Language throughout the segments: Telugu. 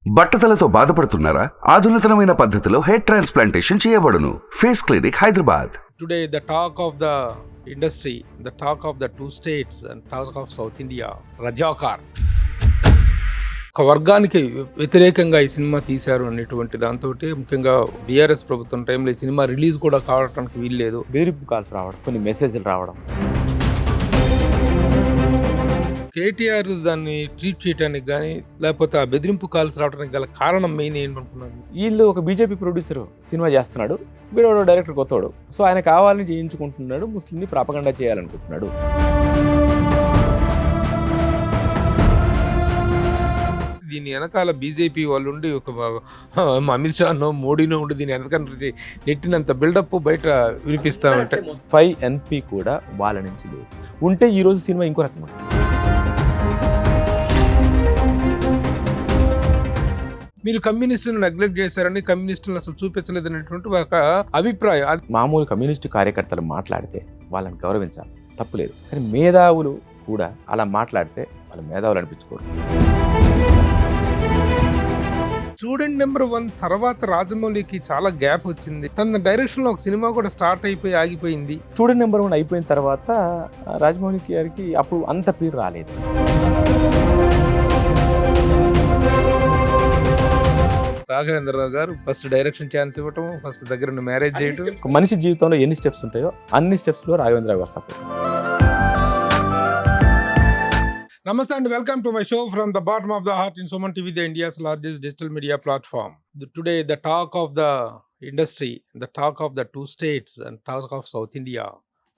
బట్టతలతో బాధపడుతున్నారా? ఆధునితనమైన పద్ధతిలో హెయిర్ ట్రాన్స్ప్లాంటేషన్ చేయబడును. Face clinic, Hyderabad. Today, the talk of the industry, the talk of the two states and talk of South India, Rajakar. ఒక వర్గానికి వ్యతిరేకంగా ఈ సినిమా తీశారు అనేటువంటి దాంతో ముఖ్యంగా బీఆర్ఎస్ ప్రభుత్వం టైంలో ఈ సినిమా రిలీజ్ కూడా కావడానికి వీల్లేదు. బెదిరింపు కాల్స్ రావడం, కొన్ని మెసేజ్లు రావడం. కేటీఆర్ దాన్ని ట్రీట్ చేయడానికి కానీ లేకపోతే ఆ బెదిరింపు కాల్స్ రావడానికి గల కారణం మెయిన్ ఏంటనుకున్నాను. వీళ్ళు ఒక బీజేపీ ప్రొడ్యూసర్ సినిమా చేస్తున్నాడు, వీడు డైరెక్టర్ కొత్తవాడు, సో ఆయన కావాలని చేయించుకుంటున్నాడు, ముస్లింని ప్రాపగండా చేయాలనుకుంటున్నాడు. దీని వెనకాల బీజేపీ వాళ్ళు ఉండి ఒక అమిత్ షానో మోడీనో ఉండి దీని వెనక నెట్టినంత బిల్డప్ బయట వినిపిస్తా ఉంటాయి. 5 NP కూడా వాళ్ళ నుంచి లేదు. ఉంటే ఈ రోజు సినిమా ఇంకో రకం. మీరు కమ్యూనిస్టులను నెగ్లెక్ట్ చేశారని, కమ్యూనిస్టులను అసలు చూపించలేదు అనేటువంటి ఒక అభిప్రాయం. మామూలు కమ్యూనిస్టు కార్యకర్తలు మాట్లాడితే వాళ్ళని గౌరవించాలి, తప్పులేదు. కానీ మేధావులు కూడా అలా మాట్లాడితే వాళ్ళ మేధావులు అనిపించుకోరు. స్టూడెంట్ నెంబర్ 1 తర్వాత రాజమౌళికి చాలా గ్యాప్ వచ్చింది. తన డైరెక్షన్ లో ఒక సినిమా కూడా స్టార్ట్ అయిపోయి ఆగిపోయింది. స్టూడెంట్ నెంబర్ 1 అయిపోయిన తర్వాత రాజమౌళి గారికి అప్పుడు అంత పేరు రాలేదు. రాఘవేంద్రరావు గారు ఫస్ట్ డైరెక్షన్ ఛాన్స్ ఇవ్వటం, ఫస్ట్ దగ్గర మ్యారేజ్ చేయటం. ఒక మనిషి జీవితంలో ఎన్ని స్టెప్స్ ఉంటాయో అన్ని స్టెప్స్ లో రాఘవేంద్రరావు గారు సపోర్ట్. నమస్తే and welcome to my show from the bottom of the heart in Suman TV, the India's largest digital media platform. Today the talk of the industry, the talk of the two states and talk of south India,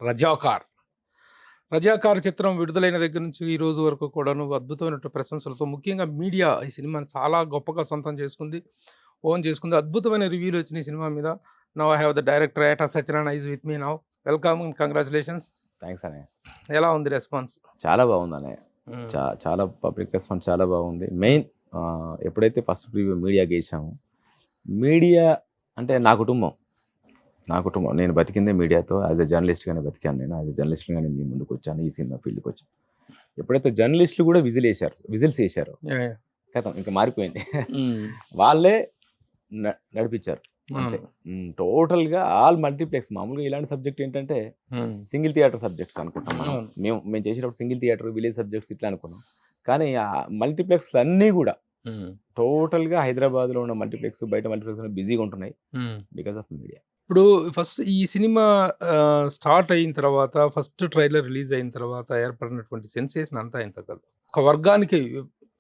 Razakar. Razakar చిత్రం విడుదలైన దగ్గర నుంచి ఈ రోజు వరకు కూడాను అద్భుతమైన ప్రశంసలతో, ముఖ్యంగా మీడియా ఈ సినిమాని చాలా గొప్పగా సొంతం చేసుకుంది, ఓన్ చేసుకుంది. అద్భుతమైన రివ్యూలు వచ్చినాయి ఈ సినిమా మీద. Now I have the director Yata Satyanarayana is with me now. Welcome and congratulations. Thanks అన్నయ్య. ఎలా ఉంది రెస్పాన్స్? చాలా బాగుంది అన్నయ్య. చాలా పబ్లిక్ రెస్పాన్స్ చాలా బాగుంది. మెయిన్ ఎప్పుడైతే ఫస్ట్ ప్రివ్యూ మీడియాకి వేసాము, మీడియా అంటే నా కుటుంబం. నేను బతికిందే మీడియాతో. యాజ్ ఎ జర్నలిస్ట్గానే బతికాను. నేను యాజ్ ఎ జర్నలిస్ట్గానే మీ ముందుకు వచ్చాను, ఈ సినిమా ఫీల్డ్కి వచ్చాను. ఎప్పుడైతే జర్నలిస్టులు కూడా విజిల్స్ వేశారు కదా, ఇంకా మారిపోయింది. వాళ్ళే నడిపించారు అంటే టోటల్గా ఆల్ మల్టీప్లెక్స్. మామూలుగా ఇలాంటి సబ్జెక్ట్ ఏంటంటే సింగిల్ థియేటర్ సబ్జెక్ట్స్ అనుకుంటాం మనం. మేము చేసేటప్పుడు సింగిల్ థియేటర్, విలేజ్ సబ్జెక్ట్స్ ఇట్లా అనుకున్నాం. కానీ ఆ మల్టీప్లెక్స్ అన్నీ కూడా టోటల్గా హైదరాబాద్లో ఉన్న మల్టీప్లెక్స్, బయట మల్టీప్లెక్స్ బిజీగా ఉంటున్నాయి బికాస్ ఆఫ్ మీడియా. ఇప్పుడు ఫస్ట్ ఈ సినిమా స్టార్ట్ అయిన తర్వాత, ఫస్ట్ ట్రైలర్ రిలీజ్ అయిన తర్వాత ఏర్పడినటువంటి సెన్సేషన్ అంతా ఇంత కాదు. ఒక వర్గానికి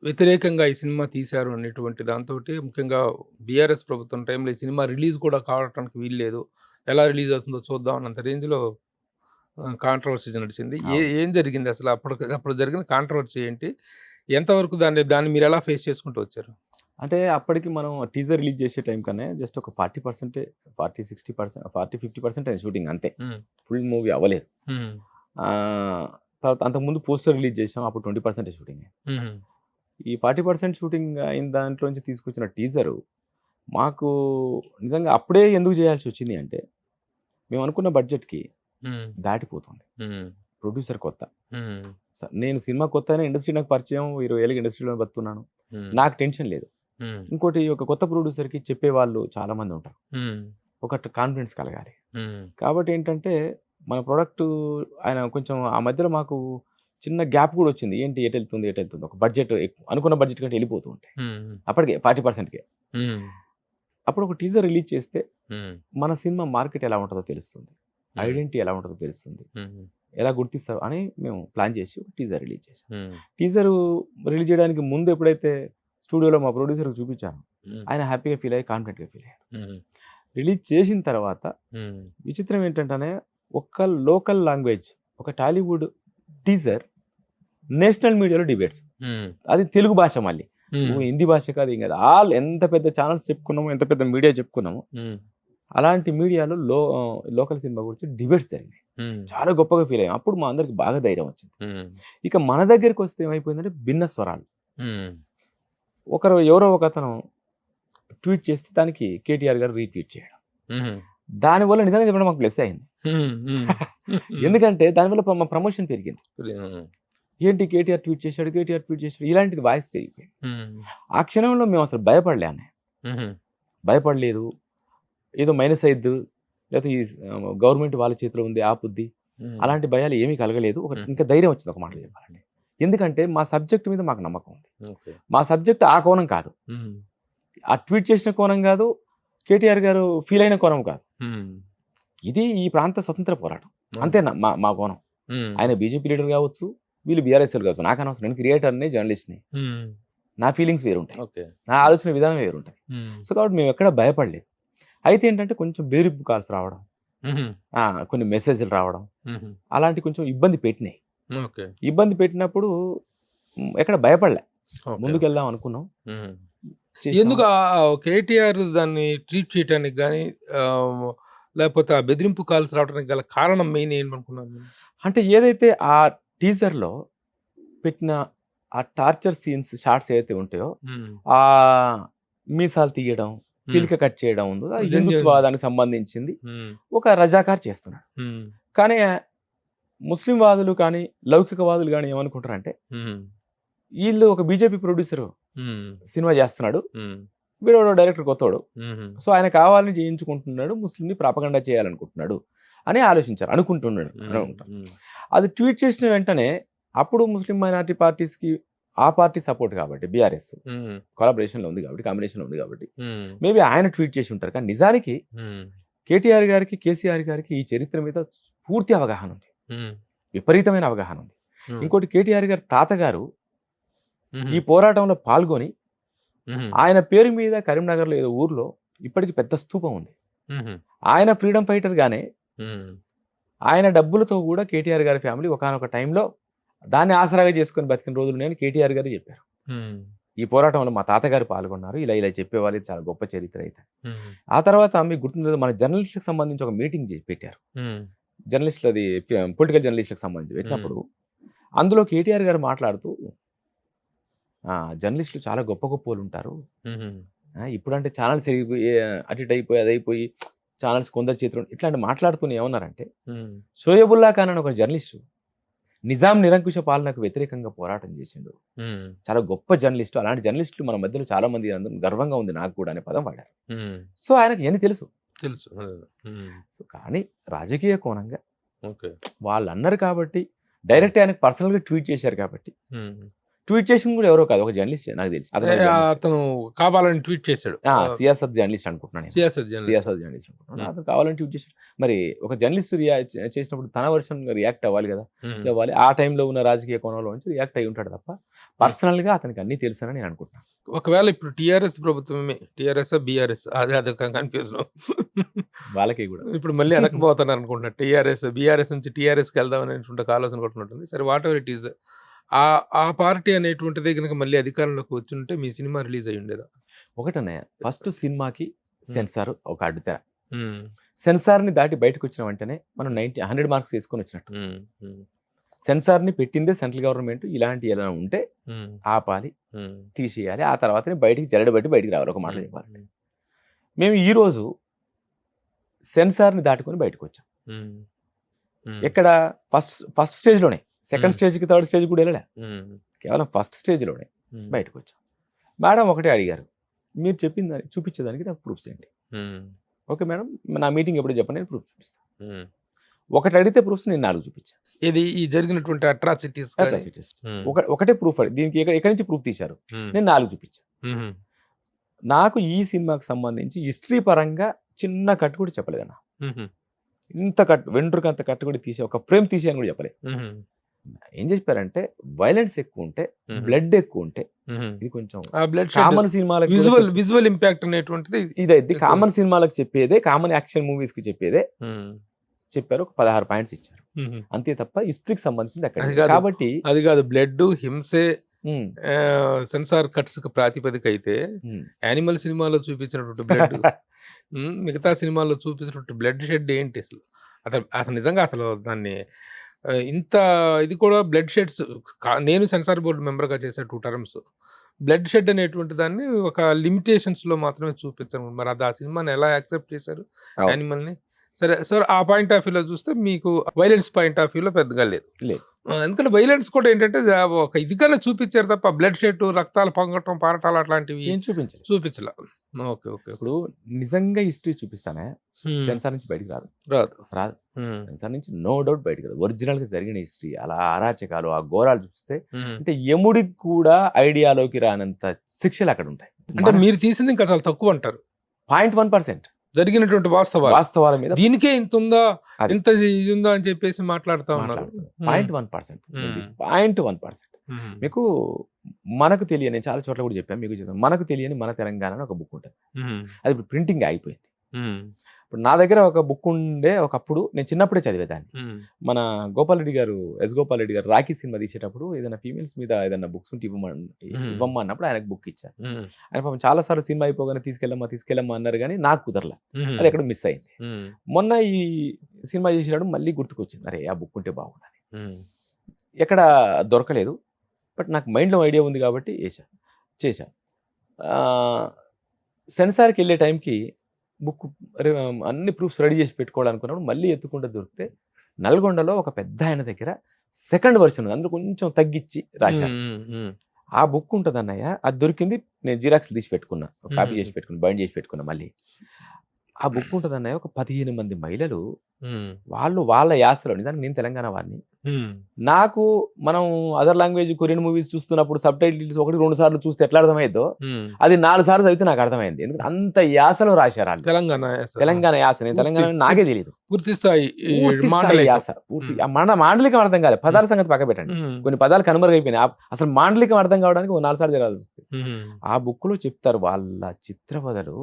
వ్యతిరేకంగా ఈ సినిమా తీశారు అనేటువంటి దాంతో ముఖ్యంగా బీఆర్ఎస్ ప్రభుత్వం టైంలో ఈ సినిమా రిలీజ్ కూడా కావడానికి వీల్లేదు, ఎలా రిలీజ్ అవుతుందో చూద్దాం అన్నంత రేంజ్లో కాంట్రవర్సీ నడిచింది. ఏం జరిగింది అసలు? అప్పుడు జరిగిన కాంట్రవర్సీ ఏంటి? ఎంతవరకు దాన్ని మీరు ఎలా ఫేస్ చేసుకుంటూ వచ్చారు? అంటే అప్పటికి మనం టీజర్ రిలీజ్ చేసే టైం కన్నా జస్ట్ ఒక 40%, 40-50% షూటింగ్ అంతే. ఫుల్ మూవీ అవ్వలేదు. తర్వాత అంతకుముందు పోస్టర్ రిలీజ్ చేసాం, అప్పుడు 20% షూటింగ్. ఈ 40% షూటింగ్ అయిన దాంట్లో నుంచి తీసుకొచ్చిన టీజరు మాకు నిజంగా అప్పుడే ఎందుకు చేయాల్సి వచ్చింది అంటే, మేము అనుకున్న బడ్జెట్కి దాటిపోతుంది. ప్రొడ్యూసర్ కొత్త, నేను సినిమా కొత్త అయినా ఇండస్ట్రీ నాకు పరిచయం, 20 ఏళ్ళకి ఇండస్ట్రీలో బతున్నాను, నాకు టెన్షన్ లేదు. ఇంకోటి, ఒక కొత్త ప్రొడ్యూసర్కి చెప్పేవాళ్ళు చాలా మంది ఉంటారు, ఒక కాన్ఫిడెన్స్ కలగాలి. కాబట్టి ఏంటంటే మన ప్రోడక్ట్ ఆయన కొంచెం ఆ మధ్యలో మాకు చిన్న గ్యాప్ కూడా వచ్చింది. ఏంటి ఎటు వెళ్తుంది ఒక బడ్జెట్ అనుకున్న బడ్జెట్ కంటే వెళ్ళిపోతూ ఉంటాయి అప్పటికే 40%కే. అప్పుడు ఒక టీజర్ రిలీజ్ చేస్తే మన సినిమా మార్కెట్ ఎలా ఉంటుందో తెలుస్తుంది, ఐడెంటిటీ ఎలా ఉంటుందో తెలుస్తుంది, ఎలా గుర్తిస్తారు అని మేము ప్లాన్ చేసి ఒక టీజర్ రిలీజ్ చేసాం. టీజర్ రిలీజ్ చేయడానికి ముందు ఎప్పుడైతే స్టూడియోలో మా ప్రొడ్యూసర్కి చూపించాను, ఆయన హ్యాపీగా ఫీల్ అయ్యి, కాన్ఫిడెంట్గా ఫీల్ అయ్యారు. రిలీజ్ చేసిన తర్వాత విచిత్రం ఏంటంటే, ఒక లోకల్ లాంగ్వేజ్, ఒక టాలీవుడ్ టీజర్ నేషనల్ మీడియాలో డిబేట్స్, అది తెలుగు భాష, మళ్ళీ హిందీ భాష కాదు, ఏం కాదు. ఎంత పెద్ద ఛానల్స్ చెప్పుకున్నాము, ఎంత పెద్ద మీడియా చెప్పుకున్నాము, అలాంటి మీడియాలో లోకల్ సినిమా గురించి డిబేట్స్ జరిగినాయి. చాలా గొప్పగా ఫీల్ అయ్యాం. అప్పుడు మా అందరికి బాగా ధైర్యం వచ్చింది. ఇక మన దగ్గరికి వస్తే ఏమైపోయిందంటే భిన్న స్వరాలు. ఎవరో ఒక అతను ట్వీట్ చేస్తే దానికి కేటీఆర్ గారు రీట్వీట్ చేయడం, దానివల్ల నిజంగా చెప్పడం మాకు ప్లస్ అయింది. ఎందుకంటే దానివల్ల మా ప్రమోషన్ పెరిగింది. ఏంటి కేటీఆర్ ట్వీట్ చేశాడు ఇలాంటిది వాయిస్ పెరిగిపోయింది. ఆ క్షణంలో మేము అసలు భయపడలే అన్నయ్య, భయపడలేదు. ఏదో మైనస్ అయిద్దు, లేకపోతే ఈ గవర్నమెంట్ వాళ్ళ చేతిలో ఉంది ఆపుద్ది, అలాంటి భయాలు ఏమీ కలగలేదు. ఇంకా ధైర్యం వచ్చింది ఒక మాటలో చెప్పాలండి. ఎందుకంటే మా సబ్జెక్ట్ మీద మాకు నమ్మకం ఉంది. మా సబ్జెక్ట్ ఆ కోణం కాదు, ఆ ట్వీట్ చేసిన కోణం కాదు, కేటీఆర్ గారు ఫీల్ అయిన కోణం కాదు. ఇది ఈ ప్రాంత స్వతంత్ర పోరాటం అంతే మా కోణం. ఆయన బీజేపీ లీడర్ కావచ్చు, వీళ్ళు బీఆర్ఎస్ఎల్ కావచ్చు, నాకు అనవసరం. నేను క్రియేటర్ని, జర్నలిస్ట్ని, నా ఫీలింగ్స్ వేరుంటాయి, నా ఆలోచన విధానం వేరుంటాయి. సో కాబట్టి మేము ఎక్కడ భయపడలేదు. అయితే ఏంటంటే కొంచెం బెదిరింపు కాల్స్ రావడం, కొన్ని మెసేజ్లు రావడం, అలాంటి కొంచెం ఇబ్బంది పెట్టినాయి. ఇబ్బంది పెట్టినప్పుడు ఎక్కడ భయపడలే, ముందుకెళ్దాం అనుకున్నాం. ఎందుకు కేటీఆర్ దాన్ని ట్రీట్ చేయడానికి కానీ లేకపోతే ఆ బెదిరింపు కాల్స్ రావడానికి గల కారణం మెయిన్ ఏమనుకున్నాను అంటే, ఏదైతే ఆ టీజర్లో పెట్టిన ఆ టార్చర్ సీన్స్ షార్ట్స్ ఏదైతే ఉంటాయో, ఆ మీసాలు తీయడం, పిలిక కట్ చేయడం ఉందో, హిందుత్వాదానికి సంబంధించింది ఒక రజాకార్ చేస్తున్నాడు. కానీ ముస్లిం వాదులు కానీ లౌకికవాదులు కానీ ఏమనుకుంటారంటే, వీళ్ళు ఒక బీజేపీ ప్రొడ్యూసర్ సినిమా చేస్తున్నాడు, వీడు డైరెక్టర్ కొత్తోడు, సో ఆయన కావాలని చేయించుకుంటున్నాడు, ముస్లింని ప్రాపగండా చేయాలనుకుంటున్నాడు అని ఆలోచించారు, అనుకుంటున్నాడు. అది ట్వీట్ చేసిన వెంటనే అప్పుడు ముస్లిం మైనారిటీ పార్టీస్కి ఆ పార్టీ సపోర్ట్ కాబట్టి, బీఆర్ఎస్ కొలాబరేషన్లో ఉంది కాబట్టి, కాంబినేషన్లో ఉంది కాబట్టి మేబీ ఆయన ట్వీట్ చేసి ఉంటారు. కానీ నిజానికి కేటీఆర్ గారికి, కేసీఆర్ గారికి ఈ చరిత్ర మీద పూర్తి అవగాహన ఉంది, విపరీతమైన అవగాహన ఉంది. ఇంకోటి, కేటీఆర్ గారి తాతగారు ఈ పోరాటంలో పాల్గొని ఆయన పేరు మీద కరీంనగర్లో ఏదో ఊర్లో ఇప్పటికి పెద్ద స్తూపం ఉంది. ఆయన ఫ్రీడమ్ ఫైటర్ గానే ఆయన డబ్బులతో కూడా కేటీఆర్ గారి ఫ్యామిలీ ఒకానొక టైంలో దాన్ని ఆసరాగా చేసుకుని బతికిన రోజులు నేను కేటీఆర్ గారు చెప్పారు. ఈ పోరాటంలో మా తాతగారు పాల్గొన్నారు, ఇలా ఇలా చెప్పేవాళ్ళు, ఇది చాలా గొప్ప చరిత్ర. అయితే ఆ తర్వాత మీకు గుర్తుంది, మన జర్నలిస్ట్కి సంబంధించి ఒక మీటింగ్ పెట్టారు, జర్నలిస్టులు, అది పొలిటికల్ జర్నలిస్ట్కి సంబంధించి పెట్టినప్పుడు అందులో కేటీఆర్ గారు మాట్లాడుతూ, జర్నలిస్టులు చాలా గొప్ప గొప్ప వాళ్ళు ఉంటారు, ఇప్పుడంటే ఛానల్స్ అటు ఇటు అయిపోయి అదైపోయి ఛానల్స్ కొందరు చేతులు ఇట్లాంటి మాట్లాడుతూనే ఏమన్నారంటే, షోయబుల్లా ఖాన్ అని ఒక జర్నలిస్టు నిజాం నిరంకుశ పాలనకు వ్యతిరేకంగా పోరాటం చేసిండు, చాలా గొప్ప జర్నలిస్టు, అలాంటి జర్నలిస్టులు మన మధ్యలో చాలా మంది, అందరూ గర్వంగా ఉంది నాకు కూడా అనే పదం వాడారు. సో ఆయనకు ఎన్ని తెలుసు. కానీ రాజకీయ కోణంగా వాళ్ళు అన్నారు కాబట్టి, డైరెక్ట్ ఆయనకు పర్సనల్గా ట్వీట్ చేశారు కాబట్టి, ట్వీట్ చేసింది కూడా ఎవరో కాదు, ఒక జర్నలిస్ట్ నాకు తెలిసి, అతను కావాలని ట్వీట్ చేశాడు, సియాసత్ జర్నలిస్ట్ అనుకుంటున్నాను, సియాసత్ జర్నలిస్ట్ అనుకుంటున్నాను. అతను కావాలని ట్వీట్ చేశాడు. మరి ఒక జర్నలిస్ట్ చేసినప్పుడు తన వర్షన్ రియాక్ట్ అవ్వాలి కదా, అవ్వాలి. ఆ టైంలో ఉన్న రాజకీయ కోణంలో నుంచి రియాక్ట్ అయి ఉంటాడు తప్ప పర్సనల్ గా అతనికి అన్ని తెలుసని నేను అనుకుంటున్నాను. ఒకవేళ ఇప్పుడు టీఆర్ఎస్ ప్రభుత్వమే, టీఆర్ఎస్ బీఆర్ఎస్, అదే కన్ఫ్యూజన్ వాళ్ళకి కూడా ఇప్పుడు మళ్ళీ వెనకపోతాను అనుకుంటున్నా. టీఆర్ఎస్ బీఆర్ఎస్ నుంచి టీఆర్ఎస్కి వెళ్దాం అనేటువంటి ఆలోచన కొట్టుకుంటుంది. సరే, వాట్ ఎవర్ ఇట్ ఈస్, ఆ పార్టీ అనేటువంటిదే కనుక మళ్ళీ అధికారంలోకి వచ్చి ఉంటే మీ సినిమా రిలీజ్ అయ్యి ఉండేదా? ఒకటనే, ఫస్ట్ సినిమాకి సెన్సార్ ఒక అడ్డుతెర, సెన్సార్ ని దాటి బయటకు వచ్చిన వెంటనే మనం 100 మార్క్స్ వేసుకొని వచ్చినట్టు. సెన్సార్ ని పెట్టిందే సెంట్రల్ గవర్నమెంట్, ఇలాంటి ఎలా ఉంటే ఆపాలి, తీసేయాలి, ఆ తర్వాతనే బయటికి జరడబట్టి బయటికి రావాలి. ఒక మాట చెప్పాలంటే, మేము ఈరోజు సెన్సార్ ని దాటుకొని బయటకు వచ్చాం. ఎక్కడ ఫస్ట్ స్టేజ్లోనే, సెకండ్ స్టేజ్కి థర్డ్ స్టేజ్ కూడా వెళ్ళలే, కేవలం ఫస్ట్ స్టేజ్లోనే బయటకు వచ్చాం. మేడం ఒకటే అడిగారు, మీరు చెప్పింది దాన్ని చూపించేదానికి నాకు ప్రూఫ్స్ ఏంటి? ఓకే మేడం, నా మీటింగ్ ఎప్పుడు చెప్పండి, నేను ప్రూఫ్ చూపిస్తాను. ఒకటి అడిగితే ప్రూఫ్స్ నేను 4 చూపించాను. ఇది ఈ జరిగినటువంటి అట్రాసిటీస్ ఒకటే ప్రూఫ్, దీనికి ఎక్కడి నుంచి ప్రూఫ్ తీశారు, నేను 4 చూపించాను. నాకు ఈ సినిమాకి సంబంధించి హిస్టరీ పరంగా చిన్న కట్టు కూడా చెప్పలేదన్నా, ఇంత కట్టు, వెంట్రుకంత కట్టు కూడా తీసే, ఒక ఫ్రేమ్ తీసే అని కూడా చెప్పలేదు. ఏం చెప్పారంటే, వైలెన్స్ ఎక్కువ ఉంటే, బ్లడ్ ఎక్కువ ఉంటే, ఇది కొంచెం కామన్ సినిమాలకు విజువల్ ఇంపాక్ట్ అనేటువంటిది ఇదైతే కామన్ సినిమాలకు చెప్పేదే, కామన్ యాక్షన్ మూవీస్ కి చెప్పేదే చెప్పారు. ఒక 16 పాయింట్స్ ఇచ్చారు, అంతే తప్ప హిస్టరీకి సంబంధించింది అక్కడ. కాబట్టి అది కాదు, బ్లడ్ హింసే సెన్సార్ కట్స్ ప్రాతిపదిక అయితే, యానిమల్ సినిమాలో చూపించినటువంటి బ్లడ్ మిగతా సినిమాల్లో చూపించినటువంటి బ్లడ్ షెడ్ ఏంటి అసలు? అతను నిజంగా అసలు దాన్ని ఇంత ఇది కూడా బ్లడ్ షెడ్స్, నేను సెన్సార్ బోర్డు మెంబర్గా చేసే 2 terms, బ్లడ్ షెడ్ అనేటువంటి దాన్ని ఒక లిమిటేషన్స్ లో మాత్రమే చూపించాను. మరి అది ఆ సినిమాని ఎలా యాక్సెప్ట్ చేశారు యానిమల్ని? సరే సార్, ఆ పాయింట్ ఆఫ్ వ్యూలో చూస్తే మీకు వైలెన్స్ పాయింట్ ఆఫ్ వ్యూలో పెద్దగా లేదు. లేదు. ఎందుకంటే వైలెన్స్ కూడా ఏంటంటే ఒక ఇదిగానే చూపించారు తప్ప బ్లడ్ షెడ్, రక్తాలు పొంగటం, పారటాలు అట్లాంటివి ఏం చూపించలేదు. చూపించలే. Okay okay. ఇప్పుడు నిజంగా హిస్టరీ చూపిస్తానే సెన్సార్ నుంచి బయటికి రాదు. రాదు. సెన్సార్ నుంచి నో డౌట్ బయటకు రాదు. ఒరిజినల్ గా జరిగిన హిస్టరీ, అలా అరాచకాలు, ఆ ఘోరాలు చూపిస్తే అంటే యముడికి కూడా ఐడియాలోకి రానంత శిక్షలు అక్కడ ఉంటాయి. అంటే మీరు తీసింది ఇంకా చాలా తక్కువ అంటారు. 0.1% జరిగినటువంటి వాస్తవాల మీద దీనికే ఇంత ఉందా, అది. ఇంత ఇది ఉందా అని చెప్పేసి మాట్లాడుతా ఉన్నారు. 0.1%. 0.1%. మీకు మనకు తెలియని, నేను చాలా చోట్ల కూడా చెప్పాను, మీకు చెప్తాను, మనకు తెలియని మన తెలంగాణ అని ఒక బుక్ ఉంటుంది. అది ఇప్పుడు ప్రింటింగ్ అయిపోయింది. ఇప్పుడు నా దగ్గర ఒక బుక్ ఉండే, ఒకప్పుడు నేను చిన్నప్పుడే చదివేదాన్ని. మన గోపాల్ రెడ్డి గారు, గోపాల్ రెడ్డి గారు రాఖీ సినిమా తీసేటప్పుడు ఏదైనా ఫీమేల్స్ మీద ఏదైనా బుక్స్ ఉంటే ఇవ్వమ్మా అన్నప్పుడు ఆయనకు బుక్ ఇచ్చారు. ఆయన పాపం చాలా సార్లు సినిమా అయిపోగానే తీసుకెళ్ళమ్మా అన్నారు, కానీ నాకు కుదరలా, అది ఎక్కడ మిస్ అయింది. మొన్న ఈ సినిమా చేసినప్పుడు మళ్ళీ గుర్తుకొచ్చింది, అరే ఆ బుక్ ఉంటే బాగుందని. ఎక్కడ దొరకలేదు, బట్ నాకు మైండ్లో ఐడియా ఉంది కాబట్టి చేశాను. సెన్సార్కి వెళ్ళే టైంకి బుక్ అన్ని ప్రూఫ్స్ రెడీ చేసి పెట్టుకోవాలనుకున్నప్పుడు మళ్ళీ ఎత్తుకుంటే దొరికితే నల్గొండలో ఒక పెద్ద ఆయన దగ్గర సెకండ్ వర్షన్ ఉంది, అందులో కొంచెం తగ్గించి రాశారు. ఆ బుక్ ఉంటుంది అన్నయ్య, అది దొరికింది, నేను జిరాక్స్ తీసి పెట్టుకున్నా, కాపీ చేసి పెట్టుకున్నా, బైండ్ చేసి పెట్టుకున్నా. మళ్ళీ ఆ బుక్ ఉంటుంది అన్నయ్య, ఒక 15 మంది మహిళలు వాళ్ళు వాళ్ళ యాసలో, నిజానికి నేను తెలంగాణ వారిని, నాకు మనం అదర్ లాంగ్వేజ్ కొరియన్ మూవీస్ చూస్తున్నప్పుడు సబ్ టైటిల్స్ 1-2 సార్లు చూస్తే ఎట్లా అర్థమైందో అది 4 సార్లు చదివితే నాకు అర్థమైంది. ఎందుకంటే అంత యాసలో రాశారు వాళ్ళు. తెలంగాణ యాస, నేను తెలంగాణ నాకే తెలియదు. పూర్తి స్థాయి యాస, పూర్తి మాండలికం అర్థం కాలేదు. పదాల సంగతి పక్క పెట్టండి, కొన్ని పదాలు కనుమరుగైపోయినాయి. అసలు మాండలికం అర్థం కావడానికి 4 సార్లు చదవాల్సి వస్తుంది. ఆ బుక్ లో చెప్తారు వాళ్ళ చిత్రవదలు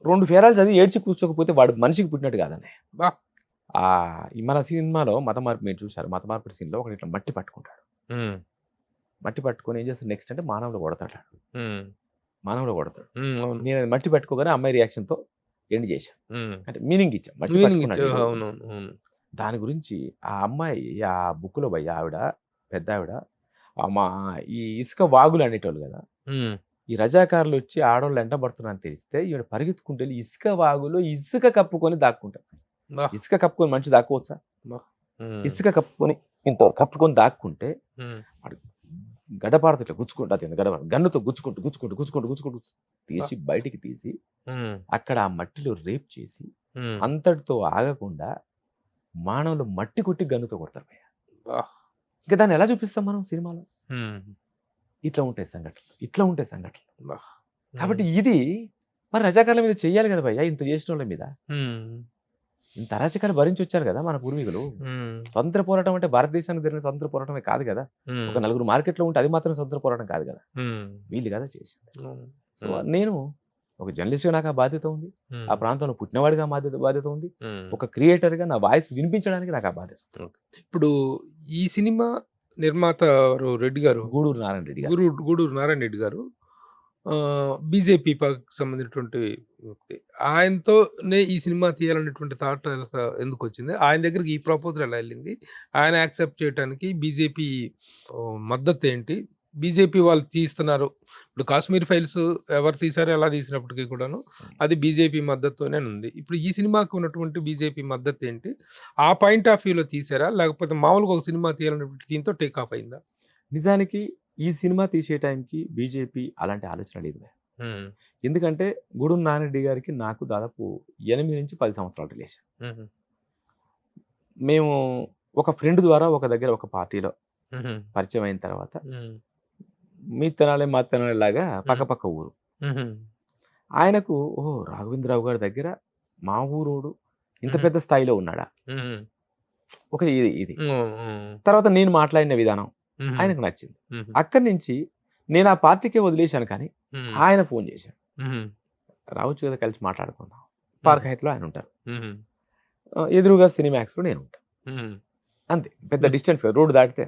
2 ఫేరాలు చదివి ఏడ్చి కూర్చోకపోతే వాడు మనిషికి పుట్టినట్టు కాదనే. మన సినిమాలో మత మార్పు మీరు చూశారు, మత మార్పిడి సీన్ లో ఒకటి ఇట్లా మట్టి పట్టుకుంటాడు, మట్టి పట్టుకొని ఏం చేస్తాడు నెక్స్ట్ అంటే మానవులు కొడతాడు. నేను మట్టి పట్టుకోగానే అమ్మాయి రియాక్షన్ తో ఎండ్ చేశాను, అంటే మీనింగ్ ఇచ్చాను, మట్టి పట్టుకున్నాడు. దాని గురించి ఆ అమ్మాయి ఆ బుక్ లో పోయి ఆవిడ పెద్ద ఆవిడ ఈ ఇసుక వాగులు అనేటోళ్ళు కదా, ఈ రజాకారులు వచ్చి ఆడవాళ్ళు ఎంట పడుతున్నారని తెలిస్తే ఈవిడ పరిగెత్తుకుంటే ఇసుక వాగులో ఇసుక కప్పుకొని దాక్కుంటారు. ఇసుక కప్పుకొని మనిషి దాక్కోవచ్చా? ఇసుక కప్పుకొని ఇంత కప్పుకొని దాక్కుంటే గడపారతో ఇట్లా గుచ్చుకుంటా, గన్నుతో గుచ్చుకుంటూ తీసి బయటికి తీసి అక్కడ ఆ మట్టిలో రేప్ చేసి అంతటితో ఆగకుండా మానవులు మట్టి కొట్టి గన్నుతో కొడతారు. ఇంకా దాన్ని ఎలా చూపిస్తాం మనం సినిమాలో? ఇట్లా ఉంటాయి సంఘటనలు. కాబట్టి ఇది మరి రజాకారుల మీద చెయ్యాలి కదా భయ్యా, ఇంత చేసిన వాళ్ళ మీద. ఇంత అరాచకాలు భరించి వచ్చారు కదా మన పూర్వీకులు. స్వతంత్ర పోరాటం అంటే భారతదేశానికి జరిగిన స్వతంత్ర పోరాటమే కాదు కదా, ఒక 4 మార్కెట్లో ఉంటే అది మాత్రం స్వతంత్ర పోరాటం కాదు కదా, వీళ్ళు కదా చేసింది. సో నేను ఒక జర్నలిస్ట్గా నాకు ఆ బాధ్యత ఉంది, ఆ ప్రాంతంలో పుట్టినవాడిగా బాధ్యత ఉంది, ఒక క్రియేటర్గా నా వాయిస్ వినిపించడానికి నాకు ఆ బాధ్యత. ఇప్పుడు ఈ సినిమా నిర్మాత రెడ్డి గారు, గూడూరు నారాయణ రెడ్డి గారు బీజేపీ సంబంధించినటువంటి వ్యక్తి. ఆయనతోనే ఈ సినిమా తీయాలనేటువంటి థాట్ ఎందుకు వచ్చింది? ఆయన దగ్గరికి ఈ ప్రపోజల్ ఎలా వెళ్ళింది? ఆయన యాక్సెప్ట్ చేయడానికి బీజేపీ మద్దతు ఏంటి? బీజేపీ వాళ్ళు తీస్తున్నారు, ఇప్పుడు కాశ్మీర్ ఫైల్స్ ఎవరు తీసారో ఎలా తీసినప్పటికీ కూడాను అది బీజేపీ మద్దతుతోనే ఉంది. ఇప్పుడు ఈ సినిమాకి ఉన్నటువంటి బీజేపీ మద్దతు ఏంటి? ఆ పాయింట్ ఆఫ్ వ్యూలో తీసారా, లేకపోతే మామూలుగా ఒక సినిమా తీయాలనేటువంటి దీంతో టేక్ ఆఫ్ అయిందా? నిజానికి ఈ సినిమా తీసే టైంకి బీజేపీ అలాంటి ఆలోచన లేదు. ఎందుకంటే గూడూరు నారాయణ రెడ్డి గారికి నాకు దాదాపు 8 నుంచి 10 సంవత్సరాలు రిలేషన్. మేము ఒక ఫ్రెండ్ ద్వారా ఒక దగ్గర ఒక పార్టీలో పరిచయం అయిన తర్వాత మీ తెనాలి మా తెనాలి లాగా పక్కపక్క ఊరు. ఆయనకు రాఘవేంద్రరావు గారి దగ్గర మా ఊరోడు ఇంత పెద్ద స్థాయిలో ఉన్నాడా, ఒక ఇది తర్వాత నేను మాట్లాడిన విధానం ఆయనకు నచ్చింది. అక్కడి నుంచి నేను ఆ పార్టీకే వదిలేశాను, కానీ ఆయన ఫోన్ చేశాను, రావచ్చు కదా కలిసి మాట్లాడుకుందాం. పార్క్ హైత్లో ఆయన ఉంటారు, ఎదురుగా సినిమాక్స్లో నేను ఉంటాను, అంతే, పెద్ద డిస్టెన్స్ కదా, రోడ్డు దాటితే.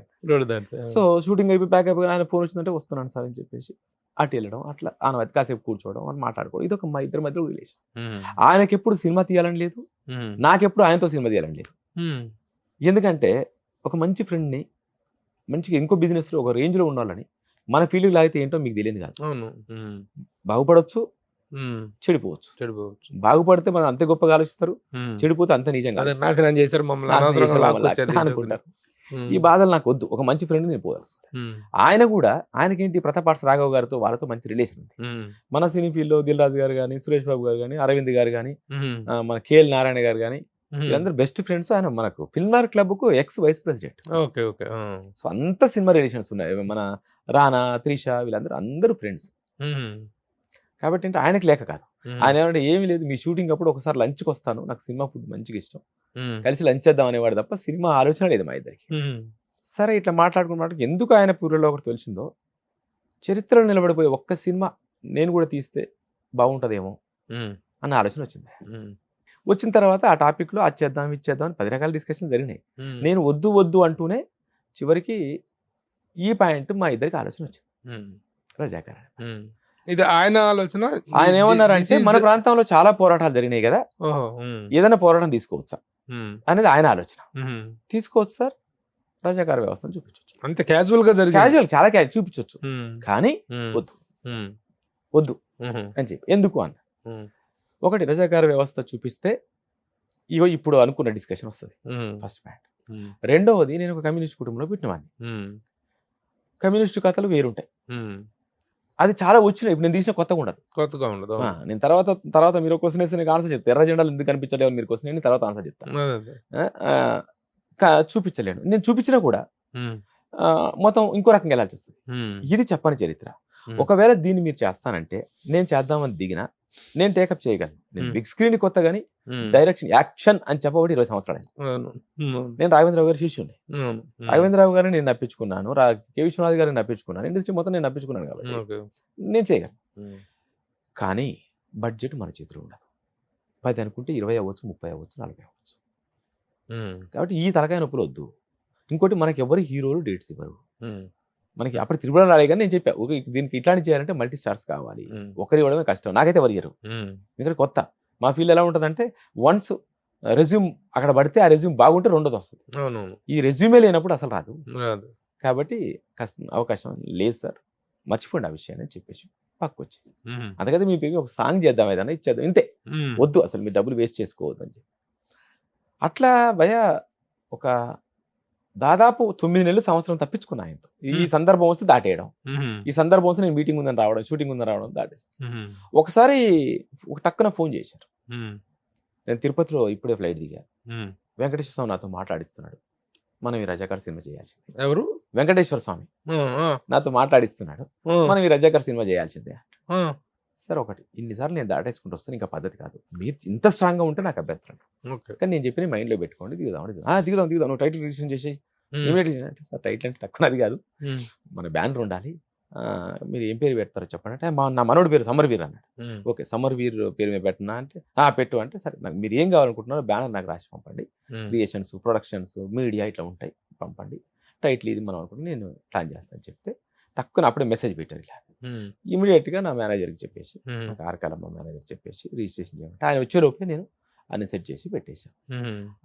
సో షూటింగ్ అయిపోయి ప్యాక్ అయిపోయి ఆయన ఫోన్ వచ్చిందంటే వస్తున్నాను సార్ అని చెప్పేసి అటు వెళ్ళడం, అట్లా ఆనవాయితీ కాసేపు కూర్చోవడం, అని మాట్లాడుకోవడం, ఇది ఒక మా ఇద్దరి మధ్యలో రిలేషన్. ఆయనకి ఎప్పుడు సినిమా తీయాలని లేదు, నాకెప్పుడు ఆయనతో సినిమా తీయాలని లేదు. ఎందుకంటే ఒక మంచి ఫ్రెండ్ని మంచిగా ఇంకో బిజినెస్లో ఒక రేంజ్లో ఉండాలని, మన ఫీల్డ్ లాగితే ఏంటో మీకు తెలియదు కాదు, బాగుపడవచ్చు, చెడిపోవచ్చు. చెడిపోవచ్చు. బాగుపడితే మనం అంతే గొప్పగా ఆలోచిస్తారు, చెడిపోతే అంత నిజంగా అదే నాశనం చేశారు మమ్మల్ని, నాశనం అనవసరంగా చేశారు లాక్కొచ్చారు మమ్మల్ని అనుకుంటారు. ఈ బాధలు నాకు వద్దు. ఒక మంచి ఫ్రెండ్ నేను పోయాల్సి ఆయన కూడా ఆయనకేంటి ప్రతాపార్స్ రాఘవ్ గారితో వాళ్ళతో మంచి రిలేషన్ ఉంది. మన సినీ ఫీల్డ్ లో దిల్ రాజు గారు కానీ, సురేష్ బాబు గారు కానీ, అరవింద్ గారు కానీ, మన కేఎల్ నారాయణ గారు కానీ, వీళ్ళందరూ బెస్ట్ ఫ్రెండ్స్. ఆయన మనకు ఫిల్మార్ క్లబ్ కు ex vice president. Okay okay. So అంత సినిమా రిలేషన్స్ ఉన్నాయి. మన రానా, త్రిష వీళ్ళందరూ అందరూ ఫ్రెండ్స్. కాబట్టి అంటే ఆయనకి లేక కాదు. ఆయన ఏమంటే ఏమీ లేదు, మీ షూటింగ్ అప్పుడు ఒకసారి లంచ్కి వస్తాను, నాకు సినిమా ఫుడ్ మంచిగా ఇష్టం, కలిసి లంచ్ చేద్దాం అనేవాడు తప్ప సినిమా ఆలోచన లేదు మా ఇద్దరికి. సరే ఇట్లా మాట్లాడుకున్నమాట ఎందుకు ఆయన పూర్వలో ఒకటి తెలిసిందో, చరిత్రలో నిలబడిపోయే ఒక్క సినిమా నేను కూడా తీస్తే బాగుంటుందేమో అన్న ఆలోచన వచ్చింది. వచ్చిన తర్వాత ఆ టాపిక్లో అది చేద్దాం ఇది చేద్దాం అని 10 రకాల డిస్కషన్ జరిగినాయి. నేను వద్దు వద్దు అంటూనే చివరికి ఈ పాయింట్ మా ఇద్దరికి ఆలోచన వచ్చింది. రజాకార్ ఇది ఆయన ఆలోచన. ఆయన ఏమన్నారంటే మన ప్రాంతంలో చాలా పోరాటాలు జరిగినాయి కదా, ఏదైనా పోరాటం తీసుకోవచ్చా అనేది ఆయన ఆలోచన. తీసుకోవచ్చు సార్, రజాకార వ్యవస్థను చూపించవచ్చు. అంత క్యాజువల్ గా జరిగింది. క్యాజువల్ చాలా చూపించవచ్చు, కానీ వద్దు వద్దు అని చెప్పి. ఎందుకు అన్న, ఒకటి రజాకార వ్యవస్థ చూపిస్తే ఇగో ఇప్పుడు అనుకున్న డిస్కషన్ వస్తుంది, ఫస్ట్ పాయింట్. రెండవది, నేను ఒక కమ్యూనిస్ట్ కుటుంబంలో పుట్టినవాడిని. కమ్యూనిస్ట్ కథలు వేరుంటాయి, అది చాలా వచ్చినాయి. ఇప్పుడు నేను తీసిన కొత్తగా ఉండదు. నేను తర్వాత మీరు క్వశ్చన్ వేస్తే నేను ఆన్సర్ చెప్తాను. ఎర్ర జెండాలు ఎందుకు కనిపించలేవు మీరు క్వశ్చన్, నేను తర్వాత ఆన్సర్ చెప్తాను. చూపించలేను, నేను చూపించినా కూడా మొత్తం ఇంకో రకంగా వెళ్ళాల్సి వస్తుంది. ఇది చెప్పని చరిత్ర. ఒకవేళ దీన్ని మీరు చేస్తానంటే నేను చేద్దామని దిగినా నేను టేకప్ చేయగలను. నేను బిగ్ స్క్రీన్ కొత్త కానీ డైరెక్షన్ యాక్షన్ అని చెప్పబడి 20 సంవత్సరాలు. నేను రాఘవేంద్రరావు గారి శిష్యుని. రాఘవేంద్రరావు గారిని నేను నప్పించుకున్నాను, కె విశ్వనాథ్ గారిని నప్పించుకున్నాను, ఇండస్ట్రీ మొత్తం నేను నప్పించుకున్నాను కాబట్టి నేను చేయగలను. కానీ బడ్జెట్ మన చేతిలో ఉండదు. 10 అనుకుంటే 20 అవ్వచ్చు, 30 అవ్వచ్చు, 40 అవ్వచ్చు. కాబట్టి ఈ తలకాయ నొప్పులు వద్దు. ఇంకోటి, మనకి ఎవరు హీరోలు డేట్స్ ఇవ్వరు. మనకి అప్పుడు తిరుమల రాలే, కానీ నేను చెప్పా దీనికి ఇట్లాంటి చేయాలంటే మల్టీ స్టార్స్ కావాలి, ఒకరి ఇవ్వడమే కష్టం. నాకైతే ఎవరు ఇయ్యరు, ఎందుకంటే కొత్త. మా ఫీల్డ్ ఎలా ఉంటుందంటే వన్స్ రెజ్యూమ్ అక్కడ పడితే ఆ రెజ్యూమ్ బాగుంటే రెండోది వస్తుంది. ఈ రెజ్యూమే లేనప్పుడు అసలు రాదు. కాబట్టి అవకాశం లేదు సార్, మర్చిపోండి ఆ విషయాన్ని అని చెప్పేసి పక్కకు వచ్చి, అందుకైతే మీ పేరు ఒక సాంగ్ చేద్దాం, ఏదైనా ఇచ్చేద్దాం, ఇంతే, వద్దు అసలు మీరు డబ్బులు వేస్ట్ చేసుకోవద్దు అని చెప్పి. అట్లా భయ ఒక దాదాపు 9 నెలలు సంవత్సరం తప్పించుకున్నా ఆయనతో. ఈ సందర్భం వస్తే దాటేయడం, ఈ సందర్భం వస్తే నేను మీటింగ్ ఉందని రావడం, షూటింగ్ ఉందని రావడం, దాటేసి ఒకసారి ఒక టక్కున ఫోన్ చేశారు. నేను తిరుపతిలో ఇప్పుడే ఫ్లైట్ దిగా, వెంకటేశ్వర స్వామి నాతో మాట్లాడిస్తున్నాడు, మనం ఈ రజాకార్ సినిమా చేయాల్సిందే. ఎవరు? వెంకటేశ్వర స్వామి నాతో మాట్లాడిస్తున్నాడు, మనం ఈ రజాకార్ సినిమా చేయాల్సిందే. సరే ఒకటి, ఇన్నిసార్లు నేను దాటేసుకుంటూ వస్తాను, ఇంకా పద్ధతి కాదు, మీరు ఇంత స్ట్రాంగ్ గా ఉంటే నాకు అభ్యంతరం. కానీ నేను చెప్పిన మైండ్ లో పెట్టుకోండి, దిగుదాం నువ్వు టైటిల్ రిజిస్ట్రేషన్ చేసి అంటే, సార్ టైటిల్ అంటే తక్కువ అది కాదు, మన బ్యానర్ ఉండాలి, మీరు ఏం పేరు పెడతారో చెప్పండి అంటే, నా మనోడి పేరు సమ్మర్ వీర్ అన్నాడు. ఓకే సమ్మర్ వీర్ పేరు మీద పెట్టినా అంటే, పెట్టు అంటే, సరే నాకు మీరు ఏం కావాలనుకుంటున్నారో బ్యానర్ నాకు రాసి పంపండి, క్రియేషన్స్, ప్రొడక్షన్స్, మీడియా ఇట్లా ఉంటాయి, పంపండి, టైటిల్ ఇది మనం అనుకుంటే నేను ప్లాన్ చేస్తాను చెప్తే, తక్కువ అప్పుడే మెసేజ్ పెట్టారు. ఇలా ఇమీడియట్ గా నా మేనేజర్కి చెప్పేసి, నాకు ఆర్కాలమ్మ మేనేజర్ చెప్పేసి రిజిస్ట్రేషన్ చేయమంటే, ఆయన వచ్చేలోపే నేను అన్ని సెట్ చేసి పెట్టేశాను.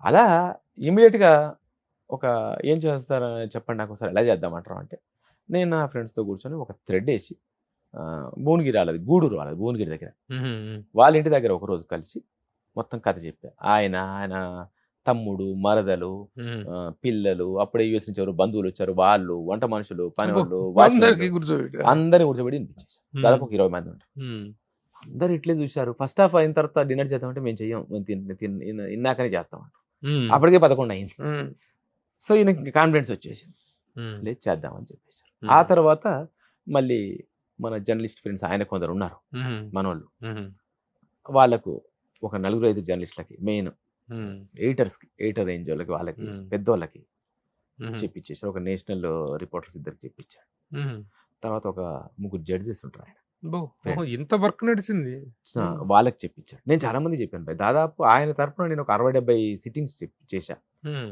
అలా ఇమీడియట్ గా ఒక ఏం చేస్తారని చెప్పండి నాకు ఒకసారి ఎలా చేద్దామంటారు అంటే, నేను నా ఫ్రెండ్స్తో కూర్చొని ఒక థ్రెడ్ వేసి భువనగిరి రాలేదు, గూడూరు రాలేదు, భువనగిరి దగ్గర వాళ్ళ ఇంటి దగ్గర ఒకరోజు కలిసి మొత్తం కథ చెప్పా. ఆయన తమ్ముడు, మరదలు, పిల్లలు, అప్పుడే యూఎస్ నుంచి ఎవరు బంధువులు వచ్చారు, వాళ్ళు, వంట మనుషులు, పని వాళ్ళు, అందరినీ కూర్చోబెట్టి వినిపించేసారు. దాదాపు ఒక 20 మంది ఉంటారు. అందరు ఇట్లే చూశారు. ఫస్ట్ హాఫ్ అయిన తర్వాత డిన్నర్ చేద్దామంటే మేము చెయ్యం, ఇన్నాకనే చేస్తామంట. అప్పటికే 11 అయింది. సో ఈయనకి కాన్ఫిడెన్స్ వచ్చేసింది, లేదు చేద్దామని చెప్పేసారు. ఆ తర్వాత మళ్ళీ మన జర్నలిస్ట్ ఫ్రెండ్స్ ఆయన కొందరు ఉన్నారు మనోళ్ళు, వాళ్ళకు ఒక 4-5 జర్నలిస్టులకి, మెయిన్ ఎడిటర్ రేంజ్ వాళ్ళకి, వాళ్ళకి పెద్దోళ్ళకి చెప్పించేసారు. ఒక నేషనల్ రిపోర్టర్స్ ఇద్దరికి చెప్పించారు. తర్వాత ఒక 3 జడ్జెస్ ఉంటారు ఆయన, ఇంత వర్క్ నడిచింది, వాళ్ళకి చెప్పించాడు. నేను చాలా మంది చెప్పాను, దాదాపు ఆయన తరఫున నేను ఒక 60-70 సిట్టింగ్స్ చేశా.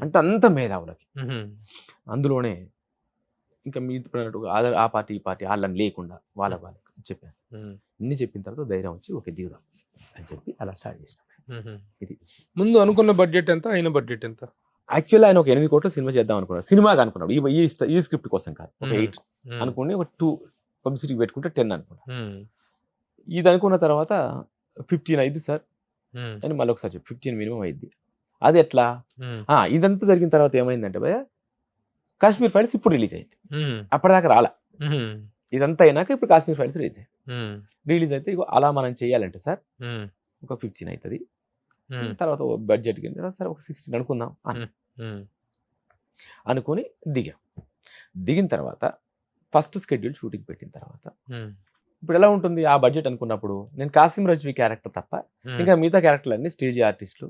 అంటే అంత మేధావులకి, అందులోనే ఇంకా మీ ఆ పార్టీ ఈ పార్టీ వాళ్ళని లేకుండా వాళ్ళకి చెప్పాను. ఇన్ని చెప్పిన తర్వాత ధైర్యం వచ్చి ఓకే దిగుదాం అని చెప్పి అలా స్టార్ట్ చేసినాం. ఇది ముందు అనుకున్న బడ్జెట్ ఎంత, అయిన బడ్జెట్ ఎంత? యాక్చువల్లీ ఆయన ఒక 8 కోట్ల సినిమా చేద్దాం అనుకున్నాడు. సినిమాగా అనుకున్నాడు, ఈ స్క్రిప్ట్ కోసం కాదు. ఒక 8 అనుకుని, ఒక 2 పబ్లిసిటీకి పెట్టుకుంటే 10 అనుకున్నాడు. ఇది అనుకున్న తర్వాత 15 అయింది సార్ అని మళ్ళీ ఒకసారి చెప్పి 15 మినిమం అయింది. అది ఎట్లా? ఇదంతా జరిగిన తర్వాత ఏమైందంటే భయ్య, కాశ్మీర్ ఫైల్స్ ఇప్పుడు రిలీజ్ అయింది. అప్పటిదాకా రాలా. ఇదంతా అయినాక ఇప్పుడు కాశ్మీర్ ఫైల్స్ రిలీజ్ అయ్యింది. రిలీజ్ అయితే ఇగో అలా మనం చేయాలంటే సార్ ఒక 15 అవుతుంది, తర్వాత బడ్జెట్ కింద సార్ ఒక 16 అనుకుందాం అనుకుని దిగిన తర్వాత ఫస్ట్ షెడ్యూల్ షూటింగ్ పెట్టిన తర్వాత ఇప్పుడు ఎలా ఉంటుంది ఆ బడ్జెట్ అనుకున్నప్పుడు, నేను కాసిం రజ్వీ క్యారెక్టర్ తప్ప ఇంకా మిగతా క్యారెక్టర్లు అన్ని స్టేజ్ ఆర్టిస్టులు,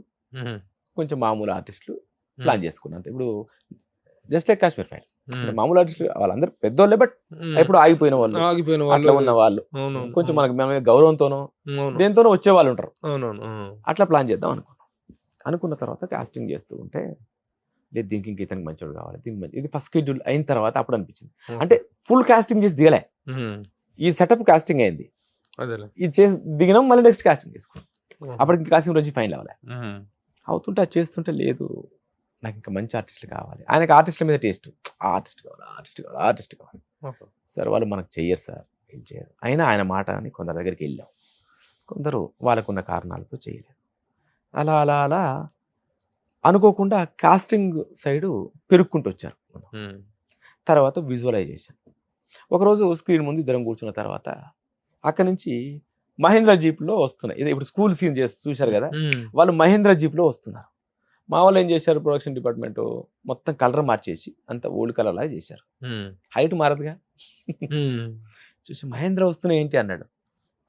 కొంచెం మామూలు ఆర్టిస్టులు ప్లాన్ చేసుకున్నాను. ఇప్పుడు జస్ట్ లైక్ కాశ్మీర్ ఫైల్స్ మామూలు ఆర్టిస్టులు వాళ్ళందరూ పెద్దోళ్ళే, బట్ ఎప్పుడు ఆగిపోయిన వాళ్ళు, అట్లా ఉన్న వాళ్ళు, కొంచెం మనకి మన మీద గౌరవంతోనో దేంతోనో వచ్చే వాళ్ళు ఉంటారు. అట్లా ప్లాన్ చేద్దాం అనుకున్న తర్వాత కాస్టింగ్ చేస్తూ ఉంటే లేదు దీనికి ఇంక ఇతనికి మంచోడు కావాలి, దీనికి మంచి, ఇది ఫస్ట్ షెడ్యూల్ అయిన తర్వాత అప్పుడు అనిపించింది. అంటే ఫుల్ కాస్టింగ్ చేసి దిగలే, ఈ సెటప్ కాస్టింగ్ అయింది, ఇది చేసి దిగినాం, మళ్ళీ నెక్స్ట్ కాస్టింగ్ చేసుకున్నాం. అప్పటికి కాసిం రోజు ఫైనల్ అవ్వలే. అవుతుంటే అది చేస్తుంటే లేదు నాకు ఇంకా మంచి ఆర్టిస్టులు కావాలి, ఆయనకి ఆర్టిస్టుల మీద టేస్ట్, ఆర్టిస్ట్ కావాలి. సార్ వాళ్ళు మనకు చెయ్యరు సార్, ఏం చేయరు. అయినా ఆయన మాట అని కొందరి దగ్గరికి వెళ్ళాం, కొందరు వాళ్ళకున్న కారణాలతో చేయలేదు. అలా అలా అలా అనుకోకుండా కాస్టింగ్ సైడు పెరుక్కుంటూ వచ్చారు. తర్వాత విజువలైజేషన్. ఒకరోజు స్క్రీన్ ముందు ఇద్దరం కూర్చున్న తర్వాత అక్కడి నుంచి మహేంద్ర జీప్లో వస్తున్నాయి. ఇది ఇప్పుడు స్కూల్ సీన్ చేసి చూశారు కదా, వాళ్ళు మహేంద్ర జీప్లో వస్తున్నారు. మా వాళ్ళు ఏం చేశారు, ప్రొడక్షన్ డిపార్ట్మెంట్ మొత్తం కలర్ మార్చేసి అంత ఓల్డ్ కలర్ లాగా చేశారు. హైట్ మారదుగా. చూసి మహేంద్ర వస్తున్నాయి ఏంటి అన్నాడు.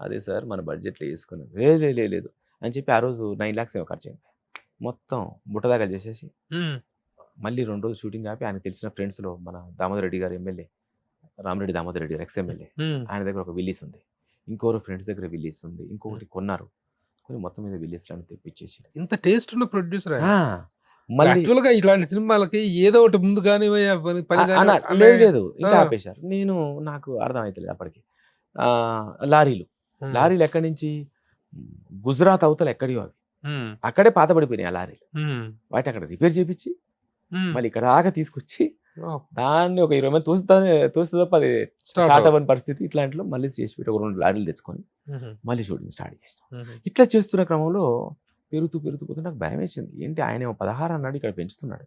అదే సార్ మన బడ్జెట్లో వేసుకున్నాం. లేదు అని చెప్పి ఆ రోజు 9 lakhs ఏమో ఖర్చు అయింది. మొత్తం బుట్టదాకా చేసేసి మళ్ళీ 2 రోజులు షూటింగ్ ఆపి ఆయన తెలిసిన ఫ్రెండ్స్లో మన దామోదర్ రెడ్డి గారు ఎమ్మెల్యే, రామరెడ్డి దామోదర్ రెడ్డి గారు ఎక్స్ ఎమ్మెల్యే, ఆయన దగ్గర ఒక విల్లీస్ ఉంది, ఇంకోరు ఫ్రెండ్స్ దగ్గర విల్లీస్ ఉంది, ఇంకొకటి కొన్నారు, కొన్ని మొత్తం మీద విల్లీస్ లాంటి తెప్పించేసి. ఇంత టేస్ట్ ఉన్న ప్రొడ్యూసర్ మళ్ళీ యాక్చువల్గా ఇలాంటి సినిమాలకి ఏదో ఒకటి ముందు కానీ లేదు ఇంకా ఆపేశారు. నాకు అర్థం అవుతలేదు అప్పటికి. లారీలు ఎక్కడి నుంచి, గుజరాత్ అవతల ఎక్కడియో అవి, అక్కడే పాత పడిపోయినాయి ఆ లారీలు. వాటి అక్కడ రిపేర్ చేయించి మళ్ళీ ఇక్కడ దాకా తీసుకొచ్చి దాన్ని ఒక 20 మంది తోస్తే తప్ప అది స్టార్ట్ అవ్వని పరిస్థితి. ఇట్లాంటిలో మళ్ళీ చేసి పెట్టి ఒక 2 లారీలు తెచ్చుకొని మళ్ళీ షూటింగ్ స్టార్ట్ చేసినాం. ఇట్లా చేస్తున్న క్రమంలో పెరుగుతూ పోతే నాకు భయం వేసింది. ఏంటి ఆయన 16 అన్నాడు, ఇక్కడ పెంచుతున్నాడు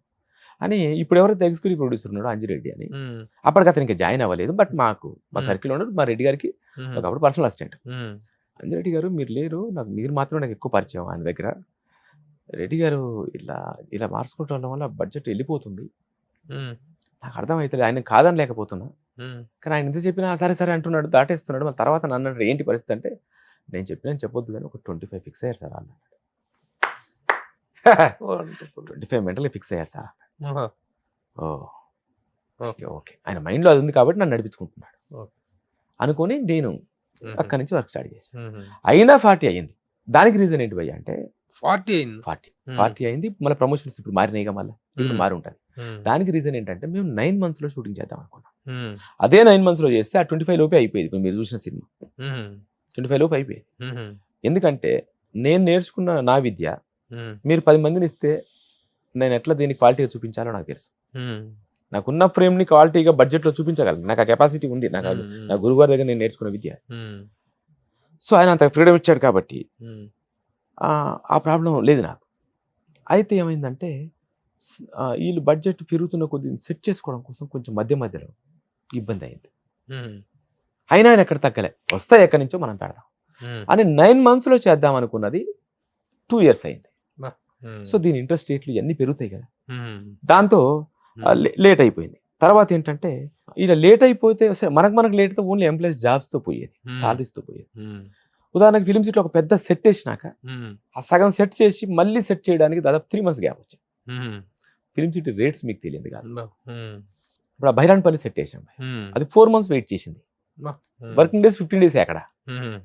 అని. ఇప్పుడు ఎవరైతే ఎగ్జిక్యూటివ్ ప్రొడ్యూసర్ ఉన్నాడో అంజిరెడ్డి అని, అప్పటికి అతను ఇంకా జాయిన్ అవ్వలేదు, బట్ మా సర్కిల్ ఉన్నాడు, మా రెడ్డి గారికి ఒకప్పుడు పర్సనల్ అసిస్టెంట్. అంజిరెడ్డి గారు మీరు లేరు, మీరు మాత్రమే నాకు ఎక్కువ పరిచయం ఆయన దగ్గర. రెడ్డి గారు ఇలా మార్చుకోవటం వల్ల బడ్జెట్ వెళ్ళిపోతుంది, నాకు అర్థమవుతుంది, ఆయన కాదని లేకపోతున్నా, కానీ ఆయన ఎంత చెప్పినా సరే అంటున్నాడు, దాటేస్తున్నాడు. మళ్ళీ తర్వాత నన్ను ఏంటి పరిస్థితి అంటే, నేను చెప్పొద్దు కానీ ఒక 25 ఫిక్స్ అయ్యారు సార్ అన్నాడు. 25 మెంటలీ ఫిక్స్ అయ్యారు సార్ అన్నాడు. ఓకే ఆయన మైండ్లో అది ఉంది కాబట్టి నన్ను నడిపించుకుంటున్నాడు అనుకొని నేను అక్కడి నుంచి వర్క్ స్టార్ట్ చేశాను. అయినా 40 అయ్యింది. దానికి రీజన్ ఏంటి భయ్య అంటే 40 అయింది. మళ్ళీ ప్రమోషన్స్ ఇప్పుడు మారినాయిగా, మళ్ళీ ఇప్పుడు మారి ఉంటుంది. దానికి రీజన్ ఏంటంటే మేము 9 months లో షూటింగ్ చేద్దాం అనుకున్నాం. అదే 9 months లో చేస్తే ఆ 25 లోపే అయిపోయేది. మీరు చూసిన సినిమా 25 లోపు అయిపోయేది. ఎందుకంటే నేను నేర్చుకున్న నా విద్య మీరు 10 మందిని ఇస్తే నేను ఎట్లా దీన్ని క్వాలిటీగా చూపించాలో నాకు తెలుసు. నాకున్న ఫ్రేమ్ని క్వాలిటీగా బడ్జెట్లో చూపించగలను, నాకు ఆ కెపాసిటీ ఉంది. నా గురుగారి దగ్గర నేను నేర్చుకున్న విద్య. సో ఆయన అంత ఫ్రీడమ్ ఇచ్చాడు కాబట్టి ఆ ప్రాబ్లం లేదు నాకు. అయితే ఏమైందంటే వీళ్ళు బడ్జెట్ పెరుగుతున్న కొద్ది సెట్ చేసుకోవడం కోసం కొంచెం మధ్యలో ఇబ్బంది అయింది. అయినా ఆయన ఎక్కడ తగ్గలే, వస్తాయి ఎక్కడి నుంచో మనం పెడదాం అని 9 months లో చేద్దాం అనుకున్నది 2 years అయింది. సో దీని ఇంట్రెస్ట్ రేట్లు ఇవన్నీ పెరుగుతాయి కదా, దాంతో లేట్ అయిపోయింది. తర్వాత ఏంటంటే ఇలా లేట్ అయిపోతే మనకు లేట్ అయితే ఓన్లీ ఎంప్లాయీస్ జాబ్స్తో పోయేది, సాలరీస్తో పోయేది. ఉదాహరణకు ఫిలిం సిటీలో ఒక పెద్ద సెట్ వేసినాక ఆ సగం సెట్ చేసి మళ్ళీ సెట్ చేయడానికి దాదాపు 3 months గ్యాప్ వచ్చింది. ఫిలిం సిటీ రేట్స్ మీకు తెలియదు కాదు. ఇప్పుడు ఆ బైరాన్పల్లి సెట్ వేసాం, అది 4 months వెయిట్ చేసింది. వర్కింగ్ డేస్ 15 days అక్కడ,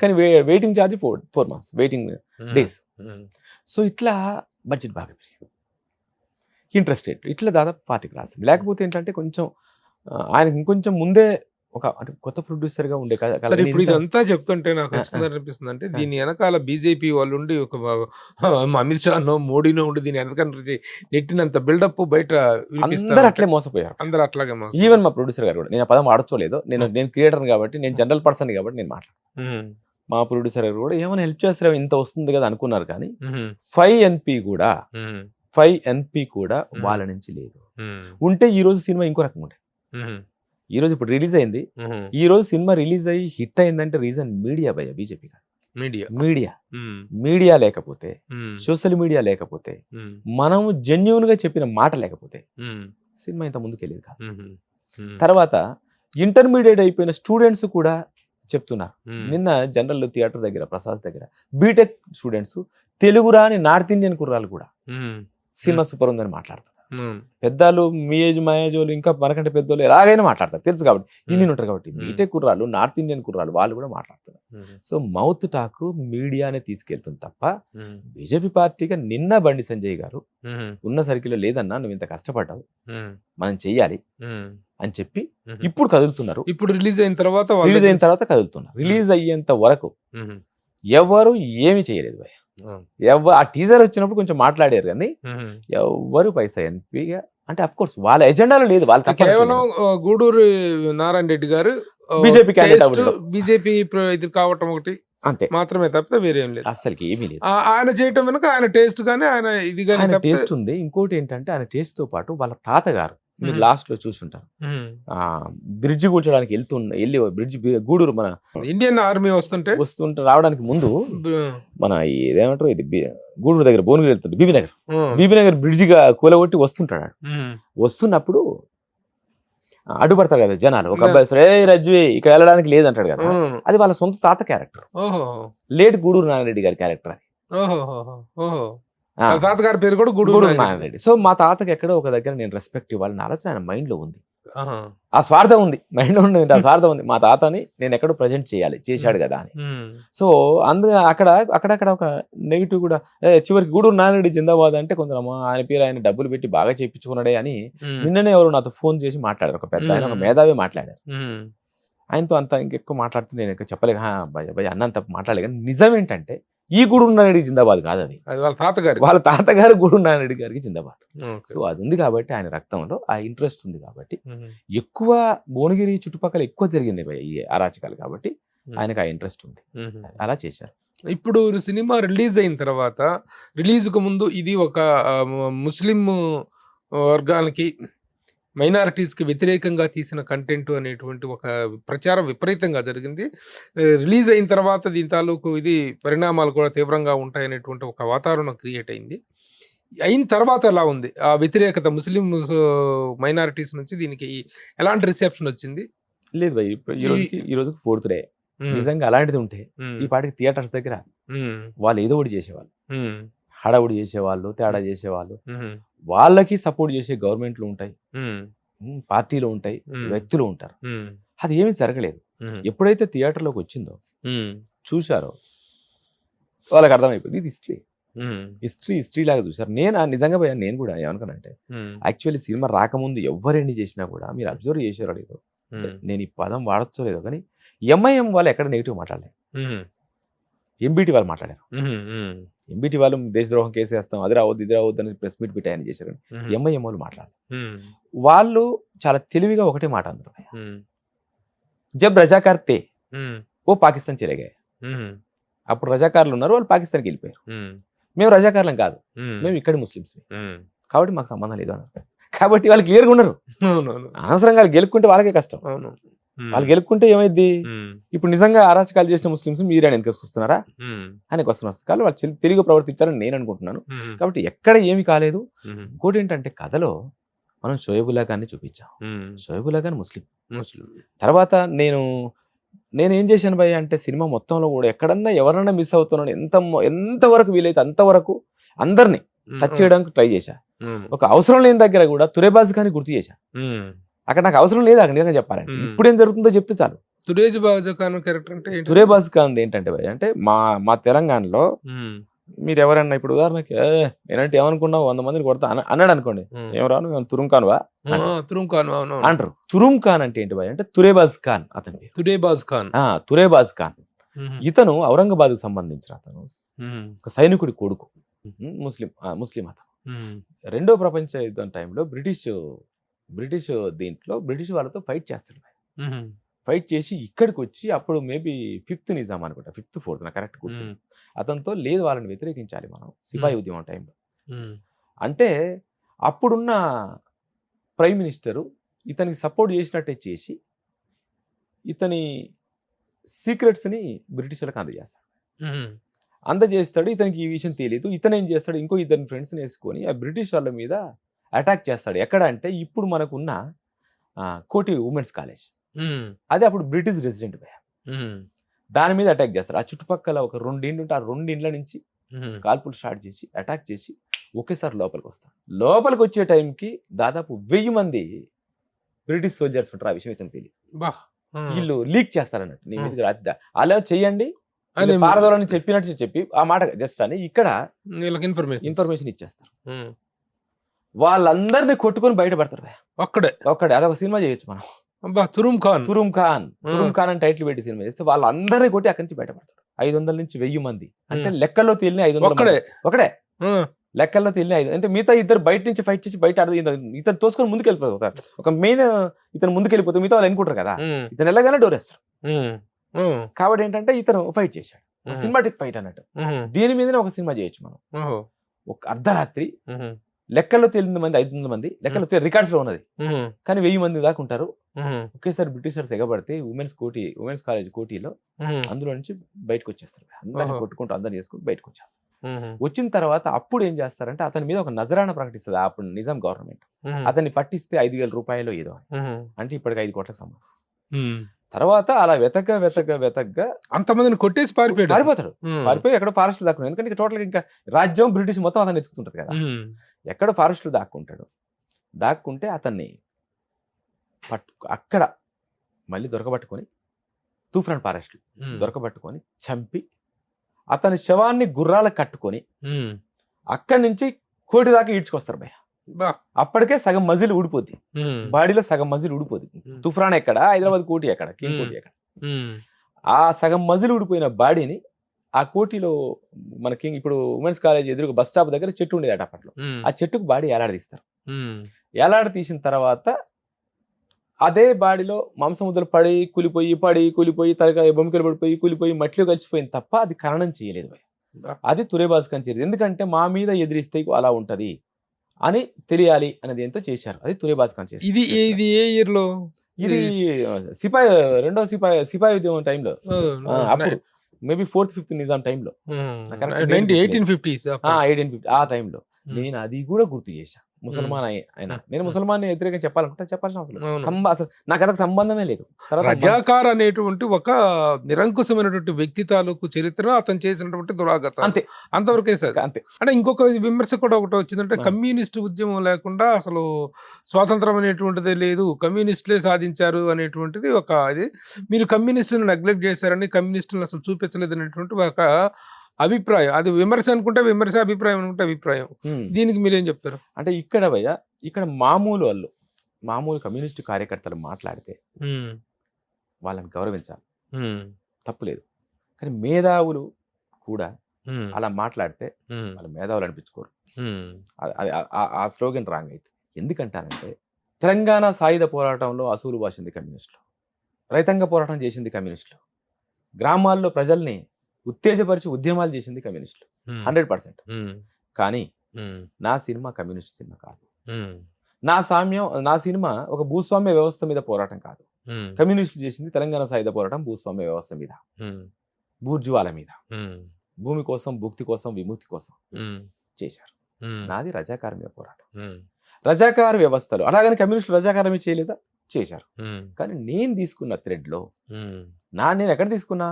కానీ waiting charge 4 months waiting days. So ఇట్లా బడ్జెట్ బాగా పెరిగింది, ఇంట్రెస్ట్ రేట్ ఇట్లా దాదాపు 40 రాసింది. లేకపోతే ఏంటంటే కొంచెం ఆయనకి ఇంకొంచెం ముందే ఒక అంటే కొత్త ప్రొడ్యూసర్ గా ఉండే కదా. ఇప్పుడు ఇదంతా చెప్తుంటే నాకు అనిపిస్తుంది అంటే దీని వెనకాల బీజేపీ వాళ్ళు ఉండి ఒక అమిత్ షానో మోడీనో ఉండి దీని వెనక నెట్టినంత బిల్డప్ బయట అందరూ అట్లే మోసపోయారు. అందరూ అట్లాగే ఈవెన్ మా ప్రొడ్యూసర్ గారు కూడా, నేను ఆ పదం ఆడొచ్చలేదు, నేను క్రియేటర్ కాబట్టి, నేను జనరల్ పర్సన్ కాబట్టి నేను మాట్లాడతాను. మా ప్రొడ్యూసర్ గారు కూడా ఏమైనా హెల్ప్ చేస్తారేమో ఇంత వస్తుంది కదా అనుకున్నారు, కానీ 5NP కూడా వాళ్ళ నుంచి లేదు. ఉంటే ఈ రోజు సినిమా ఇంకో రకంగా ఉండే. ఈ రోజు ఇప్పుడు రిలీజ్ అయింది, ఈ రోజు సినిమా రిలీజ్ అయ్యి హిట్ అయిందంటే రీజన్ మీడియా భయ, బీజేపీ కాదు. మీడియా లేకపోతే, సోషల్ మీడియా లేకపోతే, మనము జెన్యూన్ గా చెప్పిన మాట లేకపోతే సినిమా ఇంత ముందుకెళ్ళేది కాదు. తర్వాత ఇంటర్మీడియట్ అయిపోయిన స్టూడెంట్స్ కూడా చెప్తున్నారు. నిన్న జనరల్ థియేటర్ దగ్గర, ప్రసాద్ దగ్గర బీటెక్ స్టూడెంట్స్, తెలుగు రాని నార్త్ ఇండియన్ కుర్రాలు కూడా సినిమా సూపర్ ఉందని మాట్లాడతారు. పెద్దలు మీ ఏజ్ మా ఏజ్ వాళ్ళు ఇంకా మనకంటే పెద్దోళ్ళు ఎలాగైనా మాట్లాడతారు, తెలుసు కాబట్టి, ఇన్ని ఉంటారు కాబట్టి. బీటెక్ కుర్రాలు, నార్త్ ఇండియన్ కుర్రాలు వాళ్ళు కూడా మాట్లాడుతున్నారు. సో మౌత్ టాక్ మీడియానే తీసుకెళ్తుంది తప్ప బీజేపీ పార్టీగా నిన్న బండి సంజయ్ గారు ఉన్న సర్కిల్లో లేదన్నా, నువ్వు ఇంత కష్టపడ్డావు, మనం చెయ్యాలి అని చెప్పి ఇప్పుడు కదులుతున్నారు. ఇప్పుడు రిలీజ్ అయిన తర్వాత కదులుతున్నారు. రిలీజ్ అయ్యేంత వరకు ఎవరు ఏమి చేయలేదు భయ. ఆ టీజర్ వచ్చినప్పుడు కొంచెం మాట్లాడారు, కానీ ఎవరు పైసా ఎన్పీగా అంటే అఫ్ కోర్స్ వాళ్ళ ఎజెండాలో లేదు. వాళ్ళ కేవలం గూడూరు నారాయణ రెడ్డి గారు బీజేపీ ఇది కావటం ఒకటి అంతే మాత్రమే తప్పితే వేరేం లేదు, అసలు ఏమీ లేదు. ఆయన చేయటం వెనుక ఆయన టేస్ట్ కానీ ఆయన ఇది కానీ టేస్ట్ ఉంది. ఇంకోటి ఏంటంటే ఆయన టేస్ట్ తో పాటు వాళ్ళ తాతగారు, మీరు లాస్ట్ లో చూసుంటారు, బ్రిడ్జి కూల్చడానికి వెళ్ళి బ్రిడ్జి గూడూరు మన ఇండియన్ ఆర్మీ వస్తుంటే రావడానికి ముందు మన ఇదేమంటారు, ఇది గూడూరు దగ్గర భువనగిరి వెళ్తుంటే బీబీనగర్ బ్రిడ్జిగా కూలగొట్టి వస్తుంటాడు. వస్తున్నప్పుడు అడ్డుపడతారు కదా జనాలు. ఒక అబ్బాయి ఏ రజ్వి ఇక్కడ వెళ్ళడానికి లేదంటాడు కదా, అది వాళ్ళ సొంత తాత క్యారెక్టర్, లేట్ గూడూరు నారాయణరెడ్డి గారి క్యారెక్టర్ అది. తాతగారి పేరు కూడా గూడూరు నారాయణరెడ్డి. సో మా తాతకి ఎక్కడో ఒక దగ్గర నేను రెస్పెక్ట్ ఇవ్వాలని ఆలోచన ఆయన మైండ్ లో ఉంది, ఆ స్వార్థం ఉంది, మైండ్ లో ఉంది, ఆ స్వార్థం ఉంది. మా తాతని నేను ఎక్కడో ప్రజెంట్ చేశాడు కదా అని. సో అందుకే అక్కడక్కడ ఒక నెగిటివ్ కూడా, చివరికి గూడూరు నారాయణరెడ్డి జిందాబాద్ అంటే కొంచెం ఆయన పేరు ఆయన డబ్బులు పెట్టి బాగా చేయించుకున్నాడే అని నిన్ననే ఎవరు నాతో ఫోన్ చేసి మాట్లాడారు. ఒక పెద్ద ఆయన, ఒక మేధావి మాట్లాడారు. ఆయనతో అంత ఇంకెక్కువ మాట్లాడుతూ నేను ఇంకా చెప్పలేక భయ అన్నంత మాట్లాడలే. కానీ నిజం ఏంటంటే ఈ గూడూరు నారాయణరెడ్డి జిందాబాద్ కాదు, అది వాళ్ళ తాతగారు గూడూరు నారాయణరెడ్డి గారికి జిందాబాద్. సో అది ఉంది కాబట్టి ఆయన రక్తంలో ఆ ఇంట్రెస్ట్ ఉంది కాబట్టి ఎక్కువ భువనగిరి చుట్టుపక్కల ఎక్కువ జరిగింది ఈ అరాచకాలు కాబట్టి ఆయనకు ఆ ఇంట్రెస్ట్ ఉంది, అలా చేశారు. ఇప్పుడు సినిమా రిలీజ్ అయిన తర్వాత, రిలీజ్ కు ముందు ఇది ఒక ముస్లిం వర్గానికి, మైనారిటీస్కి వ్యతిరేకంగా తీసిన కంటెంట్ అనేటువంటి ఒక ప్రచారం విపరీతంగా జరిగింది. రిలీజ్ అయిన తర్వాత దీని తాలూకు ఇది పరిణామాలు కూడా తీవ్రంగా ఉంటాయనేటువంటి ఒక వాతావరణం క్రియేట్ అయింది. అయిన తర్వాత ఎలా ఉంది ఆ వ్యతిరేకత ముస్లిం మైనారిటీస్ నుంచి? దీనికి ఎలాంటి రిసెప్షన్ వచ్చింది? లేదు భయ్, ఈ రోజుకి 4th డే. నిజంగా అలాంటిది ఉంటే ఈ పాటికి థియేటర్స్ దగ్గర వాళ్ళు ఏదో ఒకటి చేసేవాళ్ళు, హడావుడి చేసేవాళ్ళు, తేడా చేసేవాళ్ళు. వాళ్ళకి సపోర్ట్ చేసే గవర్నమెంట్లు ఉంటాయి, పార్టీలు ఉంటాయి, వ్యక్తులు ఉంటారు. అది ఏమీ జరగలేదు. ఎప్పుడైతే థియేటర్లోకి వచ్చిందో చూశారో వాళ్ళకి అర్థమైపోయింది ఇది హిస్టరీ లాగా చూసారు. నేను నిజంగా పోయా, నేను కూడా ఏమనుకున్నానంటే యాక్చువల్లీ సినిమా రాకముందు ఎవరెన్ని చేసినా కూడా మీరు అబ్జర్వ్ చేసారో లేదో, నేను ఈ పదం వాడచ్చో లేదో, కానీ ఎంఐఎం వాళ్ళు ఎక్కడ నెగిటివ్ మాట్లాడలేదు, ఎంబీటీ వాళ్ళు మాట్లాడారు. ఎంబీటీ వాళ్ళు దేశద్రోహం కేసు వేస్తాం, అది రావద్దు ఇది రావద్దు అని ప్రెస్ మీట్ పెట్టి ఆయన చేశారు. ఎంఐఎం వాళ్ళు మాట్లాడారు. వాళ్ళు చాలా తెలివిగా ఒకటే మాట అందరు, జబ్ రజాకార్ తే ఓ పాకిస్తాన్ చెలే. అప్పుడు రజాకార్లు ఉన్నారు, వాళ్ళు పాకిస్తాన్కి వెళ్ళిపోయారు. మేము రజాకార్లం కాదు, మేము ఇక్కడ ముస్లిమ్స్ కాబట్టి మాకు సంబంధం లేదు అన్నారు. కాబట్టి వాళ్ళు క్లియర్గా ఉన్నారు. అనవసరంగా గెలుపుకుంటే వాళ్ళకే కష్టం. వాళ్ళు గెలుపుకుంటే ఏమైంది, ఇప్పుడు నిజంగా అరాచకాలు చేసిన ముస్లిమ్స్ మీరే వెనకకి వస్తున్నారా అని క్వశ్చన్ వస్తుంది. కానీ వాళ్ళు తెలుగు ప్రవర్తించారని నేను అనుకుంటున్నాను. కాబట్టి ఎక్కడ ఏమి కాలేదు. ఇంకోటి ఏంటంటే కథలో మనం షోయబుల్లా ఖాన్ని చూపించాం. షోయబుల్లా ఖాన్ ముస్లిం. తర్వాత నేను ఏం చేశాను భయ్య అంటే సినిమా మొత్తంలో కూడా ఎక్కడన్నా ఎవరన్నా మిస్ అవుతున్నాను, ఎంతవరకు వీలైతే అంతవరకు అందరినీ టచ్ చేయడానికి ట్రై చేశా. ఒక అవసరం లేని దగ్గర కూడా తురేబాజ్ ఖాన్ని గుర్తు చేశా. అక్కడ నాకు అవసరం లేదు, అక్కడ నిజంగా చెప్పాలంటే ఇప్పుడేం జరుగుతుందో చెప్తే చాలు. తురేబాజ్ ఖాన్ ఏంటంటే భయ్య అంటే మా తెలంగాణలో మీరు ఎవరన్నా ఇప్పుడు ఉదాహరణకి నేనంటే ఏమనుకున్నావు 100 మందిని కొడతా అన్నాడు అనుకోండి, ఏం రాను తురుంఖాన్వా అంటారు. తురుం ఖాన్ అంటే ఏంటి భయ్య అంటే తురేబాజ్ ఖాన్, అతనికి తురేబాజ్ ఖాన్. ఇతను ఔరంగాబాద్ కు సంబంధించిన అతను, ఒక సైనికుడి కొడుకు, ముస్లిం అతను. 2వ ప్రపంచ యుద్ధం టైంలో బ్రిటిష్ దీంట్లో బ్రిటిష్ వాళ్ళతో ఫైట్ చేస్తాడు. ఫైట్ చేసి ఇక్కడికి వచ్చి అప్పుడు మేబీ 5th నిజాం అనుకుంటా, 5th 4th నా కరెక్ట్ గుర్తు. అతనితో లేదు వాళ్ళని వ్యతిరేకించాలి మనం సిపాయి ఉద్యమం టైంలో. అంటే అప్పుడున్న ప్రైమ్ మినిస్టరు ఇతనికి సపోర్ట్ చేసినట్టే చేసి ఇతని సీక్రెట్స్ని బ్రిటిషర్లకు అందజేస్తాడు. ఇతనికి ఈ విషయం తెలియదు. ఇతను ఏం చేస్తాడు, ఇంకో ఇద్దరు ఫ్రెండ్స్ని వేసుకొని ఆ బ్రిటిష్ వాళ్ళ మీద అటాక్ చేస్తాడు. ఎక్కడ అంటే ఇప్పుడు మనకున్న కోటి ఉమెన్స్ కాలేజ్, అది అప్పుడు బ్రిటిష్ రెసిడెంట్ దాని మీద అటాక్ చేస్తారు. ఆ చుట్టుపక్కల ఒక 2 ఇండ్లు ఉంటే ఆ 2 ఇండ్ల నుంచి కాల్పులు స్టార్ట్ చేసి అటాక్ చేసి ఒకేసారి లోపలికి వస్తాడు. లోపలికి వచ్చే టైంకి దాదాపు 1000 మంది బ్రిటిష్ సోల్జర్స్ ఉంటారు. ఆ విషయం ఇతను తెలియదు. వీళ్ళు లీక్ చేస్తారన్నట్టు, నీ మీదకి రాత్రి అలా చెయ్యండి పారదోలని చెప్పినట్టు చెప్పి ఆ మాట జస్ట్ అని ఇక్కడ ఇన్ఫర్మేషన్ ఇచ్చేస్తారు. వాళ్ళందరినీ కొట్టుకొని బయటపడతారు. ఒక్కడే అదొక సినిమా చేయొచ్చు మనం. తురుమ్ ఖాన్ అని టైటిల్ పెట్టి సినిమా చేస్తే వాళ్ళందరినీ కొట్టి అక్కడి నుంచి బయటపడతారు. 500 నుంచి 1000 మంది అంటే లెక్కల్లో తేలిన 500 ఒకడే లెక్కల్లో తేలిన 500 అంటే మిగతా ఇద్దరు బయట నుంచి ఫైట్ చేసి బయట ఇతను తోసుకొని ముందుకు వెళ్ళిపోతారు. ఒక మెయిన్ ఇతను ముందుకు వెళ్ళిపోతే మిగతా వాళ్ళు అనుకుంటారు కదా, ఇతను వెళ్ళగానే డోర్ వేస్తారు. కాబట్టి ఏంటంటే ఇతను ఫైట్ చేశాడు, సినిమాటిక్ ఫైట్ అన్నట్టు. దీని మీదనే ఒక సినిమా చేయొచ్చు మనం. ఒక అర్ధరాత్రి లెక్కల్లో తేలిన మంది 500 మంది, లెక్కల్లో రికార్డ్స్ లో ఉన్నది కానీ 1000 మంది దాకా ఉంటారు. ఒకేసారి బ్రిటిషర్స్ ఎగబడితే ఉమెన్స్ కాలేజ్ కోటిలో అందులో నుంచి బయటకు వచ్చేస్తారు. అందరిని కొట్టుకుంటూ అందరిని చేసుకుంటూ బయటకు వచ్చేస్తారు. వచ్చిన తర్వాత అప్పుడు ఏం చేస్తారంటే అతని మీద ఒక నజరాన ప్రకటిస్తుంది అప్పుడు నిజాం గవర్నమెంట్. అతన్ని పట్టిస్తే 5,000 రూపాయలు ఏదో అంటే ఇప్పటికి 5 కోట్లకు సమానం. తర్వాత అలా వెతగ్గా అంతమందిని కొట్టేసి పారిపోతాడు. పారిపోయి ఎక్కడో ఫారెస్ట్ దాక్కున్నాడు. ఎందుకంటే టోటల్ ఇంకా రాజ్యం బ్రిటిష్ మొత్తం అతను ఎత్తుకుంటారు కదా. ఎక్కడో ఫారెస్ట్ దాక్కుంటాడు. దాక్కుంటే అతన్ని అక్కడ మళ్ళీ దొరకబట్టుకొని తూఫాన్ ఫారెస్ట్ దొరకబట్టుకొని చంపి అతని శవాన్ని గుర్రాలకు కట్టుకొని అక్కడి నుంచి కోటి దాకా ఈడ్చుకొస్తారు భయ్య. అప్పటికే సగం మజిల్ ఊడిపోద్ది, బాడీలో సగం మజిల్ ఊడిపోద్ది. తుఫాన్ ఎక్కడ, హైదరాబాద్ కోటి ఎక్కడ, కింగ్ కోటి ఎక్కడ. ఆ సగం మజిల్ ఊడిపోయిన బాడీని ఆ కోటిలో మనకి ఇప్పుడు ఉమెన్స్ కాలేజ్ ఎదురుగా బస్ స్టాప్ దగ్గర చెట్టు ఉండేది అప్పట్లో. ఆ చెట్టుకు బాడీ ఏలాడదీస్తారు. ఏలాడదీసిన తర్వాత అదే బాడీలో మాంసముద్దలు కూలిపోయి తలకాయ బొమ్మికలు పడిపోయి కూలిపోయి మట్టిలో కలిసిపోయింది తప్ప అది ఖననం చేయలేదు. అది తురేబాజ్ కంచేది. ఎందుకంటే మా మీద ఎదిరిస్తే అలా ఉంటది అని తెలియాలి అనేది ఎంతో చేశారు. అది తురేబాజ్ కంచేది. ఇది ఏ ఇయర్ లో? ఇది రెండో సిపాయి ఉద్యమం టైంలో, అప్పుడు మేబీ 4th 5th నిజాం టైంలో, 1850s ఆ టైంలో. నేను అది కూడా గుర్తు చేశా. ముసల్మాన్ అయినా నేను ముసల్మాన్ వ్యతిరేకంగా చెప్పాలనుకుంటా, చెప్పాల్సిన అవసరం అసలు నాకు అదొక సంబంధమే లేదు. రజాకార్ అనేటువంటి ఒక నిరంకుశమైనటువంటి వ్యక్తి తాలూకు చరిత్ర అతను చేసినటువంటి దురాగత అంతే, అంతవరకే సార్. అంతే. అంటే ఇంకొక విమర్శ కూడా ఒకటి వచ్చిందంటే కమ్యూనిస్ట్ ఉద్యమం లేకుండా అసలు స్వాతంత్రం అనేటువంటిదే లేదు, కమ్యూనిస్టులే సాధించారు అనేటువంటిది ఒక ఇది. మీరు కమ్యూనిస్టులను నెగ్లెక్ట్ చేశారని, కమ్యూనిస్టులను అసలు చూపించలేదు అనేటువంటి ఒక అభిప్రాయం. అది విమర్శ అనుకుంటే విమర్శ, అభిప్రాయం అనుకుంటే అభిప్రాయం. దీనికి మీరేం చెప్తారు? అంటే ఇక్కడ మామూలు కమ్యూనిస్ట్ కార్యకర్తలు మాట్లాడితే వాళ్ళని గౌరవించాలి, తప్పులేదు. కానీ మేధావులు కూడా అలా మాట్లాడితే వాళ్ళ మేధావులు అనిపించుకోరు. ఆ స్లోగన్ రాంగ్ అయితే. ఎందుకంటారంటే తెలంగాణ సాయుధ పోరాటంలో అసూలు బాసింది కమ్యూనిస్టులు, రైతాంగ పోరాటం చేసింది కమ్యూనిస్టులు, గ్రామాల్లో ప్రజల్ని ఉత్తేజపరిచి ఉద్యమాలు చేసింది కమ్యూనిస్టులు 100%. కానీ నా సినిమా కమ్యూనిస్ట్ సినిమా కాదు. నా సినిమా ఒక భూస్వామ్య వ్యవస్థ మీద పోరాటం కాదు. కమ్యూనిస్టులు చేసింది తెలంగాణ సాయుధ పోరాటం భూస్వామ్య వ్యవస్థ మీద, బూర్జువాల మీద, భూమి కోసం, భుక్తి కోసం, విముక్తి కోసం చేశారు. నాది రజాకార మీద పోరాటం. రజాకార వ్యవస్థలు అలాగని కమ్యూనిస్టులు రజాకారమే చేయలేదా? చేశారు. కానీ నేను తీసుకున్న థ్రెడ్లో నేను ఎక్కడ తీసుకున్నా,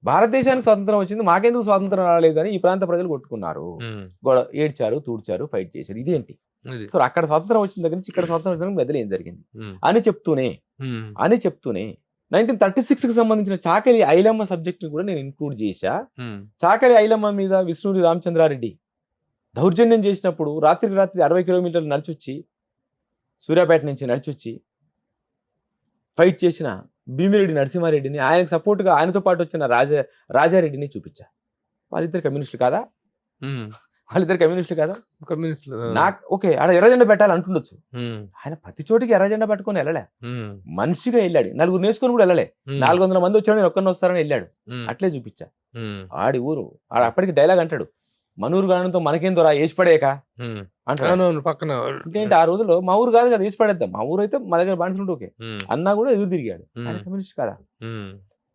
భారతదేశానికి స్వాతంత్రం వచ్చింది, మాకెందుకు స్వాతంత్రం రాలేదని ఈ ప్రాంత ప్రజలు కొట్టుకున్నారు, ఏడ్చారు, తూడ్చారు, ఫైట్ చేశారు. ఇదేంటి? సో అక్కడ స్వాతంత్రం వచ్చిన దగ్గర నుంచి ఇక్కడ స్వాతంత్రం వచ్చిన మెదలు ఏం జరిగింది అని చెప్తూనే 1936కి సంబంధించిన చాకలి ఐలమ్మ సబ్జెక్ట్ కూడా నేను ఇంక్లూడ్ చేశా. చాకలి ఐలమ్మ మీద విష్ణూరి రామచంద్రారెడ్డి దౌర్జన్యం చేసినప్పుడు రాత్రికి రాత్రి 60 కిలోమీటర్లు నడిచొచ్చి, సూర్యాపేట నుంచి నడిచొచ్చి ఫైట్ చేసిన భీమిరెడ్డి నరసింహారెడ్డిని, ఆయనకు సపోర్ట్గా ఆయనతో పాటు వచ్చిన రాజారెడ్డిని చూపించా. వాళ్ళిద్దరు కమ్యూనిస్టులు కాదా? వాళ్ళిద్దరు కమ్యూనిస్టులు కదా. కమ్యూనిస్టులు. నాకు ఓకే ఆడ ఎర్రజెండా పెట్టాలి అంటుండొచ్చు, ఆయన ప్రతి చోటికి ఎర్రజెండా పట్టుకొని వెళ్ళలే, మనిషిగా వెళ్ళాడు. నలుగురు నేర్చుకొని కూడా వెళ్ళలే. 400 మంది వచ్చాడు, నేను ఒక్కరిని వస్తారని వెళ్ళాడు. అట్లే చూపించా. ఆడి ఊరు ఆడ అప్పటికి డైలాగ్ అంటాడు, మనూరు గానంతో మనకేం దొరా వేసి పడేయక అంటాడు. పక్కన ఇంకేంటి ఆ రోజుల్లో మా ఊరు కాదు కదా వేసి పడేద్దాం, మా ఊరు అయితే మా దగ్గర బానిసలు ఓకే అన్నా కూడా ఎదురు తిరిగాడు. ఆయన కమ్యూనిస్ట్ కదా.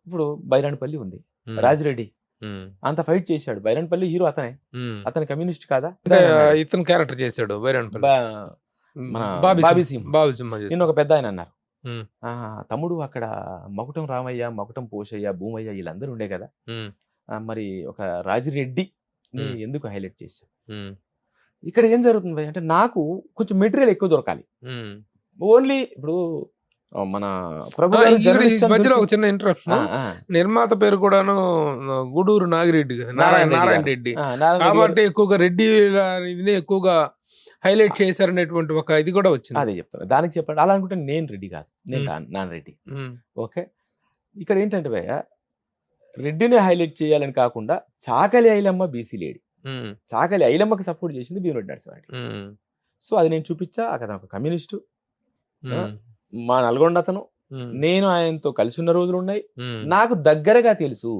ఇప్పుడు బైరాణపల్లి ఉంది, రాజిరెడ్డి అంత ఫైట్ చేశాడు. బైరాణపల్లి హీరో అతనే, అతని కమ్యూనిస్ట్ కాదా. ఇతను క్యారెక్టర్ చేశాడు బైరాణపల్లి, మన బాబీ బాబీ సింహ్. సింహ చేశాడు. నిన్న ఒక పెద్ద ఆయన అన్నారు, తమ్ముడు అక్కడ మకుటం రామయ్య, మకుటం పోషయ్య, భూమయ్య వీళ్ళందరూ ఉండే కదా, మరి ఒక రాజిరెడ్డి ఎందుకు హైలైట్ చేశారు. ఇక్కడ ఏం జరుగుతుంది భయ్ అంటే, నాకు కొంచెం మెటీరియల్ ఎక్కువ దొరకాలి. ఓన్లీ ఇప్పుడు మన ప్రభు గారు మధ్యలో ఒక చిన్న ఇంటరప్షన్, నిర్మాత పేరు కూడాను గూడూరు నాగిరెడ్డి, నారాయణ రెడ్డి కాబట్టి ఎక్కువగా రెడ్డి ఇది ఎక్కువగా హైలైట్ చేశారనేటువంటి ఒక ఇది కూడా వచ్చింది. అదే చెప్తాను, దానికి చెప్పండి. అలా అనుకుంటే నేను రెడ్డి కాదు, నేను నాన్ రెడ్డి. ఓకే, ఇక్కడ ఏంటంటే భయ్య రెడ్డిని హైలైట్ చేయాలని కాకుండా చాకలి ఐలమ్మ బీసీ లేడీ, చాకలి ఐలమ్మకి సపోర్ట్ చేసింది భీమరెడ్డి నరసింహారెడ్డి. సో అది నేను చూపించా. అతను ఒక కమ్యూనిస్టు, మా నల్గొండ అతను, నేను ఆయనతో కలిసి ఉన్న రోజులు ఉన్నాయి, నాకు దగ్గరగా తెలుసు.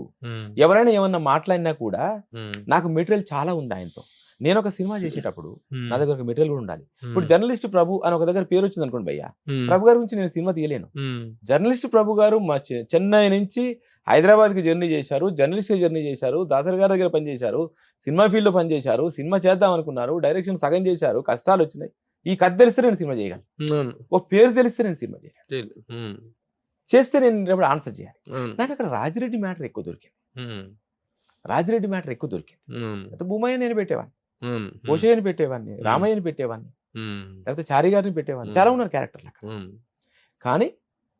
ఎవరైనా ఏమన్నా మాట్లాడినా కూడా నాకు మెటీరియల్ చాలా ఉంది ఆయనతో. నేను ఒక సినిమా చేసేటప్పుడు నా దగ్గర ఒక మెటీరియల్ కూడా ఉండాలి. ఇప్పుడు జర్నలిస్ట్ ప్రభు అని ఒక దగ్గర పేరు వచ్చింది అనుకోండి భయ్య, ప్రభు గారి గురించి నేను సినిమా తీయలేను. జర్నలిస్ట్ ప్రభు గారు మా చెన్నై నుంచి హైదరాబాద్ కి జర్నీ చేశారు, జర్నలిస్ట్ గా జర్నీ చేశారు, దాసరి గారి దగ్గర పనిచేశారు, సినిమా ఫీల్డ్ లో పనిచేశారు, సినిమా చేద్దాం అనుకున్నారు, డైరెక్షన్ సగం చేశారు, కష్టాలు వచ్చినాయి. ఈ కథ తెలిస్తే నేను సినిమా చేయగలను, ఓ పేరు తెలిస్తే నేను సినిమా చేయగలను, చేస్తే నేను రేపు ఆన్సర్ చేయాలి. నాకు అక్కడ రాజిరెడ్డి మ్యాటర్ ఎక్కువ దొరికింది, రాజిరెడ్డి మ్యాటర్ ఎక్కువ దొరికింది. అయితే భూమయ్య నేను పెట్టేవాడిని, పోషయ్యని పెట్టేవాడిని, రామయ్యని పెట్టేవాడిని, లేకపోతే చారి గారిని పెట్టేవాడిని, చాలా ఉన్నారు క్యారెక్టర్లు అక్కడ. కానీ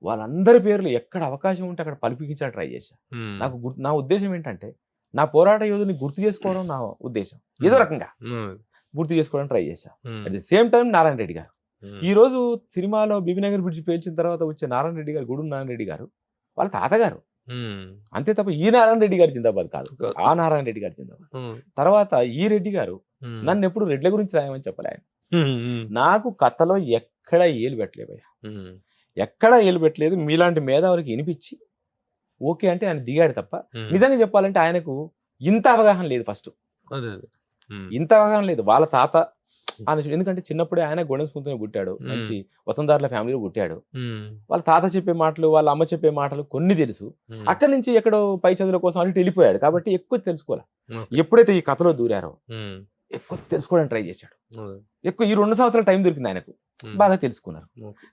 వాళ్ళందరి పేర్లు ఎక్కడ అవకాశం ఉంటే అక్కడ పలిపించాలని ట్రై చేశా. నాకు నా ఉద్దేశం ఏంటంటే, నా పోరాట యోధుని గుర్తు చేసుకోవడం నా ఉద్దేశం, ఏదో రకంగా గుర్తు చేసుకోవడానికి ట్రై చేశా. At the same time Narayana Reddy గారు, ఈ రోజు సినిమాలో బీబీనగర్ బ్రిడ్జ్ పేల్చిన తర్వాత వచ్చే నారాయణ రెడ్డి గారు, గూడూరు నారాయణ రెడ్డి గారు వాళ్ళ తాతగారు, అంతే తప్ప ఈ నారాయణ రెడ్డి గారు జిందాబాద్ కాదు, ఆ నారాయణ రెడ్డి గారు జిందాబాద్. తర్వాత ఈ రెడ్డి గారు నన్ను ఎప్పుడు రెడ్ల గురించి రాయమని చెప్పలే ఆయన. నాకు కథలో ఎక్కడ ఏలు పెట్టలేదు, ఎక్కడ ఏలు పెట్టలేదు. మీలాంటి మేధావులకి వినిపించి ఓకే అంటే ఆయన దిగాడు తప్ప, నిజంగా చెప్పాలంటే ఆయనకు ఇంత అవగాహన లేదు. ఫస్ట్ ఇంత అవగాహన లేదు. వాళ్ళ తాత ఎందుకంటే చిన్నప్పుడే ఆయన గొడవ స్పూన్తోనే పుట్టాడు, మంచి వతందారుల ఫ్యామిలీలో పుట్టాడు. వాళ్ళ తాత చెప్పే మాటలు, వాళ్ళ అమ్మ చెప్పే మాటలు కొన్ని తెలుసు. అక్కడి నుంచి ఎక్కడో పై చదువుల కోసం అటు వెళ్ళిపోయాడు కాబట్టి ఎక్కువ తెలుసుకోవాలి. ఎప్పుడైతే ఈ కథలో దూరారో ఎక్కువ తెలుసుకోవడానికి ట్రై చేశాడు. ఎక్కువ ఈ 2 సంవత్సరాల టైం దొరికింది ఆయనకు, బాగా తెలుసుకున్నారు.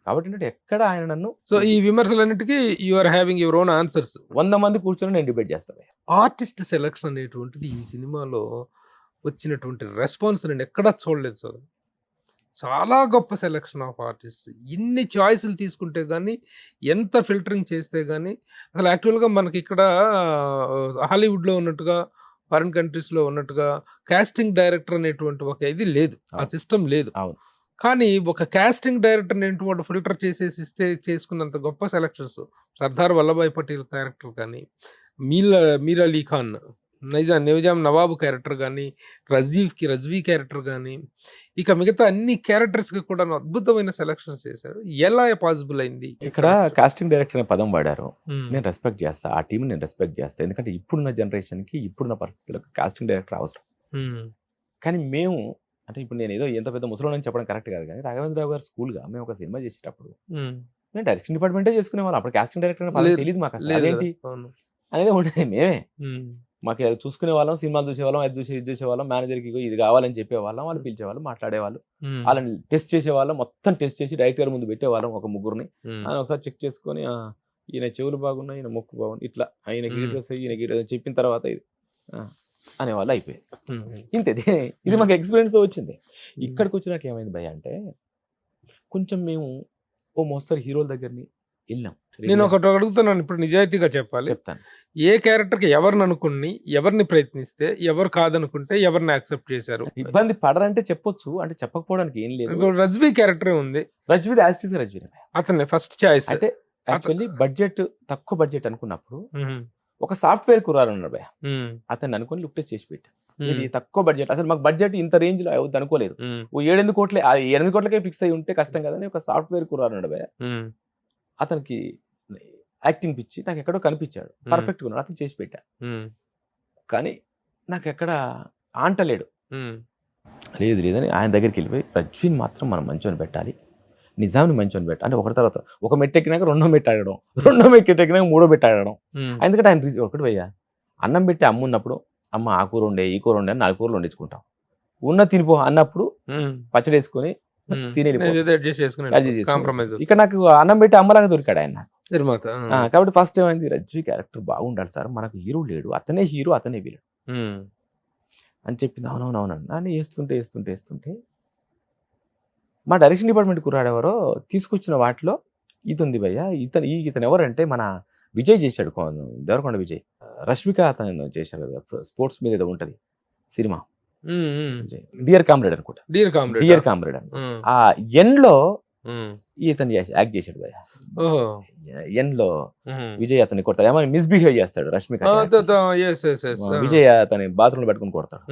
కాబట్టి ఏంటంటే ఎక్కడ ఆయన నన్ను, సో ఈ విమర్శలన్నిటికీ you are having your own answers. 100 మంది కూర్చొని నేను డిబేట్ చేస్తాను. ఆర్టిస్ట్ సెలక్షన్ అనేటువంటిది ఈ సినిమాలో వచ్చినటువంటి రెస్పాన్స్ నేను ఎక్కడా చూడలేదు సార్. చాలా గొప్ప సెలక్షన్ ఆఫ్ ఆర్టిస్ట్. ఇన్ని చాయిస్లు తీసుకుంటే కానీ, ఎంత ఫిల్టరింగ్ చేస్తే కానీ, అసలు యాక్చువల్గా మనకి ఇక్కడ హాలీవుడ్లో ఉన్నట్టుగా, ఫారిన్ కంట్రీస్లో ఉన్నట్టుగా కాస్టింగ్ డైరెక్టర్ అనేటువంటి ఒక ఇది లేదు, ఆ సిస్టమ్ లేదు. కానీ ఒక కాస్టింగ్ డైరెక్టర్ అనేటువంటి ఫిల్టర్ చేసేసి ఇస్తే చేసుకున్నంత గొప్ప సెలక్షన్స్ సర్దార్ వల్లభాయ్ పటేల్ క్యారెక్టర్ కానీ, మీర్ అలీ ఖాన్, నిజాం నవాబు క్యారెక్టర్ కానీ, రజ్వీ క్యారెక్టర్ కానీ, ఇక మిగతా అన్ని క్యారెక్టర్స్కి కూడా అద్భుతమైన సెలక్షన్స్ చేశారు. ఎలా పాసిబుల్ అయింది? ఇక్కడ కాస్టింగ్ డైరెక్టర్ అనే పదం వాడారు, నేను రెస్పెక్ట్ చేస్తా, ఆ టీం నేను రెస్పెక్ట్ చేస్తా. ఎందుకంటే ఇప్పుడున్న జనరేషన్కి, ఇప్పుడున్న పరిస్థితులకు కాస్టింగ్ డైరెక్టర్ అవసరం. కానీ మేము అంటే ఇప్పుడు నేను ఏదో ఎంత పెద్ద ముసలోని చెప్పడం కరెక్ట్ కాదు, కానీ రాఘవేంద్రరావు గారు స్కూల్గా మేము ఒక సినిమా చేసేటప్పుడు నేను డైరెక్షన్ డిపార్ట్మెంటే చేసుకునే వాళ్ళం. అప్పుడు కాస్టింగ్ డైరెక్టర్ తెలియదు మాకు, అదేంటి అనేది ఉండేది. మేమే మాకు చూసుకునే వాళ్ళం, సినిమాలు చూసేవాళ్ళం, అది ఇది చూసేవాళ్ళం, మేనేజర్కి ఇది కావాలని చెప్పేవాళ్ళం, వాళ్ళు పిలిచేవాళ్ళు, మాట్లాడేవాళ్ళు, వాళ్ళని టెస్ట్ చేసేవాళ్ళం, మొత్తం టెస్ట్ చేసి డైరెక్టర్ ముందు పెట్టేవాళ్ళం ఒక ముగ్గురిని. ఆయన ఒకసారి చెక్ చేసుకొని ఈయన చెవులు బాగున్నాయి, ఈయన మొక్కు బాగుంది, ఇట్లా ఆయనకి ఈయనకి చెప్పిన తర్వాత ఇది అనేవాళ్ళు అయిపోయాయి. ఇంతేది, ఇది మాకు ఎక్స్పీరియన్స్తో వచ్చింది. ఇక్కడికి వచ్చినాక ఏమైంది భయ అంటే, కొంచెం మేము ఓ మోస్తరు హీరోల దగ్గరని వెళ్ళాం. నేను ఒకటి అడుగుతున్నాను ఇప్పుడు, నిజాయితీగా చెప్పాలి. చెప్తాను. ఏ క్యారెక్టర్కి ఎవరిని అనుకుని, ఎవరిని ప్రయత్నిస్తే, ఎవరు కాదనుకుంటే ఎవరిని యాక్సెప్ట్ చేశారు? ఇబ్బంది పడరంటే చెప్పొచ్చు, అంటే చెప్పకపోవడానికి ఏం లేదు. రజ్వీ క్యారెక్టరే ఉంది, రజ్వీ యాస్టీస్ రజ్వీ అతనే ఫస్ట్ చాయిస్. అంటే యాక్చువల్లీ బడ్జెట్ తక్కువ బడ్జెట్ అనుకున్నప్పుడు ఒక సాఫ్ట్వేర్ కుర్రారు ఉన్నారు భయ, అతన్ని అనుకుని లుక్ టెస్ట్ చేసి పెట్టా. ఇది తక్కువ బడ్జెట్, అసలు మాకు బడ్జెట్ ఇంత రేంజ్ లో అవుద్ది అనుకోలేదు. ఓ 7-8 కోట్లే, ఆ 8 కోట్లకే ఫిక్స్ అయ్యి ఉంటే కష్టం కదని ఒక సాఫ్ట్వేర్ కుర్రాడు భయ, అతనికి యాక్టింగ్ పిచ్చి నాకు ఎక్కడో కనిపించాడు, పర్ఫెక్ట్ గా ఉన్నాడు, అతను చేసి పెట్టా. కానీ నాకు ఎక్కడ ఆంటలేడు. లేదు లేదని ఆయన దగ్గరికి వెళ్ళిపోయి రజ్వీని మాత్రం మనం మంచోని పెట్టాలి, నిజాంని మంచోని పెట్టాలి అంటే ఒకటి తర్వాత ఒక మెట్టు ఎక్కినాక 2వ మెట్టు ఆడడం, 2వ మెట్టు ఎక్కినాక 3వ మెట్టు ఆడడం. ఎందుకంటే ఆయన ఒకటి భయ్యా, అన్నం పెట్టి అమ్మున్నప్పుడు అమ్మ ఆ కూర ఉండే ఈ కూర ఉండే అని 4 కూరలు వండించుకుంటాం, ఉన్న తినిపో అన్నప్పుడు పచ్చడి వేసుకొని తిని ఇక్కడ నాకు అన్నం పెట్టి అమ్మలాగా దొరికాడు ఆయన. కాబట్టి ఫస్ట్ ఏమైంది, రజ్వీ క్యారెక్టర్ బాగుండాలి సార్, మనకు హీరో లేడు, అతనే హీరో అతనే విలన్ అని చెప్పింది. అవునవునవునండి అని వేస్తుంటే మా డైరెక్షన్ డిపార్ట్మెంట్ కుర్రాడెవరో తీసుకొచ్చిన వాటిలో ఇది ఉంది భయ్య, ఇతను ఎవరంటే మన విజయ్ చేశాడు, దేవరకొండ విజయ్, రష్మిక అతను చేశాడు కదా స్పోర్ట్స్ మీద ఏదో ఉంటది సినిమా, డియర్ కామ్రేడ్ అనుకుంటా, డియర్ కామ్రేడ్ అని ఆ ఎండ్ లో ఇతను యాక్ట్ చేశాడు భయ్య. ఎండ్ లో విజయ్ అతన్ని కొడతాడు, ఏమైనా మిస్బిహేవ్ చేస్తాడు రష్మిక, విజయ్ అతని బాత్రూమ్ పెట్టుకుని కొడతాడు.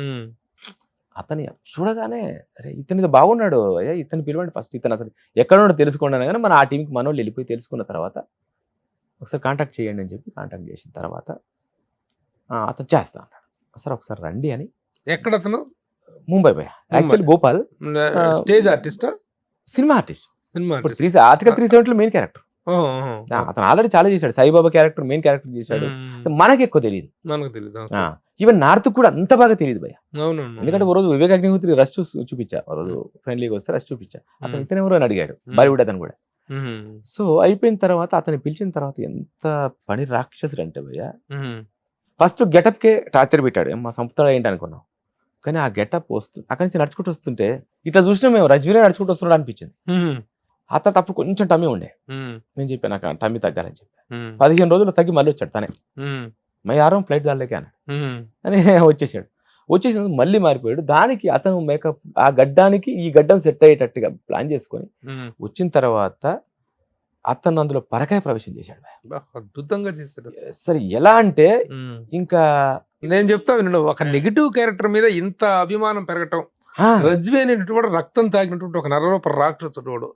అతని చూడగానే అరే ఇతని బాగున్నాడు, ఇతను పిలవండి ఫస్ట్, ఇతను అతను ఎక్కడ ఉన్నాడో తెలుసుకోండి కానీ మన ఆ టీంకి మనోళ్ళు వెళ్ళిపోయి తెలుసుకున్న తర్వాత ఒకసారి కాంటాక్ట్ చేయండి అని చెప్పి కాంటాక్ట్ చేసిన తర్వాత అతను చేస్తా అన్నాడు. సార్ ఒకసారి రండి అని. ఎక్కడ అతను? ముంబై భయ్య, యాక్చువల్లీ భోపాల్. స్టేజ్ ఆర్టిస్టా? Cinema artist. Article 370 main character. అతను ఆల్రెడీ చాలా చేశాడు, సాయిబాబా క్యారెక్టర్ మెయిన్ క్యారెక్టర్ చేశాడు, మనకి ఎక్కువ తెలియదు. ఈవెన్ నార్త్ కూడా అంత బాగా తెలియదు భయ్య. ఎందుకంటే ఓ రోజు వివేక్ అగ్నిహోత్రి రష్ చూపించా, ఓ రోజు ఫ్రెండ్లీగా వస్తే రష్ చూపించా, అతను ఇతను ఎవరు అని అడిగాడు, బాలీవుడ్ అతను కూడా. సో అయిపోయిన తర్వాత అతను పిలిచిన తర్వాత ఎంత పని రాక్షసుడు అంటే భయ్య, ఫస్ట్ గెటప్ కే టార్చర్ పెట్టాడు, మా సంపుతాడు ఏంటి అనుకున్నాం. కానీ ఆ గెటప్ అక్కడి నుంచి నడుచుకుంటూ వస్తుంటే ఇట్లా చూసినా మేము రజ్వీనే నడుచుకుంటూ వస్తున్నాడు అనిపించింది. అతను తప్పుడు కొంచెం టమ్మీ ఉండే, నేను చెప్పాను నాకు టమ్మీ తగ్గాలని చెప్పి 15 రోజులు తగ్గి మళ్ళీ వచ్చాడు తనే. మై ఆరం ఫ్లైట్ దానిలోకి అన్నాడు అని వచ్చేసిన మళ్ళీ మారిపోయాడు. దానికి అతను మేకప్ ఆ గడ్డానికి ఈ గడ్డం సెట్ అయ్యేటట్టుగా ప్లాన్ చేసుకొని వచ్చిన తర్వాత అతను అందులో పరకాయ ప్రవేశం చేశాడు. అద్భుతంగా చేశాడు. సరే ఎలా అంటే ఇంకా నేను చెప్తా వినండి, ఒక నెగిటివ్ క్యారెక్టర్ మీద ఇంత అభిమానం పెరగటం, రజ్వీ అనేటువంటి రక్తం తాగినటువంటి ఒక నరరూప రాక్షసుడు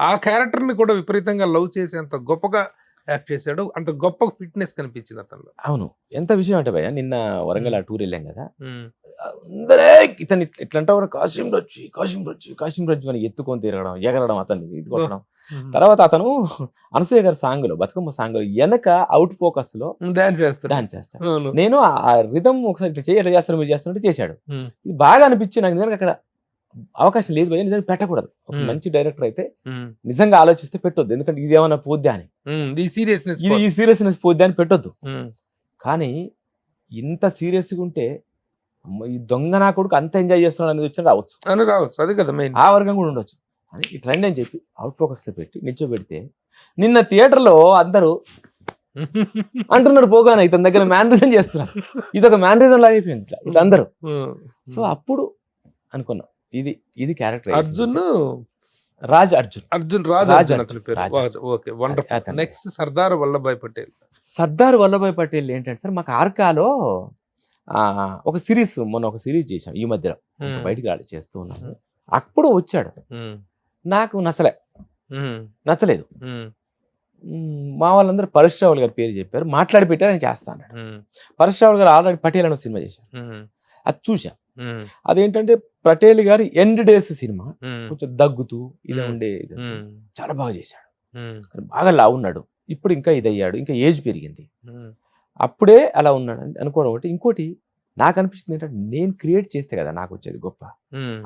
ఆ క్యారెక్టర్ ని కూడా విపరీతంగా లవ్ చేసి అంత గొప్పగా యాక్ట్ చేశాడు, అంత గొప్ప ఫిట్నెస్ కనిపించింది అతను. అవును, ఎంత విషయం అంటే భయ్య, నిన్న వరంగల్ టూర్ వెళ్ళాం కదా, అందరే ఇతను ఇట్లంటా కాశీం రజ్వీ అని ఎత్తుకొని తిరగడం, ఎగరడం, అతన్ని ఇది కొట్టడం. తర్వాత అతను అనసూయ గారి సాంగ్ లో, బతుకమ్మ సాంగ్ లో వెనక అవుట్ ఫోకస్ లో డాన్స్ చేస్తాడు. నేను ఆ రిథమ్ ఒకసారి ఇట్లా చేస్తాను మీరు చేస్తున్నట్టు చేశాడు. ఇది బాగా అనిపించి నాకు నిజంగా అక్కడ అవకాశం లేదు భయ్య, నిజంగా పెట్టకూడదు. ఒక మంచి డైరెక్టర్ అయితే నిజంగా ఆలోచిస్తే పెట్టొద్దు, ఎందుకంటే ఇది ఏమన్నా పోద్దా అని, ఈ సీరియస్నెస్ పోద్దా అని పెట్టొద్దు. కానీ ఇంత సీరియస్గా ఉంటే ఈ దొంగ నా కొడుకు అంత ఎంజాయ్ చేస్తున్నాడు అనేది వచ్చిన రావచ్చు, అది కదా మెయిన్, ఆ వర్గం కూడా ఉండొచ్చు అని ఈ ట్రెండ్ అని చెప్పి అవుట్ ఫోకస్ లో పెట్టి నిల్చోబెడితే నిన్న థియేటర్ లో అందరూ అంటున్నారు పోగానే ఇతని దగ్గర మ్యానరిజం చేస్తున్నారు, ఇది ఒక మ్యానరిజం లాగా అయిపోయింది ఇట్లా అందరూ. సో అప్పుడు అనుకున్నాం ఇది క్యారెక్టర్ రాజ్ అర్జున్. నెక్స్ట్ సర్దార్ వల్లభాయ్ పటేల్ ఏంటంటే సార్ మాకు ఆర్కాలో ఒక సిరీస్ మొన్న ఒక సిరీస్ చేశాం ఈ మధ్యలో, బయటికి రాలి చేస్తూ ఉన్నాను. అప్పుడు వచ్చాడు, నాకు నచ్చలేదు. మా వాళ్ళందరూ పరశ్ రావుల్ గారి పేరు చెప్పారు, మాట్లాడి పెట్టారు, నేను చేస్తాను. పరశ్ రావుల్ గారు ఆల్రెడీ పటేల్ అనే సినిమా చేశారు, అది చూసా. అదేంటంటే పటేల్ గారి ఎండ్ డేస్ సినిమా, కొంచెం దగ్గుతూ ఇలా ఉండే చాలా బాగా చేశాడు, బాగా లావు ఉన్నాడు. ఇప్పుడు ఇంకా ఇదయ్యాడు, ఇంకా ఏజ్ పెరిగింది, అప్పుడే అలా ఉన్నాడు అనుకోవడం ఒకటి. ఇంకోటి నాకు అనిపిస్తుంది ఏంటంటే నేను క్రియేట్ చేస్తే కదా నాకు వచ్చేది గొప్ప,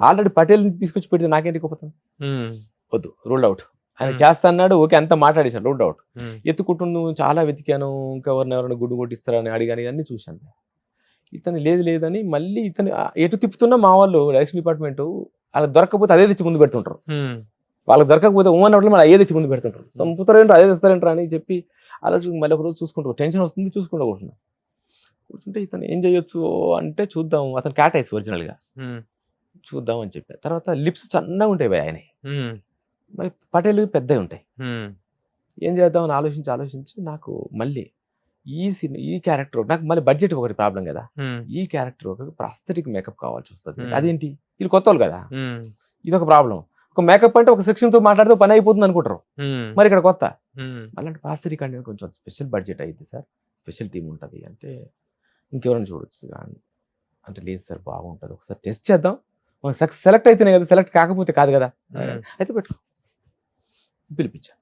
ఆల్రెడీ పటేల్ తీసుకొచ్చి పెడితే నాకేంటి గొప్పతనం, వద్దు రూల్డ్ అవుట్. ఆయన చేస్తా అన్నాడు, ఓకే అంతా మాట్లాడేశాడు, రూల్డ్ అవుట్. ఎత్తుకుంటూ చాలా వెతికాను, ఇంకా ఎవరినెవరైనా గుడ్డు కొట్టిస్తారని అడిగాను, ఇవన్నీ చూశాను. ఇతను లేదని మళ్ళీ ఇతను ఎటు తిప్పుతున్నా మా వాళ్ళు డైరెక్షన్ డిపార్ట్మెంట్ వాళ్ళకి దొరకకపోతే అదే తెచ్చి ముందు పెడుతుంటారు, వాళ్ళకి దొరకకపోతే అన్నట్లు మళ్ళీ అదే తెచ్చి ముందు పెడుతుంటారు, సంపుతారేంటో అదే తెస్తారేంటారు అని చెప్పి అలా మళ్ళీ ఒక రోజు చూసుకుంటారు, టెన్షన్ వస్తుంది, చూసుకుంటూ కూర్చుంటే ఇతను ఏం చేయొచ్చు అంటే చూద్దాం, అతను క్యాట్ ఐస్ ఒరిజినల్ గా చూద్దాం అని చెప్పారు. తర్వాత లిప్స్ సన్నగా ఉంటాయి భయ ఆయన, మరి పటేల్ పెద్దవి ఉంటాయి. ఏం చేద్దామని ఆలోచించి నాకు మళ్ళీ ఈ క్యారెక్టర్ నాకు మళ్ళీ బడ్జెట్ ఒకటి ప్రాబ్లం కదా, ఈ క్యారెక్టర్ ఒక ప్రాస్థెటిక్ మేకప్ కావాల్సి వస్తుంది. అదేంటి వీళ్ళు కొత్త వాళ్ళు కదా, ఇది ఒక ప్రాబ్లం. ఒక మేకప్ అంటే ఒక సెక్షన్ తో మాట్లాడితే పని అయిపోతుంది అనుకుంటారు, మరి ఇక్కడ కొత్త అలాంటి ప్రాస్థెటిక్ అంటే కొంచెం స్పెషల్ బడ్జెట్ అయింది సార్, స్పెషల్ టీం ఉంటుంది అంటే ఇంకెవరైనా చూడొచ్చు అంటే లేదు సార్ బాగుంటుంది, ఒకసారి టెస్ట్ చేద్దాం, మనం సెలెక్ట్ అయితేనే కదా, సెలెక్ట్ కాకపోతే కాదు కదా, అయితే పెట్టుకో పిలిపించాను.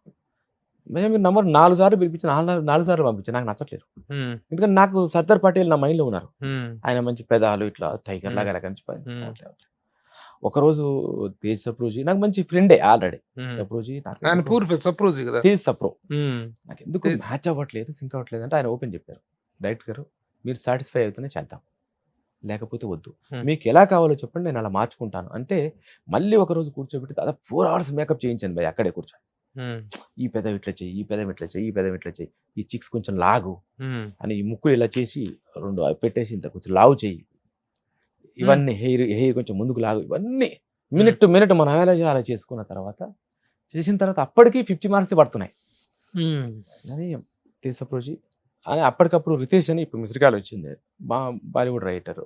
మీరు నంబర్ 4 సార్లు పిలిపించి 4 సార్లు పంపించాను, నాకు నచ్చట్లేదు. ఎందుకంటే నాకు సర్దార్ పటేల్ నా మైండ్లో ఉన్నారు, ఆయన మంచి పెదాలు ఇట్లా టైగర్ లాగా ఇలా కనిపించి. ఒకరోజు తేజ్ సప్రోజీ నాకు మంచి ఫ్రెండే ఆల్రెడీ, సప్రోజీ తేజ్ సప్రో నాకు ఎందుకు మ్యాచ్ అవ్వట్లేదు, సింక్ అవ్వట్లేదు అంటే ఆయన ఓపెన్ చెప్పారు, డైరెక్టర్ గారు మీరు సాటిస్ఫై అవుతూనే చేద్దాం, లేకపోతే వద్దు, మీకు ఎలా కావాలో చెప్పండి నేను అలా మార్చుకుంటాను అంటే. మళ్ళీ ఒకరోజు కూర్చోబెట్టి దాదాపు 4 hours మేకప్ చేయించాను భయ్, అక్కడే కూర్చొని. ఈ పెదం ఇట్లా చెయ్యి, ఈ పెదం ఇట్లా చెయ్యి, ఈ పెదం ఇట్లా చెయ్యి, ఈ చిక్స్ కొంచెం లాగు అని, ఈ ముక్కులు ఇలా చేసి 2 పెట్టేసి ఇంత కొంచెం లావు చెయ్యి, ఇవన్నీ హెయిర్ కొంచెం ముందుకు లాగు, ఇవన్నీ మినిట్ టు మినిట్ మనం అలా చేసుకున్న తర్వాత చేసిన తర్వాత అప్పటికి 50 marks పడుతున్నాయి అని తీసప్రోజీ అని. అప్పటికప్పుడు రితేష్ అని ఇప్పుడు మిస్రికాల్ వచ్చింది, బాలీవుడ్ రైటర్,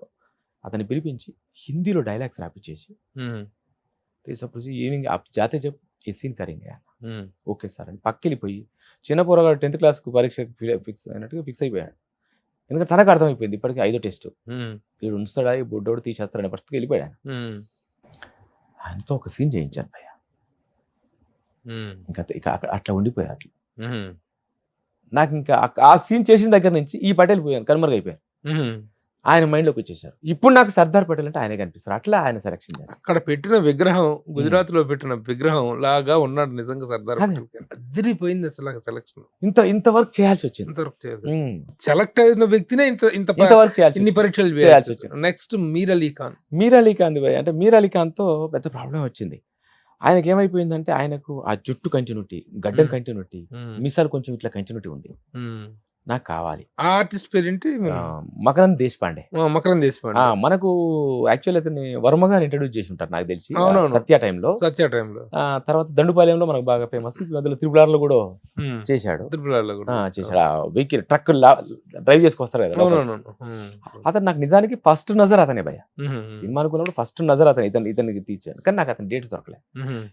అతన్ని పిలిపించి హిందీలో డైలాగ్స్ రాపిచ్చేసి తీసప్రోజీ ఈవినింగ్ జాతే జబ్ ఈ సీన్ కరింగే ఓకే సార్ అని పక్కెళ్ళిపోయి, చిన్న పోరగాడు 10th class పరీక్షకు ఫిక్స్ అయినట్టుగా ఫిక్స్ అయిపోయాడు. ఎందుకంటే తనకు అర్థమైపోయింది ఇప్పటికీ 5వ టెస్ట్ వీడు ఉంచుతాడా, ఈ బొడ్డోడు తీసేస్తాడనే పరిస్థితికి వెళ్ళిపోయాడు. ఆయనతో ఒక సీన్ చేయించాను భయ్య, ఇంకా అట్లా ఉండిపోయా. అట్లా నాకు ఇంకా ఆ సీన్ చేసిన దగ్గర నుంచి ఈ పటేల్ పోయాను, కనుమరుగైపోయాను, ఆయన మైండ్లోకి వచ్చేసారు. ఇప్పుడు నాకు సర్దార్ పటేల్ అంటే ఆయన కనిపిస్తారు, అట్లా ఆయన సెలక్షన్. అక్కడ పెట్టిన విగ్రహం, గుజరాత్ లో పెట్టిన విగ్రహం లాగా ఉన్నాడు నిజంగా సర్దార్ పటేల్. అదిరిపోయింది అసలు సెలక్షన్. ఇంత వర్క్ చేయాల్సి వచ్చింది, సెలెక్ట్ అయిన వ్యక్తినే ఇంత వర్క్ చేయాల్సి, ఇన్ని పరీక్షలు చేయాల్సి వచ్చింది. నెక్స్ట్ మీర్ అలీ ఖాన్ అంటే మీర్ అలీ ఖాన్ తో పెద్ద ప్రాబ్లం వచ్చింది. ఆయనకి ఏమైపోయిందంటే ఆయనకు ఆ జుట్టు కంటిన్యూటీ, గడ్డం కంటిన్యూటీ, మీసాలు కొంచెం ఇట్లా కంటిన్యూటీ ఉంది, నాకు కావాలి. ఆర్టిస్ట్ పేరేంటి? మకరంద్ దేశపాండే. మనకు యాక్చువల్ అతన్ని వర్మ గారు ఇంట్రడ్యూస్ చేసి ఉంటారు నాకు తెలిసి సత్య టైంలో. తర్వాత దండుపాలెంలో మనకు బాగా ఫేమస్, అందులో త్రిపులార్లో కూడా చేశాడు. చేశాడు వెహికల్ ట్రక్ డ్రైవ్ చేసుకొస్తారు కదా అతను. నాకు నిజానికి ఫస్ట్ నజర్ అతనే భయ, సినిమా అనుకున్నప్పుడు ఫస్ట్ నజర్ అతను ఇతనికి తీర్చాను, కానీ నాకు అతని డేట్స్ దొరకలేదు.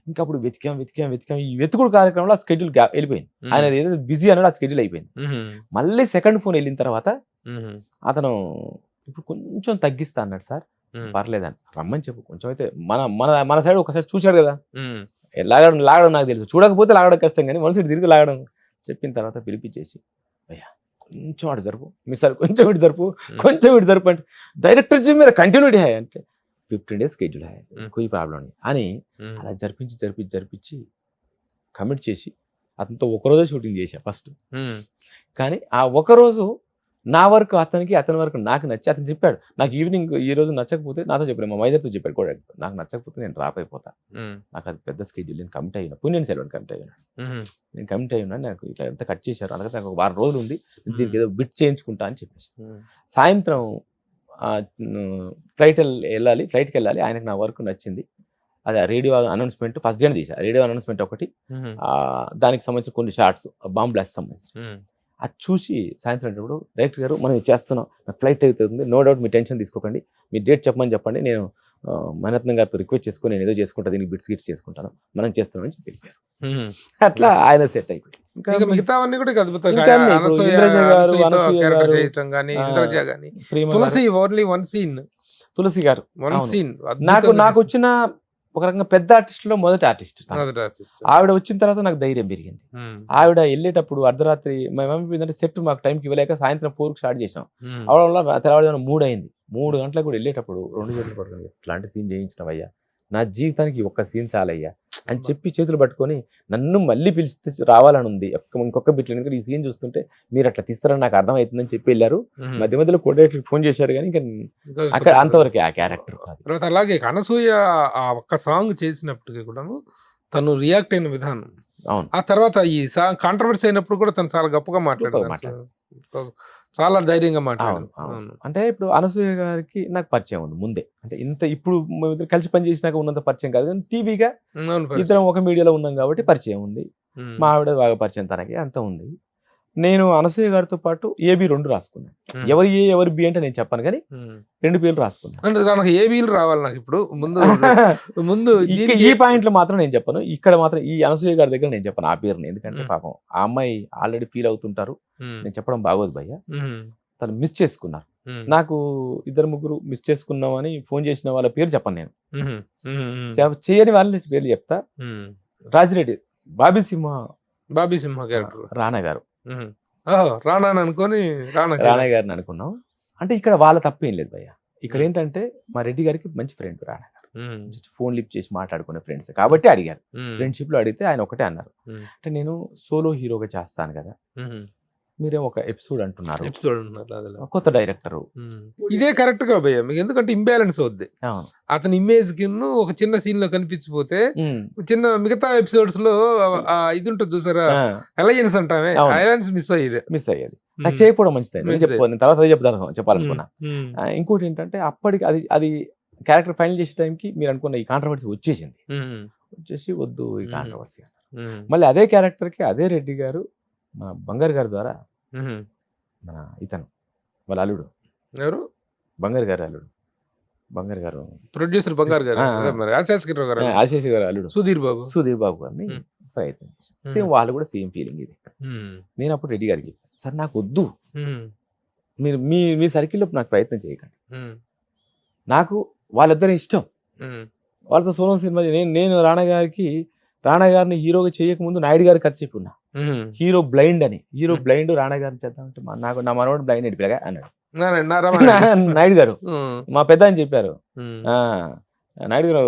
ఇంకా అప్పుడు వెతికాం ఈ వెతుకుడు కార్యక్రమంలో ఆ స్కెడ్యూల్ వెళ్ళిపోయింది, ఆయన ఏదో బిజీ అన్నాడు, ఆ స్కెడ్యూల్ అయిపోయింది. మళ్ళీ సెకండ్ ఫోన్ వెళ్ళిన తర్వాత అతను ఇప్పుడు కొంచెం తగ్గిస్తా అన్నాడు సార్, పర్లేదని రమ్మని చెప్పు, కొంచెం అయితే మన సైడ్ ఒకసారి చూశాడు కదా, లాగడం నాకు తెలుసు, చూడకపోతే లాగడం కష్టం, కానీ మనసు తిరిగి లాగడం చెప్పిన తర్వాత పిలిపించేసి అయ్యా కొంచెం అటు జరుపు, మిస్సార్ కొంచెం ఇటు జరుపు అంటే డైరెక్టర్ మీరు కంటిన్యూటీ హాయ్ అంటే 15 days స్కెడ్యూల్ హాయ్ కొయి ప్రాబ్లం అని అలా జరిపించి కమిట్ చేసి అతనితో ఒకరోజే షూటింగ్ చేశా ఫస్ట్. కానీ ఆ ఒకరోజు నా వర్క్ అతనికి, అతని వరకు నాకు నచ్చి, అతను చెప్పాడు నాకు ఈవినింగ్ ఈ రోజు నచ్చకపోతే నాతో చెప్పాడు, మా మైదర్తో చెప్పాడు కూడా, నాకు నచ్చకపోతే నేను డ్రాప్ అయిపోతా, నాకు అది పెద్ద స్కెడ్యూల్, నేను కమిట్ అయినా, పుణ్యని సెలవు కమిట్ అయినా నాకు ఇట్లా ఎంత కట్ చేశారు, అందుకే నాకు ఒక 1 రోజులు ఉంది, దీనికి ఏదో బిట్ చేయించుకుంటా అని చెప్పేసి సాయంత్రం ఫ్లైట్కి వెళ్ళాలి. ఆయనకు నా వర్క్ నచ్చింది, అదే రేడియో అనౌన్స్మెంట్ ఫస్ట్ డే తీసా, రేడియో అనౌన్స్మెంట్ ఒకటి, దానికి సంబంధించిన కొన్ని షార్ట్స్ బాంబ్ బ్లాస్ట్ సంబంధించి, అది చూసి సాయంత్రం డైరెక్టర్ గారు మనం చేస్తున్నాం, నాకు ఫ్లైట్ అవుతుంది, నో డౌట్ మీ టెన్షన్ తీసుకోకండి, మీ డేట్ చెప్పండి, నేను మణరత్నం గారితో రిక్వెస్ట్ చేసుకుని నేను ఏదో చేసుకుంటా, దీనికి బిట్స్ చేసుకుంటాను, మనం చేస్తామని చెప్పి వెళ్ళిపోయారు. అట్లా ఆయన సెట్ అయిపోయింది. మిగతావన్నీ కూడా తులసి గారు నాకు వచ్చిన ఒక రకంగా పెద్ద ఆర్టిస్ట్ లో మొదటి ఆర్టిస్ట్. ఆవిడ వచ్చిన తర్వాత నాకు ధైర్యం పెరిగింది. ఆవిడ వెళ్ళేటప్పుడు అర్ధరాత్రి మేమేమైపోయిందంటే సెట్ మాకు టైంకి ఇవ్వలేక సాయంత్రం 4కి స్టార్ట్ చేసాం, అవడం తెల్లవారుజామున 3 అయింది. 3 గంటలకు కూడా వెళ్ళేటప్పుడు 2 చేతులు పట్టుకుని ఇట్లాంటి సీన్ చేయించినవయ్యా, నా జీవితానికి ఒక్క సీన్ చాలయ్యా అని చెప్పి చేతులు పట్టుకొని నన్ను మళ్ళీ పిలిస్తే రావాలని ఉంది, ఇంకొక బిట్లు, ఎందుకంటే ఈ సీన్ చూస్తుంటే మీరు అట్లా తీస్తారని నాకు అర్థం అవుతుందని చెప్పి వెళ్ళారు. మధ్య మధ్యలో కోఆర్డినేటర్ ఫోన్ చేశారు, కానీ ఇంకా అక్కడ అంతవరకే ఆ క్యారెక్టర్. తర్వాత అలాగే అనసూయ ఆ ఒక్క సాంగ్ చేసినప్పటికీ కూడా తను రియాక్ట్ అయిన విధానం, అవును, ఆ తర్వాత ఈ సాంగ్ కాంట్రవర్సీ అయినప్పుడు కూడా తను చాలా గొప్పగా మాట్లాడారు, చాలా ధైర్యంగా మాట్లాడారు. అంటే ఇప్పుడు అనసూయ గారికి నాకు పరిచయం ఉంది ముందే, అంటే ఇంత ఇప్పుడు కలిసి పనిచేసినాక ఉన్నంత పరిచయం కాదు, కానీ టీవీగా ఇద్దరం ఒక మీడియాలో ఉన్నాం కాబట్టి పరిచయం ఉంది. మా ఆవిడ బాగా పరిచయం తనకి అంత ఉంది. నేను అనసూయ గారితో పాటు ఏబి 2 రాసుకున్నాను. ఎవరు ఏ ఎవరు బి అంటే నేను చెప్పాను, కానీ 2 పేర్లు రాసుకున్నాను. అంటే నాకు ఏ వీలు రావాలి నాకు ఇప్పుడు ముందు ముందు ఈ పాయింట్లు మాత్రం నేను చెప్పను. ఇక్కడ మాత్రం ఈ అనసూయ గారి దగ్గర నేను చెప్పను ఆ పేరుని, ఎందుకంటే పాపం ఆ అమ్మాయి ఆల్రెడీ ఫీల్ అవుతుంటారు. నేను చెప్పడం బాగోదు భయ్య. తను మిస్ చేసుకున్నారు. నాకు 2-3 మిస్ చేసుకున్నామని ఫోన్ చేసిన వాళ్ళ పేరు చెప్పను నేను. చేయని వాళ్ళ పేర్లు చెప్తా. రాజిరెడ్డి, బాబీ సింహ క్యారెక్టర్ రానా గారు, రానా అనుకొని రానా గారిని అనుకున్నాం. అంటే ఇక్కడ వాళ్ళ తప్పేం లేదు భయ్య. ఇక్కడ ఏంటంటే మా రెడ్డి గారికి మంచి ఫ్రెండ్ రానా గారు, జస్ట్ ఫోన్ లిఫ్ట్ చేసి మాట్లాడుకునే ఫ్రెండ్స్ కాబట్టి అడిగారు. ఫ్రెండ్షిప్ లో అడిగితే ఆయన ఒకటే అన్నారు, అంటే నేను సోలో హీరోగా చేస్తాను కదా, మీరేం ఒక ఎపిసోడ్ అంటున్నారు, కొత్త డైరెక్టర్. ఇదే కరెక్ట్ గా భయ్య మీకు, ఎందుకంటే ఇంబ్యాలెన్స్ అవుద్ది. అతని ఇమేజ్ కి ఒక చిన్న సీన్ లో కనిపించిపోతే చిన్న మిగతా ఎపిసోడ్స్ లో ఇది ఉంటుంది చూసారా, అలయన్స్ అంటామే, అలయన్స్ మిస్ అయ్యేది. నాకు చేయకపోవడం మంచిది. నేను తర్వాత చెప్పాలనుకున్నా. ఇంకోటి ఏంటంటే అప్పటికి అది క్యారెక్టర్ ఫైనల్ చేసే టైంకి మీరు అనుకున్న ఈ కాంట్రవర్సీ వచ్చేసి వద్దు ఈ కాంట్రవర్సీ. మళ్ళీ అదే క్యారెక్టర్ కి అదే రెడ్డి గారు మా బంగారు గారి ద్వారా మన ఇతను వాళ్ళ అల్లుడు, ఎవరు బంగారు గారు అల్లుడు, బంగారు గారు ప్రొడ్యూసర్ బంగారు గారు, ఆశేష్ గారు అల్లుడు సుధీర్ బాబు గారిని ప్రయత్నించారు. సేమ్ వాళ్ళు కూడా సేమ్ ఫీలింగ్ ఇది. నేను అప్పుడు రెడ్డి గారికి చెప్పాను, సార్ నాకు వద్దు, మీరు మీ సర్కిల్లో నాకు ప్రయత్నం చేయకండి, నాకు వాళ్ళిద్దరి ఇష్టం, వాళ్ళతో సోలో సినిమా. నేను రాణా గారిని హీరోగా చేయకముందు నాయుడు గారి కథ చెప్పున్నా, హీరో బ్లైండ్ అని. హీరో బ్లైండ్ రాణా గారిని చేద్దామంటే నా మనవాడు బ్లైండ్ అడిపిలాగా అన్నాడు నాయుడు గారు. మా పెద్ద అని చెప్పారు, నాయుడు గారు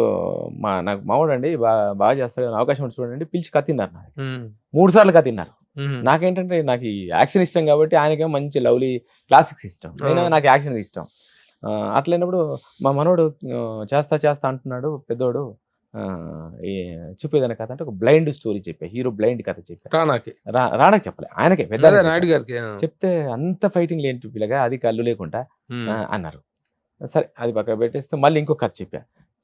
నాకు మావాడు అండి, బాగా చేస్తారు, అవకాశం ఉంటే చూడండి, పిలిచి కత్తిన్నారు. నాకు 3 సార్లు కత్తిన్నారు. నాకేంటంటే నాకు ఈ యాక్షన్ ఇష్టం కాబట్టి, ఆయనకేమో మంచి లవ్లీ క్లాసిక్స్ ఇష్టం, నాకు యాక్షన్ ఇష్టం. అట్లయినప్పుడు మా మనోడు చేస్తా అంటున్నాడు పెద్దోడు, చెప్పేదన్న కథ అంటే ఒక బ్లైండ్ స్టోరీ చెప్పా, హీరో బ్లైండ్ కథ చెప్పా. రానాకి చెప్పలే, ఆయనకే పెద్ద నాయుడు గారికి చెప్తే అంత ఫైటింగ్ లేని పిల్లగా అది కళ్ళు లేకుండా అన్నారు. సరే అది పక్క పెట్టేస్తే మళ్ళీ ఇంకో కథ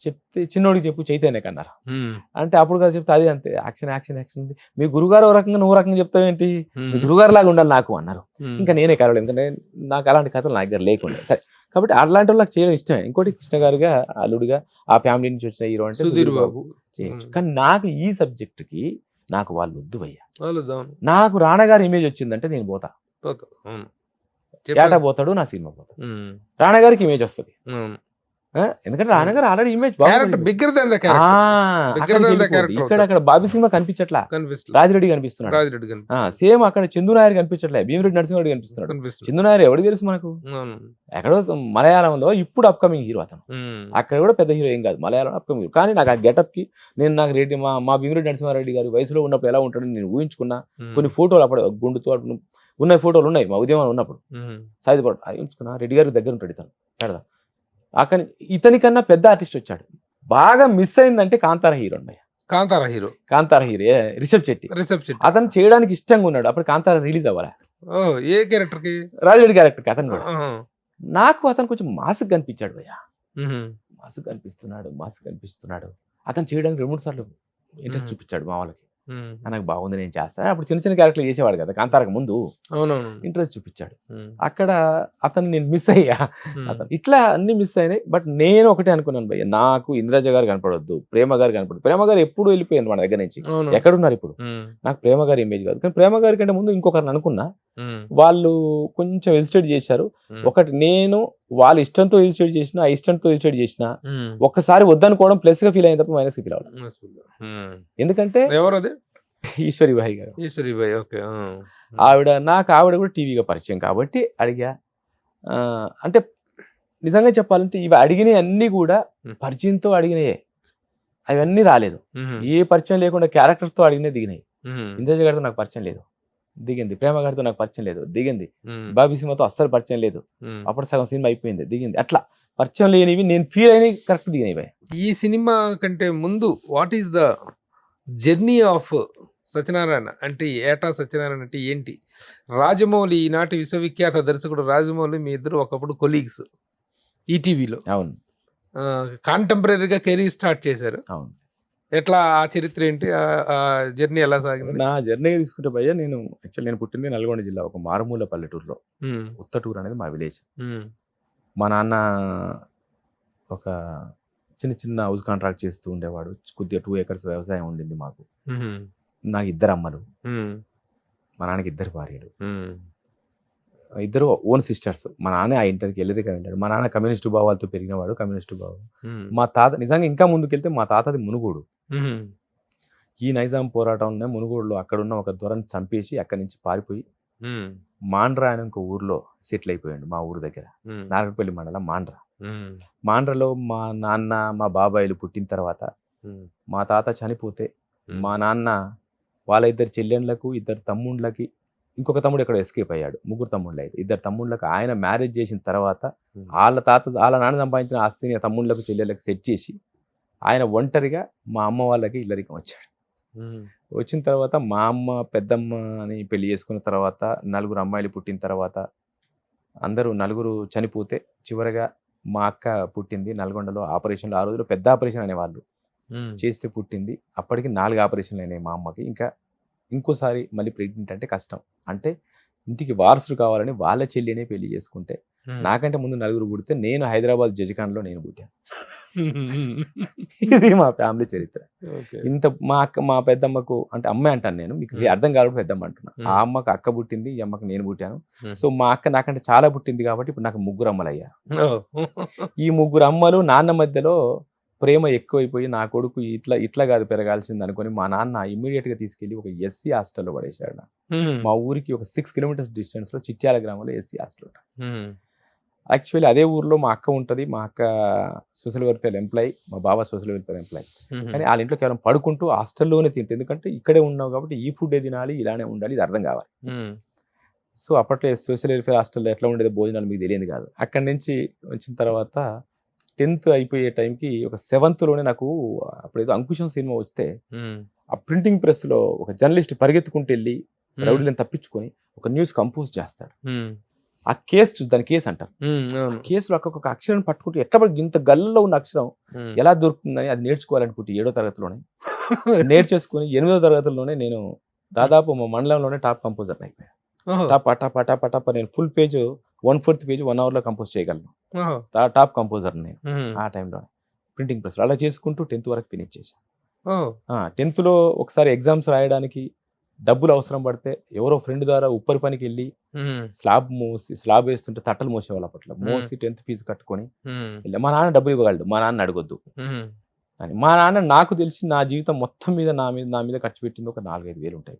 చెప్తే చిన్నోడికి చెప్పు చైతన్యకి అన్నారు. అంటే అప్పుడు కదా చెప్తే అది అంతే యాక్షన్ ఉంది, మీ గురుగారు ఓ రకంగా నువ్వు రకంగా చెప్తావేంటి, మీ గురుగారు లాగా ఉండాలి నాకు అన్నారు. ఇంకా నేనే కలవలేదు, ఎందుకంటే నాకు అలాంటి కథలు నా దగ్గర లేకుండా. సరే కాబట్టి అలాంటి వాళ్ళకి చేయడం ఇష్టమే. ఇంకోటి కృష్ణ గారుగా అల్లుడుగా ఆ ఫ్యామిలీ నుంచి వచ్చిన హీరో అంటే సుధీర్ బాబు చేయొచ్చు. కానీ నాకు ఈ సబ్జెక్ట్ కి నాకు వాళ్ళు వద్దు భయ్య. నాకు రాణా గారి ఇమేజ్ వచ్చిందంటే నేను పోతా, ఏటా పోతాడు, నా సినిమా పోతాడు, రాణా గారికి ఇమేజ్ వస్తుంది. ఎందుకంటే రాణా గారు ఆల్రెడీ ఇమేజ్ ఇక్కడ అక్కడ బాబీ సినిమా కనిపించట్లా, రాజిరెడ్డి కనిపిస్తున్నాడు. సేమ్ అక్కడ చందునాయర్ కనిపించట్లే, భీమిరెడ్డి నరసింహారెడ్డి కనిపిస్తున్నాడు. చందునాయర్ ఎవరికి తెలుసు మనకు, ఎక్కడో మలయాళంలో ఇప్పుడు అప్కమింగ్ హీరో అతను, అక్కడ కూడా పెద్ద హీరో ఏం కాదు, మలయాళం అప్కమింగ్. కానీ నాకు ఆ గెటప్ కి నాకు రెడ్డి మా భీమిరెడ్డి నరసింహారెడ్డి గారి వయసులో ఉన్నప్పుడు ఎలా ఉంటాడని నేను ఊహించుకున్నా. కొన్ని ఫోటోలు అప్పుడు గుండుతో ఉన్న ఫోటోలు ఉన్నాయి, మా ఉద్యమాలు ఉన్నప్పుడు సాయిపడు అది ఉంచుకున్నా. రెడ్డి గారి దగ్గర ఉంటాడు ఇతను పెడదా. అక్కడ ఇతనికన్నా పెద్ద ఆర్టిస్ట్ వచ్చాడు. బాగా మిస్ అయిందంటే కాంతార హీరో రిషబ్ శెట్టి. అతను చేయడానికి ఇష్టంగా ఉన్నాడు. అప్పుడు కాంతార రిలీజ్ అవ్వాలి. ఏ క్యారెక్టర్ కి? రాజిరెడ్డి క్యారెక్టర్ కి. అతను కూడా నాకు అతను కొంచెం మాస్క్ కనిపించాడు భయ్యా, మాస్క్ కనిపిస్తున్నాడు. అతను చేయడానికి 2-3 సార్లు ఇంట్రెస్ట్ చూపించాడు మా వాళ్ళకి. నాకు బాగుంది నేను చేస్తాను. అప్పుడు చిన్న క్యారెక్టర్లు చేసేవాడు కదా కాంతారకు ముందు, ఇంట్రెస్ట్ చూపించాడు. అక్కడ అతను నేను మిస్ అయ్యా. అతను ఇట్లా అన్ని మిస్ అయినాయి. బట్ నేను ఒకటే అనుకున్నాను భయ్య, నాకు ఇంద్రజ గారు కనపడొద్దు, ప్రేమ గారు కనపడదు. ప్రేమ గారు ఎప్పుడు వెళ్ళిపోయింది మన దగ్గర నుంచి, ఎక్కడున్నారు ఇప్పుడు. నాకు ప్రేమ గారి ఇమేజ్ కాదు, కానీ ప్రేమ గారి కంటే ముందు ఇంకొకరిని అనుకున్నా. వాళ్ళు కొంచెం హెజిటేట్ చేశారు. ఒకటి నేను వాళ్ళ ఇష్టంతో హెజిటేట్ చేసిన, ఆ ఇష్టంతో హెజిటేట్ చేసిన, ఒక్కసారి వద్దనుకోవడం ప్లస్ గా ఫీల్ అయిన తప్ప మైనస్ గా ఫీల్ అవ్వడం. ఎందుకంటే ఈశ్వరిబాయి గారు, ఆవిడ కూడా టీవీగా పరిచయం కాబట్టి అడిగా. అంటే నిజంగా చెప్పాలంటే ఇవి అడిగినవి అన్ని కూడా పరిచయంతో అడిగినాయే, అవన్నీ రాలేదు. ఏ పరిచయం లేకుండా క్యారెక్టర్స్ తో అడిగినాయి దిగినాయి. ఇంద్రజ గారితో నాకు పరిచయం లేదు, దిగింది. ప్రేమ గారితో నాకు పరిచయం లేదు, దిగింది. బాబీ సినిమాతో అస్సలు పరిచయం లేదు, అప్పుడు సగం సినిమా అయిపోయింది, దిగింది. అట్లా పరిచయం లేనివి నేను ఫీల్ అయినవి కరెక్ట్ దిగినాయి. ఈ సినిమా కంటే ముందు what is the journey of Satyanarayana అంటే, ఏటా సత్యనారాయణ అంటే ఏంటి? రాజమౌళి, ఈనాటి విశ్వవిఖ్యాత దర్శకుడు రాజమౌళి, మీ ఇద్దరు ఒకప్పుడు కొలీగ్స్ ఈటీవీలో. అవును, కాంటెంపరీగా కెరీర్ స్టార్ట్ చేశారు. అవును. ఎట్లా ఆ చరిత్ర ఏంటి? ఆ జర్నీ ఎలా సాగింది? నా జర్నీ తీసుకుంటే భయ్య నేను యాక్చువల్ నేను పుట్టింది నల్గొండ జిల్లా ఒక మారుమూల పల్లెటూరులో. హ్మ్. ఉత్తటూరు అనేది మా విలేజ్. హ్మ్. మా నాన్న ఒక చిన్న చిన్న హౌస్ కాంట్రాక్ట్ చేస్తూ ఉండేవాడు. కొద్దిగా 2 ఎకర్స్ వ్యవసాయం ఉండింది మాకు. హుహు. నాకు 2 అమ్మలు. హ్మ్. మా నాన్నకి 2 భార్యలు. హ్మ్. ఇద్దరు ఓన్ సిస్టర్స్. మా నాన్నే ఆ ఇంటర్‌కి ఎల్లరిక వెళ్ళాడు. మా నాన్న కమ్యూనిస్టు భావాలతో పెరిగినవాడు. కమ్యూనిస్టు భావం. హ్మ్. మా తాత నిజంగా ఇంకా ముందుకెళ్తే మా తాతది మునుగోడు. హుహు. ఈ నైజాం పోరాటంలోనే మునుగోడులో అక్కడున్న ఒక దొరని చంపేసి అక్కడి నుంచి పారిపోయి హ్మ్. మాండ్రా అనే ఇంకో ఊర్లో సెటిల్ అయిపోయాడు మా ఊరు దగ్గర. హ్మ్. నారాయణపల్లి మండలం మాండ్రా. హ్మ్. మాండ్రాలో మా నాన్న, మా బాబాయిలు పుట్టిన తర్వాత హ్మ్. మా తాత చనిపోతే హ్మ్. మా నాన్న వాళ్ళ 2 చెల్లెండ్లకు, 2 తమ్ముండ్లకి ఇంకొక తమ్ముడు ఎక్కడో ఎస్కేప్ అయ్యాడు. ముగ్గురు తమ్ముళ్ళైతే. 2 తమ్ముళ్ళకి ఆయన మ్యారేజ్ చేసిన తర్వాత హ్మ్. ఆళ్ళ నాన్న సంపాదించిన ఆస్తిని తమ్ముళ్ళకు, చెల్లెళ్ళకి సెట్ చేసి ఆయన ఒంటరిగా మా అమ్మ వాళ్ళకి ఇల్లరికం వచ్చాడు. హ్మ్. వచ్చిన తర్వాత మా అమ్మ, పెద్దమ్మని పెళ్లి చేసుకున్న తర్వాత నలుగురు అమ్మాయిలు పుట్టిన తర్వాత అందరూ నలుగురు చనిపోతే చివరగా మా అక్క పుట్టింది నల్గొండలో ఆపరేషన్‌లో. ఆ రోజుల్లో పెద్ద ఆపరేషన్ అనేవాళ్ళు. హ్మ్. చేస్తే పుట్టింది. అప్పటికి 4 ఆపరేషన్‌లు అయినాయి మా అమ్మకి. ఇంకా ఇంకోసారి మళ్ళీ ప్రెగ్నెంట్ అంటే కష్టం. అంటే ఇంటికి వారసుడు కావాలని వాళ్ళ చెల్లినే పెళ్లి చేసుకుంటే, హ్మ్. నాకంటే ముందు నలుగురు పుడితే నేను హైదరాబాద్ జజిఖాన్‌లో నేను పుట్టాను. హ్మ్. ఇది మా ఫ్యామిలీ చరిత్ర. ఓకే. మా పెద్దమ్మకు అంటే అమ్మే అంటాను నేను. మీకు హ్మ్. అర్థం కాకపోతే పెద్దమ్మ అంటున్నా. ఆ హ్మ్. అమ్మకి అక్క పుట్టింది. ఈ అమ్మకి నేను పుట్టాను. హ్మ్. సో, మా అక్క నాకంటే చాలా పుట్టింది కాబట్టి ఇప్పుడు నాకు ముగ్గురు అమ్మలయ్యారు. ఓహ్! ఈ ముగ్గురు అమ్మలు, నాన్న మధ్యలో ప్రేమ ఎక్కువైపోయి నా కొడుకు ఇట్లా కాదు పెరగాల్సింది అనుకోని మా నాన్న ఇమ్మీడియేట్‌గా తీసుకెళ్ళి ఒక ఎస్సీ హాస్టల్‌లో పడేశాడు నన్ను. హ్మ్. మా ఊరికి ఒక 6 కిలోమీటర్స్ డిస్టెన్స్‌లో చిట్యాల గ్రామంలో ఎస్సీ హాస్టల్ ఉంటది. హ్మ్. యాక్చువల్లీ అదే ఊర్లో మా అక్క ఉంటది. మా అక్క సోషల్ వెల్ఫేర్ ఎంప్లాయీ. మా బావ సోషల్ వెల్ఫేర్ ఎంప్లాయీ. హుహు. కానీ ఆళ్ళ ఇంట్లో కేవలం పడుకుంటూ హాస్టల్‌లోనే తింటే ఎందుకంటే ఇక్కడే ఉన్నావు కాబట్టి ఈ ఫుడ్డే తినాలి, ఇలానే ఉండాలి. ఇది అర్థం కావాలి. హ్మ్. సో, అప్పట్లో సోషల్ వెల్ఫేర్ హాస్టల్‌లో ఎట్లా ఉండేదో భోజనాలు మీకు తెలియదు కాదు. అక్కడి నుంచి వచ్చిన తర్వాత 10థ్ అయిపోయే టైంకి ఒక సెవెంత్‌లోనే నాకు అప్పుడేదో 'అంకుశం' సినిమా వస్తే హ్మ్. ఆ ప్రింటింగ్ ప్రెస్‌లో ఒక జర్నలిస్ట్ పరిగెత్తుకుంటూ ఎళ్లి హ్మ్. రౌడీలను తప్పించుకొని ఒక న్యూస్ కంపోజ్ చేస్తాడు. హ్మ్. ఆ కేస్ దాన్ని కేస్ అంటారు. హ్మ్. ఆ అవును. కేస్‌లో ఒక్కొక్క అక్షరం పట్టుకుంటూ ఎట్లా ఇంత గల్లలో ఉన్న అక్షరం హ్మ్. ఎలా దొరుకుతుందని అది నేర్చుకోవాలనుకుంటే 7వ తరగతిలోనే నేర్చేసుకొని 8వ తరగతిలోనే నేను దాదాపు మా మండలంలోనే టాప్ కంపోజర్‌ని అయిపోయా. ఓహో! టపా నేను ఫుల్ పేజ్ 1/4 పేజ్ 1 అవర్‌లో కంపోజ్ చేయగలను. ఓహో! టాప్ కంపోజర్‌ని నేను. హ్మ్. ఆ టైంలో ప్రింటింగ్ ప్రెస్‌లో అలా చేసుకుంటూ 10థ్ వరకు ఫినిష్ చేశా. ఓహ్! 10థ్‌లో ఒకసారి ఎగ్జామ్స్ రాయడానికి డబ్బులు అవసరం పడితే ఎవరో ఫ్రెండ్ ద్వారా ఉప్పరి పనికెళ్ళి హ్మ్. స్లాబ్ వేస్తుంటే తట్టలు మోసేవాళ్ళు అప్పట్లో. హ్మ్. మోసి 10థ్ ఫీజు కట్టుకొని హ్మ్. మా నాన్న డబ్బులు ఇవ్వగలడు. మా నాన్నని అడగొద్దు హ్మ్. అని. మా నాన్న నాకు తెలిసి నా జీవితం మొత్తం మీద నా మీద ఖర్చు పెట్టింది ఒక 4, 5 వేలు ఉంటాయి.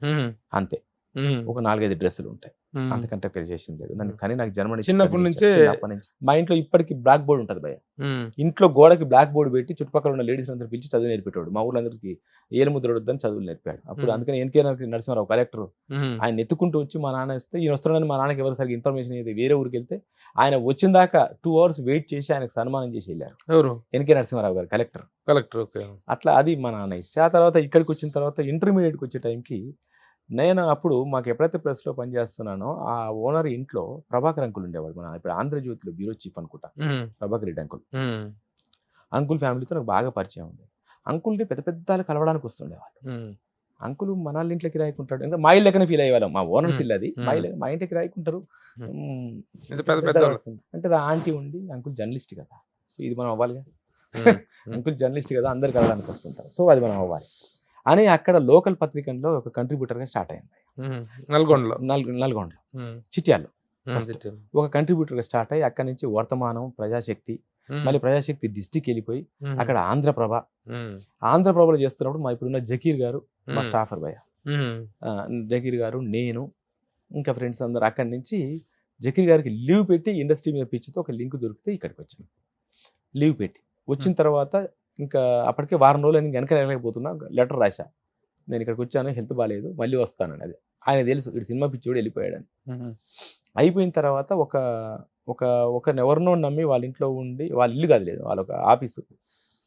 హ్మ్. అంతే. హ్మ్. ఒక 4, 5 డ్రెస్సులు ఉంటాయి. హ్మ్. అంతకంటే ఎక్కువ చేసింది లేదు. హ్మ్. కానీ నాకు జన్మనిచ్చి చిన్నప్పటి చదివించాడు. నుంచే చిన్నప్పటి నుంచి. మా ఇంట్లో ఇప్పటికి బ్లాక్ బోర్డ్ ఉంటది భయ్య. హ్మ్. ఇంట్లో గోడకి బ్లాక్ బోర్డ్ పెట్టి చుట్టుపక్కల ఉన్న లేడీస్ అందరూ పిలిచి చదువు నేర్పేటోడు. మా ఊర్లో అందరికి ఏలుముద్రోడొద్దని చదువులు నేర్పాడు. అప్పుడు హ్మ్. అందుకని ఎన్‌కే నరసింహారావు కలెక్టర్ హ్మ్. ఆయన ఎత్తుకుంటూ వచ్చి మా నాన్న ఇస్తే ఈయన వస్తున్నాడని మా నాన్నకి ఎవరు సరిగ్గా ఇన్ఫర్మేషన్ ఇయ్యదు. వేరే ఊరికెళ్తే ఆయన వచ్చిన దాకా 2 అవర్స్ వెయిట్ చేసి ఆయనకు సన్మానం చేసి ఎళ్లారు. ఎవరు? ఎన్‌కే నరసింహారావు గారు కలెక్టర్. కలెక్టర్. ఓకే. అట్లా అది మా నాన్న హిస్టరీ. ఆ తర్వాత ఇక్కడికొచ్చిన తర్వాత ఇంటర్మీడియేట్‌కి వచ్చే టైంకి నేను అప్పుడు మాకు ఎప్పుడైతే ప్రెస్‌లో పనిచేస్తున్నానో ఆ ఓనర్ ఇంట్లో ప్రభాకర్ అంకుల్ ఉండేవాడు. మన ఇప్పుడు ఆంధ్రజ్యోతిలో బ్యూరో చీఫ్ అనుకుంటా. హ్మ్. ప్రభాకర్ రెడ్డి అంకుల్. హ్మ్. అంకుల్ ఫ్యామిలీతో నాకు బాగా పరిచయం ఉంది. అంకుల్‌ని పెద్ద పెద్దాలు కలవడానికి వస్తుండేవాళ్ళు. హ్మ్. అంకుల్ మనాళ్ళ ఇంట్లో కిరాయికుంటాడు. ఇంకా మా ఇల్లు లెక్కనే ఫీల్ అయ్యేవాళ్ళం. మా ఓనర్స్ హ్మ్. ఇల్లు అది. హ్మ్. మా ఇంటి కిరాయికుంటారు. హ్మ్. హ్మ్. ఇది పెద్ద పెద్ద పెద్దగా పెద్దోళ్ళు. వస్తుంది. అంటే ఆంటీ ఉండి అంకుల్ జర్నలిస్ట్ కదా! సో, ఇది మనం అవ్వాలిగా. హ్మ్. హ్మ్. అంకుల్ జర్నలిస్ట్ కదా! అందరూ కలవడానికి వస్తుంటారు. సో, అది మనం అవ్వాలి. అని అక్కడ లోకల్ పత్రికల్లో ఒక కంట్రిబ్యూటర్‌గా స్టార్ట్ అయ్యాను. హ్మ్. నల్గొండలో. నల్గొండలో. హ్మ్. చిట్యాల్లో హ్మ్. ఫస్ట్. సిటీ. ఒక కంట్రిబ్యూటర్‌గా స్టార్ట్ అయ్యి అక్కడి నుంచి వర్తమానం, ప్రజాశక్తి, హ్మ్. మళ్ళీ ప్రజాశక్తి డిస్ట్రిక్ట్ ఎళ్ళిపోయి హ్మ్. అక్కడ ఆంధ్రప్రభ. హ్మ్. ఆంధ్రప్రభలో చేస్తున్నప్పుడు మా ఇప్పుడున్న జకీర్ గారు మా హ్మ్. స్టాఫర్ భయ్య. హ్మ్. జకీర్ గారు, నేను ఇంకా ఫ్రెండ్స్ అందరూ అక్కడి నుంచి జకీర్ గారికి లీవ్ పెట్టి ఇండస్ట్రీ మీద పిచ్చితో ఒక లింక్ దొరికితే ఇక్కడికొచ్చాను. లీవ్ పెట్టి. వచ్చిన హ్మ్. తర్వాత ఇంకా అప్పటికే వారం రోజులు అయింది వెనక వెళ్ళలేకపోతున్నా. లెటర్ రాశా. నేను ఇక్కడికొచ్చాను. హెల్త్ బాలేదు. మళ్ళీ వస్తానని. అది. ఆయనకు తెలుసు ఈడు సినిమా పిచ్చోడు వెళ్ళిపోయాడని. హుహు. అయిపోయిన తర్వాత ఒక ఒక ఒకరినెవరినో నమ్మి వాళ్ళ ఇంట్లో ఉండి వాళ్ళ ఇల్లు కాదు లేదు. వాళ్ళొక ఆఫీసు.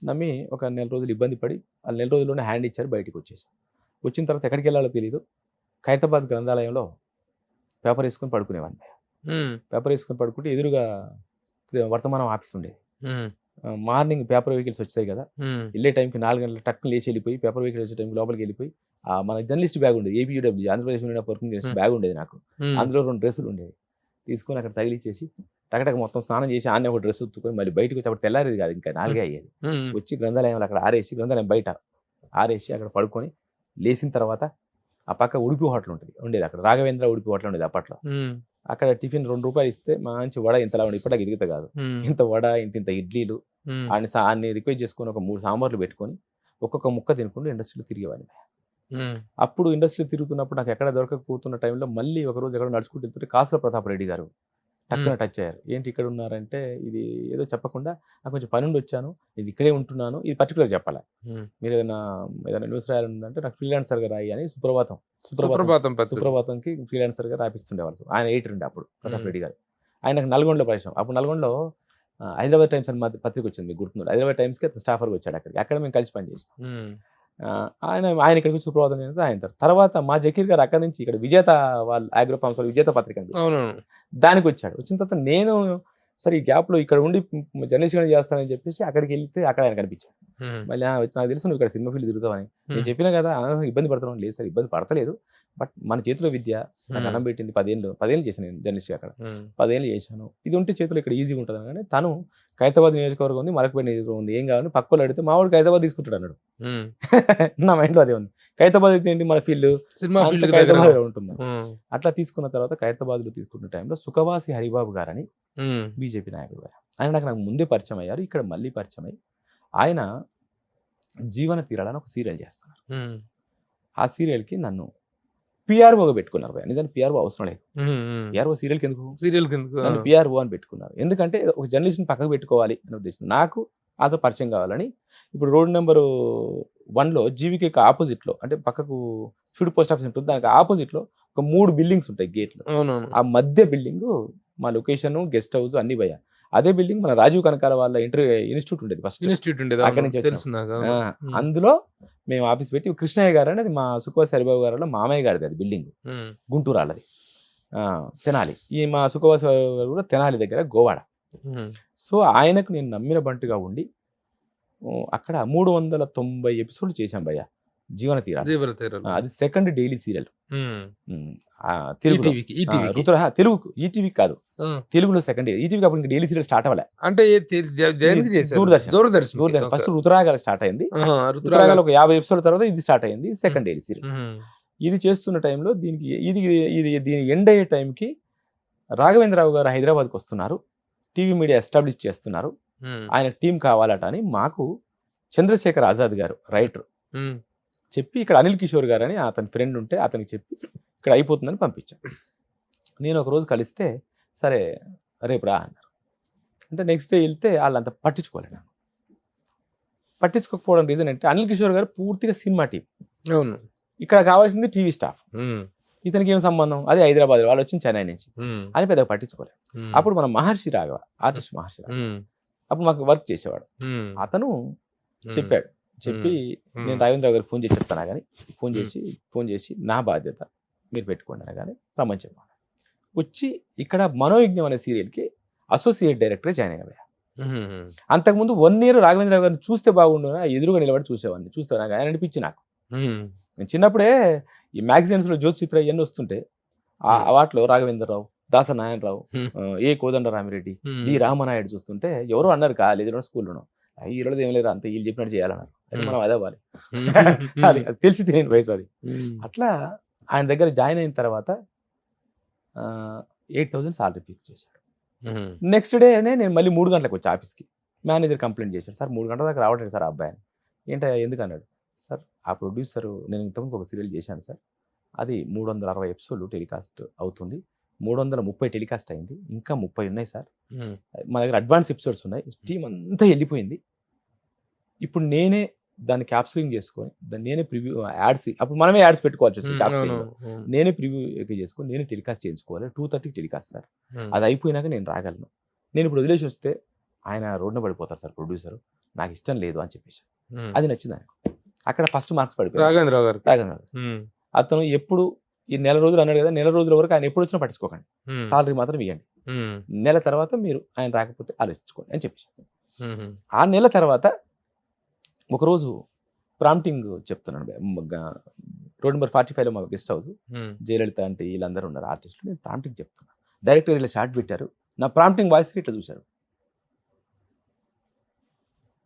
నమ్మి ఒక నెల రోజులు ఇబ్బంది పడి, ఆ నెల రోజుల్లోనే హ్యాండ్ ఇచ్చారు బయటికొచ్చేసా. వచ్చిన తర్వాత ఎక్కడికెళ్ళాలో తెలీదు. ఖైరతాబాద్ గ్రంథాలయంలో పేపరేసుకొని పడుకునేవాడిని. హ్మ్. పేపరేసుకొని పడుకుంటే ఎదురుగా వర్తమానం ఆఫీస్ ఉండేది. హ్మ్. మార్నింగ్ పేపర్ వెహికల్స్ వచ్చాయి కదా, వెళ్ళే టైంకి 4 గంటల టక్కున లేచి వెళ్ళిపోయి పేపర్ వెహికల్ వచ్చే టైంకి లోపలికి వెళ్ళిపోయి మన జర్నలిస్ట్ బ్యాగ్ ఉండేది, ఏపీయూడబ్ల్యూ ఆంధ్రప్రదేశ్ వర్కింగ్ జర్నలిస్ట్ బ్యాగ్ ఉండేది నాకు, అందులో 2 డ్రెస్సులు ఉండేవి, తీసుకొని అక్కడ తగిలిచ్చేసి టకటక మొత్తం స్నానం చేసి ఆన్నే ఒక డ్రెస్ ఉత్తుకొని మళ్ళీ బయటకు వచ్చి అప్పుడు తెల్లారేది కాదు, ఇంకా 4 అయ్యేది, వచ్చి గ్రంథాలయంలో అక్కడ ఆరేసి గ్రంథాలయం బయట ఆరేసి అక్కడ పడుకొని లేచిన తర్వాత ఆ పక్క ఉడిపి హోటల్ ఉండేది అక్కడ, రాఘవేంద్ర ఉడిపి హోటల్ ఉండేది అప్పట్లో, అక్కడ టిఫిన్ 2 రూపాయలు ఇస్తే మంచి వడ ఇంతలా ఉండి, ఇప్పటికి ఎదుగుతా కాదు, ఇంత వడ ఇంత ఇడ్లీలు ఆయన్ని రిక్వెస్ట్ చేసుకొని ఒక 3 సాంబార్లు పెట్టుకొని ఒక్కొక్క ముక్క తినుకుంటూ ఇండస్ట్రీలో తిరిగేవాడిని. అప్పుడు ఇండస్ట్రీలో తిరుగుతున్నప్పుడు నాకు ఎక్కడ దొరకకపోతున్న టైంలో మళ్ళీ ఒక రోజు ఎక్కడ నడుచుకుంటూ వెళ్తుంటే కాసుల ప్రతాప్ రెడ్డి గారు టక్కున టచ్ అయ్యారు. ఏంటి ఇక్కడ ఉన్నారంటే, ఇది ఏదో చెప్పకుండా నాకు కొంచెం పని ఉండి వచ్చాను, ఇది ఇక్కడే ఉంటున్నాను, ఇది పర్టికులర్ చెప్పాలి, మీరు ఏదైనా న్యూస్ రాయాలంటే నాకు ఫ్రీలాన్సర్గా రాయి అని సుప్రభాతంకి ఫ్రీలాన్సర్గా రాపిస్తుండేవాళ్ళు. ఆయన ఎడిటర్ ఉండే అప్పుడు ప్రతాప్ రెడ్డి గారు. ఆయనకు నల్గొండలో పరిశ్రమ, అప్పుడు నల్గొండలో హైదరాబాద్ టైమ్స్ అని పత్రిక వచ్చింది, మీకు గుర్తుంది, హైదరాబాద్ టైమ్స్కి స్టాఫర్గా వచ్చాడు అక్కడికి, అక్కడ మేము కలిసి పనిచేసాం. ఆయన ఇక్కడికి వచ్చి సుప్రభాతం ఆయన తర్వాత మా జకీర్ గారు అక్కడి నుంచి ఇక్కడ విజేత వాళ్ళ ఆగ్రో ఫార్మ్స్ విజేత పత్రిక దానికి వచ్చాడు. వచ్చిన తర్వాత నేను సరే ఈ గ్యాప్లో ఇక్కడ ఉండి జర్నలిస్ట్గా చేస్తానని చెప్పేసి అక్కడికి వెళ్తే అక్కడ ఆయన కనిపించాడు. మళ్ళీ నాకు తెలుసు నువ్వు ఇక్కడ సినిమా ఫీల్డ్ తిరుగుతావని, నేను చెప్పినా కదా ఇబ్బంది పడుతున్నాను, లేదు సార్ ఇబ్బంది పడతలేదు, బట్ మన చేతిలో విద్య నాకు అన్నం పెట్టింది, 10 ఏళ్ళు చేశాను నేను జర్నలిస్ట్గా అక్కడ, 10 ఏళ్ళు చేశాను, ఇది ఉంటే చేతిలో ఇక్కడ ఈజీగా ఉంటుంది. కానీ తను ఖైరతాబాద్ నియోజకవర్గం ఉంది, మరకపేట నియోజకవర్గం ఉంది, ఏం కావాలి పక్కలో అడిగితే మా వాడు ఖైరతాబాద్ తీసుకుంటాడు అన్నాడు. నా మైండ్లో అదే ఉంది, ఖైరతాబాద్ అయితే ఏంటి మన ఫీల్డ్ ఉంటుంది. అట్లా తీసుకున్న తర్వాత ఖైరతాబాద్లో తీసుకున్న టైంలో సుఖవాసి హరిబాబు గారని బీజేపీ నాయకుడు గారు, ఆయన నాకు ముందే పరిచయం అయ్యారు, ఇక్కడ మళ్ళీ పరిచయం అయ్యి ఆయన జీవన తీరాలని ఒక సీరియల్ చేస్తున్నారు. ఆ సీరియల్కి నన్ను పిఆర్ఓగా పెట్టుకున్నారు. నిజానికి పిఆర్ఓ అవసరం లేదు, పిఆర్ఓ సీరియల్కి ఎందుకు నన్ను పిఆర్ఓ అని పెట్టుకున్నారు, ఎందుకంటే ఒక జర్నలిస్ట్ని పక్కకు పెట్టుకోవాలి అనే ఉద్దేశం, నాకు అదో పరిచయం కావాలని. ఇప్పుడు రోడ్ నెంబర్ 1లో జీవికి ఆపోజిట్లో, అంటే పక్కకు ఫుడ్ పోస్ట్ ఆఫీస్ ఉంటుంది, దానికి ఆపోజిట్లో ఒక 3 బిల్డింగ్స్ ఉంటాయి గేట్లు, ఆ మధ్య బిల్డింగ్ మా లొకేషన్ గెస్ట్ హౌస్ అన్ని పోయా. అదే బిల్డింగ్ మన రాజీవ్ కనకాల వాళ్ళ ఇన్స్టిట్యూట్ ఉండేది, ఫస్ట్ ఇన్స్టిట్యూట్ ఉండేది, అక్కడి నుంచి అందులో మేము ఆఫీస్ పెట్టి కృష్ణయ్య గారు అనేది మా సుఖవాసి హరిబాబు గారు మామయ్య గారిది అది బిల్డింగ్, గుంటూరు వాళ్ళది, తెనాలి. ఈ మా సుఖవాసి గారు కూడా తెనాలి దగ్గర గోవాడ. సో ఆయనకు నేను నమ్మిన బంటుగా ఉండి అక్కడ 390 ఎపిసోడ్లు చేశాం భయ్య జీవన తీరాలు. అది second daily serial, Telugu ETV కాదు, తెలుగులో సెకండ్ ఈటీవీ. అప్పుడు డైలీ సీరియల్ స్టార్ట్ అవ్వలే, అంటే దూరదర్శన్ ఫస్ట్ రుతురాగాలు స్టార్ట్ అయింది, రుతురాగాలు ఒక 50 ఎపిసోడ్ తర్వాత ఇది స్టార్ట్ అయింది సెకండ్ డైలీ సీరియల్. ఇది చేస్తున్న టైంలో దీని ఎండ్ అయ్యే టైంకి రాఘవేంద్రరావు గారు హైదరాబాద్కి వస్తున్నారు, టీవీ మీడియా ఎస్టాబ్లిష్ చేస్తున్నారు, ఆయన టీం కావాలట అని మాకు చంద్రశేఖర్ ఆజాద్ గారు రైటర్ చెప్పి, ఇక్కడ అనిల్ కిషోర్ గారు అని అతని ఫ్రెండ్ ఉంటే అతనికి చెప్పి ఇక్కడ అయిపోతుందని పంపించాను. నేను ఒకరోజు కలిస్తే సరే రేపు రా అన్నారు. అంటే నెక్స్ట్ డే వెళ్తే వాళ్ళంతా పట్టించుకోలేను. పట్టించుకోకపోవడం రీజన్ అంటే అనిల్ కిషోర్ గారు పూర్తిగా సినిమా టీం, అవును, ఇక్కడ కావాల్సింది టీవీ స్టాఫ్, ఇతనికి ఏం సంబంధం, అది హైదరాబాద్ వాళ్ళు వచ్చింది చెన్నై నుంచి అని పెద్దగా పట్టించుకోలేదు. అప్పుడు మన మహర్షి రాఘవ ఆర్టిస్ట్ మహర్షి రాఘవ అప్పుడు మాకు వర్క్ చేసేవాడు, అతను చెప్పాడు, చెప్పి నేను రాఘవేంద్రరావు గారికి ఫోన్ చేసి చెప్తాను కానీ ఫోన్ చేసి నా బాధ్యత మీరు పెట్టుకోండి అనగానే రమ్మని చెప్పాను. వచ్చి ఇక్కడ మనోయజ్ఞం అనే సీరియల్కి అసోసియేట్ డైరెక్టర్ జాయిన్ అయ్యా. అంతకుముందు 1 year రాఘవేంద్రరావు గారిని చూస్తే బాగుండు, ఎదురుగా నిలబడి చూసేవాడిని, చూస్తే నాకు ఆయన అనిపించి నాకు నేను చిన్నప్పుడే ఈ మ్యాగజైన్స్లో జ్యోతి చిత్ర ఇవన్నీ వస్తుంటే వాటిలో రాఘవేంద్రరావు, దాస నారాయణరావు, ఏ కోదండరామిరెడ్డి, డి రామనాయుడు చూస్తుంటే ఎవరో అన్నారు కాలేజీలో స్కూల్లోనో ఈరోజు ఏం లేదు అంతే వీళ్ళు చెప్పినట్టు చేయాలన్నారు, అది మనం అదే అవ్వాలి, అది తెలిసి తెలియని వయసు అది. అట్లా ఆయన దగ్గర జాయిన్ అయిన తర్వాత 8,000 సాలరీ ఫిక్స్ చేశాడు. నెక్స్ట్ డేనే నేను మళ్ళీ 3 గంటలకు వచ్చి ఆఫీస్కి, మేనేజర్ కంప్లైంట్ చేశాడు, సార్ 3 గంటల దాకా రావట్లేదు సార్ అబ్బాయి అని. ఏంటో ఎందుకు అన్నాడు, సార్ ఆ ప్రొడ్యూసర్ నేను ఇంతకుముందు ఒక సీరియల్ చేశాను సార్, అది 360 ఎపిసోడ్లు టెలికాస్ట్ అవుతుంది, 330 టెలికాస్ట్ అయింది, ఇంకా 30 ఉన్నాయి సార్, మా దగ్గర అడ్వాన్స్ ఎపిసోడ్స్ ఉన్నాయి, టీం అంతా వెళ్ళిపోయింది, ఇప్పుడు నేనే దాన్ని క్యాప్చరింగ్ చేసుకొని నేనే ప్రివ్యూ యాడ్స్, అప్పుడు మనమే యాడ్స్ పెట్టుకోవాల్సి వచ్చింది, నేనే ప్రివ్యూ చేసుకొని నేనే టెలికాస్ట్ చేయించుకోవాలి, 2:30కి టెలికాస్ట్ సార్, అది అయిపోయినాక నేను రాగలను, నేను ఇప్పుడు వదిలేసి వస్తే ఆయన రోడ్డున పడిపోతారు సార్ ప్రొడ్యూసర్, నాకు ఇష్టం లేదు అని చెప్పేసి. అది నచ్చింది ఆయనకు, అక్కడ ఫస్ట్ మార్క్స్ పడిపోయాయి రాఘవేంద్రరావు గారు. అతను ఎప్పుడు ఈ 4 రోజులు అన్నాడు కదా, 4 రోజుల వరకు ఆయన ఎప్పుడు వచ్చినా పట్టించుకోకండి, సాలరీ మాత్రం ఇవ్వండి, నెల తర్వాత మీరు ఆయన రాకపోతే ఆలోచించుకోండి అని చెప్పేసి. ఆ నెల తర్వాత ఒకరోజు ప్రాంప్టింగ్ చెప్తున్నాను. రోడ్ నెంబర్ 45లో మా గెస్ట్ హౌస్, జయలలిత అంటే వీళ్ళందరూ ఉన్నారు ఆర్టిస్టులు. నేను ప్రాంప్టింగ్ చెప్తున్నాను. డైరెక్టర్ ఇలా షార్ట్ పెట్టారు, నా ప్రాంప్టింగ్ వాయిస్ ఇట్లా చూశారు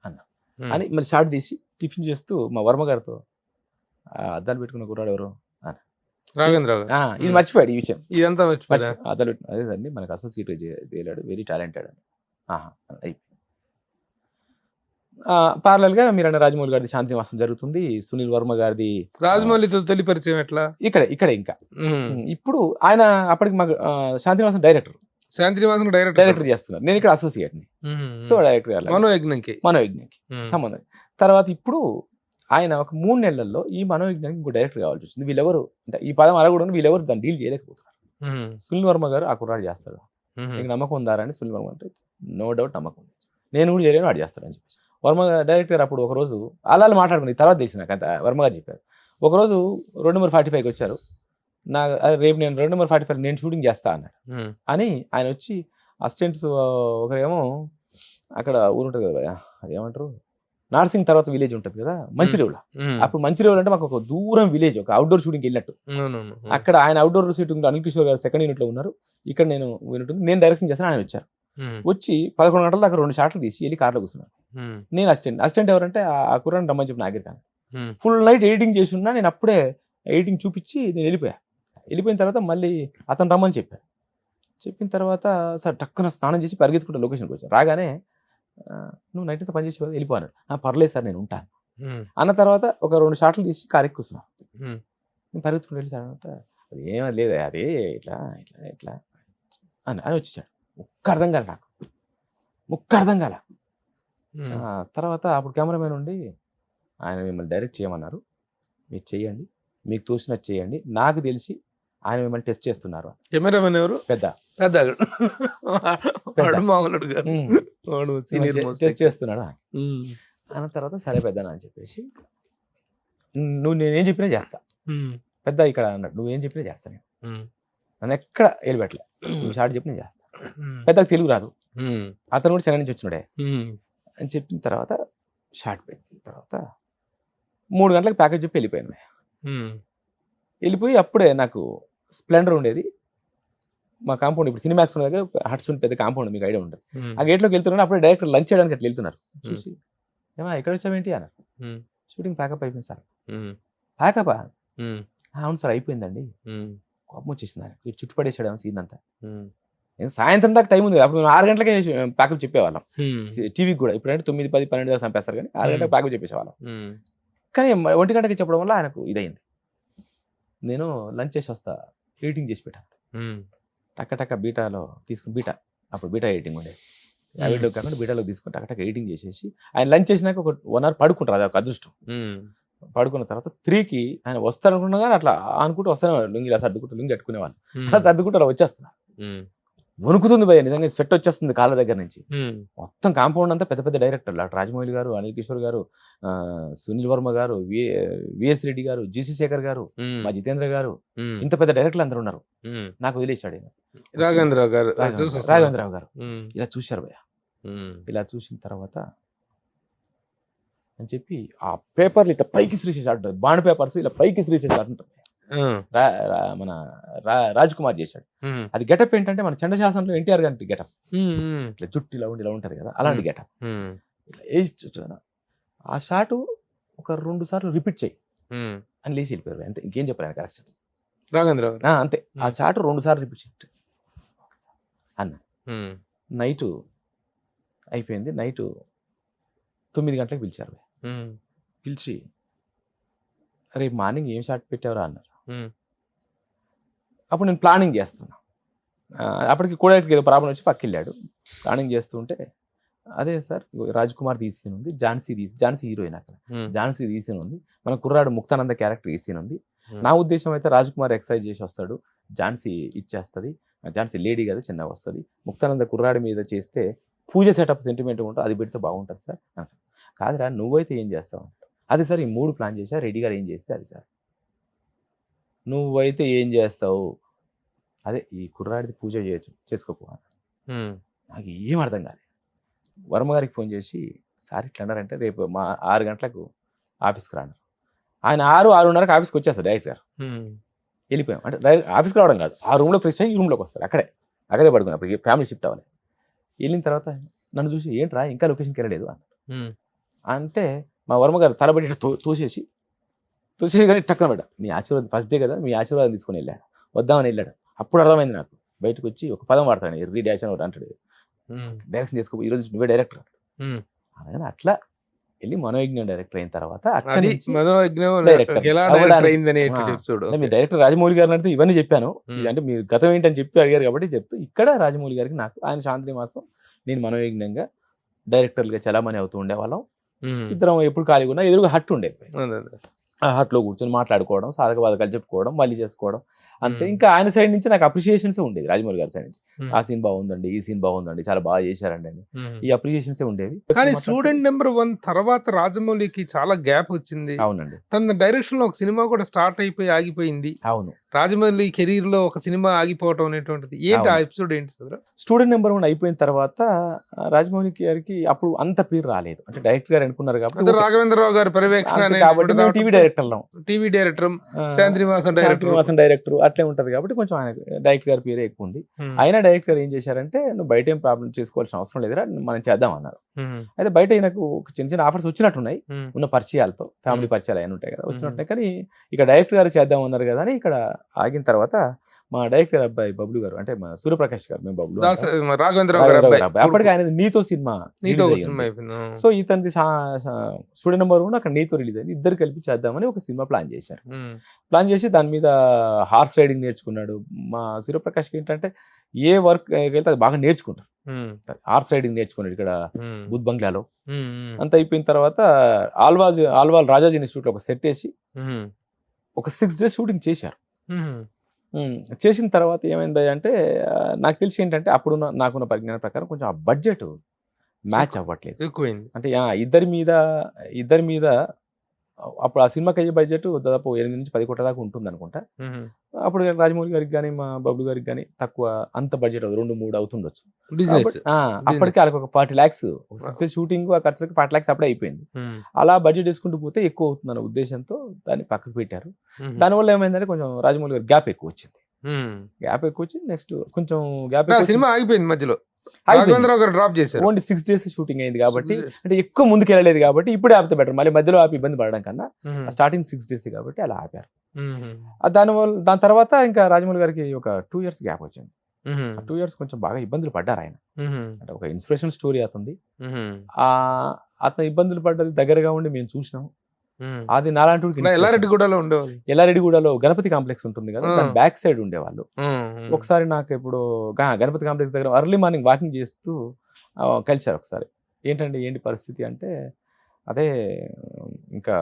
అన్న అని. మళ్ళీ షార్ట్ తీసి టిఫిన్ చేస్తూ మా వర్మ గారితో, అద్దాలు పెట్టుకున్న కుర్రాడు ఎవరు అని, రాఘవేంద్ర ఇది మర్చిపోయాడు ఈ విషయం. ఇదంతా మర్చిపోయా. అద్దాలు పెట్టిన అదేదండి మనకు అసోసియేట్ చేయలేడు, వెరీ టాలెంటెడ్ అని. అయిపోయింది. పార్లల్ గా మీరన్న రాజమౌళి గారిది శాంతినివాసం జరుగుతుంది, సునీల్ వర్మ గారిది రాజమౌళితో తొలి పరిచయం ఎట్లా? ఇక్కడే ఇంకా. ఇప్పుడు ఆయన అప్పటికి మాకు శాంతినివాసం డైరెక్టర్ డైరెక్టర్ చేస్తున్నారు, నేను ఇక్కడ అసోసియేట్ ని. సో డైరెక్టర్ మనోయజ్ఞంకి సంబంధం. తర్వాత ఇప్పుడు ఆయన ఒక 3 నెలల్లో ఈ మనోయజ్ఞానికి ఇంకో డైరెక్టర్ కావాల్సి వచ్చింది. వీళ్ళెవరు అంటే ఈ పదం అడగడం, వీళ్ళెవరు దాన్ని డీల్ చేయలేకపోతున్నారు. సునీల్ వర్మ గారు ఆ కుర్రాడు చేస్తాడు, నీకు నమ్మకం ఉందా అని సునీల్ వర్మ అంటే నో డౌట్ నమ్మకం ఉంది, నేను కూడా చేయలేను, వాడు చేస్తాడు అని చెప్పేసి వర్మ డైరెక్టర్ అప్పుడు ఒకరోజు అలా మాట్లాడుకుని తర్వాత తెలిసిన నాకు అంత వర్మ గారు చెప్పారు. ఒకరోజు రోడ్ నెంబర్ 45కి వచ్చారు, రేపు నేను రోడ్ నెంబర్ 45 నేను షూటింగ్ చేస్తా అన్నాడు అని. ఆయన వచ్చి అసిస్టెంట్స్ ఒకరేమో అక్కడ ఊరు ఉంటుంది కదా, అది ఏమంటారు, నార్సింగ్ తర్వాత విలేజ్ ఉంటుంది కదా మంచిరేవుల. అప్పుడు మంచిరేవులు అంటే మాకు ఒక దూరం విలేజ్, ఒక అవుట్డోర్ షూటింగ్కి వెళ్ళినట్టు. అక్కడ ఆయన అవుట్డోర్ షూటింగ్ అనిల్ కిషోర్ గారు సెకండ్ యూనిట్ లో ఉన్నారు, ఇక్కడ నేను యూనిట్ నేను డైరెక్షన్ చేస్తాను. ఆయన వచ్చారు, వచ్చి 11 గంటల దాకా 2 షాట్లు తీసి వెళ్ళి కార్లో కూర్చున్నాను. నేను అసిస్టెంట్ ఎవరంటే ఆ కుర్రాన్ని రమ్మని చెప్పి Nagar Khan. Full night editing చేసి ఉన్నా, నేను అప్పుడే ఎడిటింగ్ చూపించి నేను వెళ్ళిపోయిన తర్వాత మళ్ళీ అతను రమ్మని చెప్పిన తర్వాత సార్ టక్కున స్నానం చేసి పరిగెత్తుకుంటే లొకేషన్కి వచ్చాను. రాగానే నువ్వు నైట్ అంతా పనిచేసి వెళ్ళిపోయాను. పర్లేదు సార్ నేను ఉంటాను అన్న తర్వాత ఒక 2 షాట్లు తీసి కారు ఎక్కు కూర్చున్నాను. నేను పరిగెత్తుకుంటూ వెళ్ళి సార్ అంటే అది ఏమీ లేదు, అదే ఇట్లా ఇట్లా ఇట్లా అని వచ్చేసాడు. అర్థం కాలే నాకు, అర్థం కాలే. తర్వాత అప్పుడు కెమెరామెన్ ఉండి ఆయన మిమ్మల్ని డైరెక్ట్ చేయమన్నారు, మీరు చెయ్యండి, మీకు తోచినట్టు చేయండి, నాకు తెలిసి ఆయన మిమ్మల్ని టెస్ట్ చేస్తున్నారు. కెమెరామెన్ ఎవరు? పెద్ద టెస్ట్ చేస్తున్నాడు అన్న తర్వాత సరే పెద్ద అని చెప్పేసి నువ్వు నేనేం చెప్పినా చేస్తా పెద్ద ఇక్కడ అన్నాడు. నువ్వేం చెప్పినా చేస్తా, నేను నన్ను ఎక్కడ వెళ్ళిపెట్టలే, నువ్వు షార్ట్ చెప్పి నేను చేస్తా. పెద్దకు తెలుగు రాదు, అతను కూడా చెన్నై నుంచి వచ్చినాడే అని చెప్పిన తర్వాత షార్ట్ పెట్టిన తర్వాత 3 గంటలకు ప్యాకేజ్ చెప్పి వెళ్ళిపోయాను. వెళ్ళిపోయి అప్పుడే నాకు స్ప్లెండర్ ఉండేది మా కాంపౌండ్, ఇప్పుడు సినిమాక్స్ ఉన్న దగ్గర హట్స్ ఉంటే పెద్ద కాంపౌండ్, మీకు ఐడియా ఉంటుంది. ఆ గేట్లోకి వెళ్తున్నాను, అప్పుడే డైరెక్టర్ లంచ్ చేయడానికి అట్లా వెళ్తున్నారు. చూసి ఏమా ఎక్కడ వచ్చావేంటి అన్నారు. షూటింగ్ ప్యాకప్ అయిపోయింది సార్. ప్యాకప్? అవును సార్ అయిపోయిందండి. కోపం వచ్చేసింది ఆయన, చుట్టుపడేసాడు సీన్ అంతా. నేను సాయంత్రం దాకా టైం ఉంది, అప్పుడు మేము 6 గంటలకే ప్యాకప్ చెప్పేవాళ్ళం టీవీకి కూడా. ఇప్పుడంటే 9, 10, 12 దాకా చంపేస్తారు, కానీ 6 గంటలకు ప్యాకప్ చెప్పేసేవాళ్ళం. కానీ 1 గంటకి చెప్పడం వల్ల ఆయనకు ఇదైంది. నేను లంచ్ చేసి వస్తా, ఎడిటింగ్ చేసి పెట్టాను. టక్క బీటాలో తీసుకుని, అప్పుడు బీటా ఎడిటింగ్ ఉండేది, వీడియో కాకుండా బీటాలో తీసుకుని టక్క ఎడిటింగ్ చేసేసి ఆయన లంచ్ చేసినాక ఒక 1 అవర్ పడుకుంటారు, అది ఒక అదృష్టం. పడుకున్న తర్వాత 3కి ఆయన వస్తారనుకున్నా కానీ అట్లా అనుకుంటూ వస్తానే లుంగి ఇలా సర్దుకుంటూ, లుంగి కట్టుకునేవాళ్ళు, అలా సర్దుకుంటూ అలా వచ్చేస్తున్నారు. వణుకుతుంది భయ, నిజంగా స్వెట్ వచ్చేస్తుంది కాళ్ళ దగ్గర నుంచి. మొత్తం కాంపౌండ్ అంతా పెద్ద పెద్ద డైరెక్టర్లు, అటు రాజమౌళి గారు, అనిల్ కిషోర్ గారు, సునీల్ వర్మ గారు, విఎస్ రెడ్డి గారు, జీసీ శేఖర్ గారు, మా జితేంద్ర గారు, ఇంత పెద్ద డైరెక్టర్లు అందరూ ఉన్నారు. నాకు వదిలేశాడు రాఘవేంద్రరావు గారు. ఇలా చూశారు భయ, ఇలా చూసిన తర్వాత అని చెప్పి ఆ పేపర్లు ఇట్లా పైకి శ్రీసేసాడు, బాండ్ పేపర్స్ ఇలా పైకి శ్రీసేసాడు అంటారు. మన రాజ్ కుమార్ చేశాడు. అది గెటప్ ఏంటంటే మన చండశాసనంలో ఎన్టీఆర్ గారి గెటప్, ఇట్లా జుట్టు ఇలా ఉండి ఇలా ఉంటది కదా, అలాంటి గెటప్. ఇట్లా ఆ షాట్ ఒక 2 సార్లు రిపీట్ చేయి అని లేచి వెళ్ళిపోయారు. అంతే, ఇంకేం చెప్పారు ఆయన కరెక్షన్స్. అంతే, ఆ షాట్ 2 సార్లు రిపీట్ చేయి అన్న. నైట్ అయిపోయింది, నైట్ 9 గంటలకు పిలిచారు. పిలిచి రేపు మార్నింగ్ ఏం షాట్ పెట్టావరా అన్నారు. అప్పుడు నేను ప్లానింగ్ చేస్తున్నా, అప్పటికి కూడా ఏదో ప్రాబ్లం వచ్చి పక్కకి వెళ్ళాడు. ప్లానింగ్ చేస్తుంటే అదే సార్ రాజ్ కుమార్ తీసిన ఉంది, ఝాన్సీ హీరోయిన్, అక్కడ ఝాన్సీ తీసిన ఉంది, మన కుర్రాడు ముక్తానంద క్యారెక్టర్ తీసిన ఉంది. నా ఉద్దేశం అయితే రాజ్ కుమార్ ఎక్సైజ్ చేసి వస్తాడు, ఝాన్సీ ఇచ్చేస్తుంది, ఝాన్సీ లేడీ కదా చిన్నగా వస్తుంది, ముక్తానంద కుర్రాడి మీద చేస్తే పూజ సెటప్ సెంటిమెంట్ ఉంటుంది, అది పెడితే బాగుంటుంది సార్. కాదురా నువ్వైతే ఏం చేస్తావు? అది సార్ ఈ 3 ప్లాన్ చేశా, రెడ్డి గారు ఏం చేస్తే అది సార్. నువ్వైతే ఏం చేస్తావు? అదే ఈ కుర్రాడిది పూజ చేసుకోకు. నాకు ఏం అర్థం కాలేదు. వర్మ గారికి ఫోన్ చేసి సార్ ఇట్లా అన్నారంటే రేపు మా 6 గంటలకు ఆఫీస్కి రాను. ఆయన 6:30కి ఆఫీస్కి వచ్చేస్తారు డైరెక్ట్ గారు. వెళ్ళిపోయాం. అంటే ఆఫీస్కి రావడం కాదు, ఆ రూమ్లో ఫ్రెష్ అయ్యి ఈ రూమ్లోకి వస్తారు. అక్కడే పడుకున్నాం. అప్పుడు ఫ్యామిలీ షిఫ్ట్ అవ్వాలి. వెళ్ళిన తర్వాత నన్ను చూసి ఏంట్రా ఇంకా లొకేషన్కి వెళ్ళలేదు అంటే మా వర్మ గారు తలబడి తోసేసి కానీ టక్కన పెట్ట మీ ఆశీర్వాదం ఫస్ట్ డే కదా, మీ ఆశీర్వాదం తీసుకొని వెళ్ళాడు, వద్దామని వెళ్ళాడు. అప్పుడు అర్థమైంది నాకు. బయటకు వచ్చి ఒక పదం వాడతాను, ఎర్రీ డాష్ అని ఒకటి అంటాడు, డైరెక్షన్ చేసుకో ఈరోజు నువ్వే డైరెక్టర్ అనగానే అట్లా వెళ్ళి మనోయజ్ఞం డైరెక్టర్ అయిన తర్వాత మీ డైరెక్టర్ రాజమౌళి గారిని అంటే ఇవన్నీ చెప్పాను. అంటే మీరు గతం ఏంటని చెప్పి అడిగారు కాబట్టి చెప్తూ ఇక్కడ రాజమౌళి గారికి నాకు ఆయన శాంతినివాసం నేను మనోయజ్ఞంగా డైరెక్టర్లుగా చలామణి అవుతూ ఉండేవాళ్ళం. ఇద్దరం ఎప్పుడు ఖాళీగా ఉన్నా ఎదురుగా హట్ ఉండేది. ఆ హట్లో కూర్చొని మాట్లాడుకోవడం, సాధక బాధకాలు చెప్పుకోవడం, మళ్ళీ చేసుకోవడం అంతే. ఇంకా ఆయన సైడ్ నుంచి నాకు అప్రిషియేషన్స్ ఉండేది. రాజమౌళి గారి సైడ్ నుంచి ఆ సీన్ బాగుందండి, ఈ సీన్ బాగుందండి, చాలా బాగా చేశారండి అని ఈ అప్రిషియేషన్స్ ఉండేవి. కానీ స్టూడెంట్ నెంబర్ 1 తర్వాత రాజమౌళికి చాలా గ్యాప్ వచ్చింది. అవునండి. తన డైరెక్షన్ లో ఒక సినిమా కూడా స్టార్ట్ అయిపోయి ఆగిపోయింది. అవును. రాజమౌళి కెరీర్ లో ఒక సినిమా ఆగిపోవడం అనేటువంటిది ఏంటి ఆ ఎపిసోడ్ ఏంటి సార్? స్టూడెంట్ నెంబర్ 1 అయిపోయిన తర్వాత రాజమౌళి గారికి అప్పుడు అంత పేరు రాలేదు. అంటే డైరెక్టర్ గారు అనుకున్నారు కాబట్టి రాఘవేంద్రరావు గారి పర్యవేక్షణ టీవీ డైరెక్టర్ శాంతినివాసన్ డైరెక్టర్ అట్లే ఉంటది కాబట్టి కొంచెం ఆయన డైరెక్టర్ గారి పేరే ఎక్కువ ఉంది. అయినా డైరెక్టర్ గారు ఏం చేశారంటే నువ్వు బయట ఏం ప్రాబ్లం చేసుకోవాల్సిన అవసరం లేదురా, మనం చేద్దాం అన్నారు. అయితే బయట నాకు చిన్న చిన్న ఆఫర్స్ వచ్చినట్టున్నాయి, ఉన్న పరిచయాలతో ఫ్యామిలీ పరిచయాలు అయినా ఉంటాయి కదా, వచ్చినట్టున్నాయి. కానీ ఇక డైరెక్టర్ గారు చేద్దాం అన్నారు కదా అని ఇక్కడ ఆగిన తర్వాత మా డైరెక్టర్ అబ్బాయి బబ్లు గారు, అంటే మా సూర్యప్రకాష్ గారు, మేము బబ్లు రాఘవేంద్రరావు గారు అప్పటికి ఆయన నీతో సినిమా. సో ఇతనికి స్టూడెంట్ నెంబర్ 1 అక్కడ నీతో రిలీజ్ అయింది. ఇద్దరు కలిపి చేద్దామని ఒక సినిమా ప్లాన్ చేశారు. ప్లాన్ చేసి దాని మీద హార్స్ రైడింగ్ నేర్చుకున్నాడు. మా సూర్యప్రకాష్కి ఏంటంటే ఏ వర్క్ వెళ్తే అది బాగా నేర్చుకుంటారు. హార్స్ రైడింగ్ నేర్చుకున్నాడు ఇక్కడ బుద్ధ్ బంగ్లాలో. అంత అయిపోయిన తర్వాత ఆల్వాల్ రాజాజీ ఇన్స్టిట్యూట్ లో ఒక సెట్ వేసి ఒక 6 days షూటింగ్ చేశారు. చేసిన తర్వాత ఏమైంది అంటే నాకు తెలిసి ఏంటంటే అప్పుడు నాకున్న పరిజ్ఞానం ప్రకారం కొంచెం ఆ బడ్జెట్ మ్యాచ్ అవ్వట్లేదు, ఎక్కువైంది. అంటే ఇద్దరి మీద అప్పుడు ఆ సినిమాకి అయ్యే బడ్జెట్ దాదాపు 8 నుంచి 10 కోట్ల దాకా ఉంటుంది అనుకుంటా. అప్పుడు రాజమౌళి గారికి కానీ మా బబ్లు గారికి కానీ తక్కువ అంత బడ్జెట్ 2-3 అవుతుండొచ్చు. అప్పటికి వాళ్ళకి ఒక 40 lakhs షూటింగ్ ఆ ఖర్చులకి 40 lakhs అప్పుడే అయిపోయింది. అలా బడ్జెట్ వేసుకుంటూ పోతే ఎక్కువ అవుతుందన్న ఉద్దేశంతో దాన్ని పక్కకు పెట్టారు. దానివల్ల ఏమైందంటే కొంచెం రాజమౌళి గారి గ్యాప్ ఎక్కువ వచ్చింది. నెక్స్ట్ కొంచెం గ్యాప్ సినిమా ఆగిపోయింది మధ్యలో. రాఘవేంద్రరావు గారు డ్రాప్ చేశారు. ఓన్లీ 6 days షూటింగ్ అయింది కాబట్టి, అంటే ఎక్కువ ముందుకు వెళ్ళలేదు కాబట్టి ఇప్పుడే ఆపితే బెటర్. మళ్ళీ మధ్యలో ఆపి ఇబ్బంది పడడం కన్నా స్టార్టింగ్ 6 days కాబట్టి అలా ఆపారు. దాని తర్వాత ఇంకా రాజమౌళి గారికి ఒక 2 years గ్యాప్ వచ్చింది. 2 years కొంచెం బాగా ఇబ్బందులు పడ్డారు ఆయన. అంటే ఒక ఇన్స్పిరేషన్ స్టోరీ అవుతుంది. అతను ఇబ్బందులు పడ్డది దగ్గరగా ఉండి మేము చూసినాం. అది నాలాంటి ఎల్లారెడ్డిగూడలో గణపతి కాంప్లెక్స్ ఉంటుంది కదా, దాని బ్యాక్ సైడ్ ఉండేవాళ్ళు. ఒకసారి నాకు ఇప్పుడు గణపతి కాంప్లెక్స్ దగ్గర ఎర్లీ మార్నింగ్ వాకింగ్ చేస్తూ కలిశారు. ఒకసారి ఏంటి పరిస్థితి అంటే, అదే ఇంకా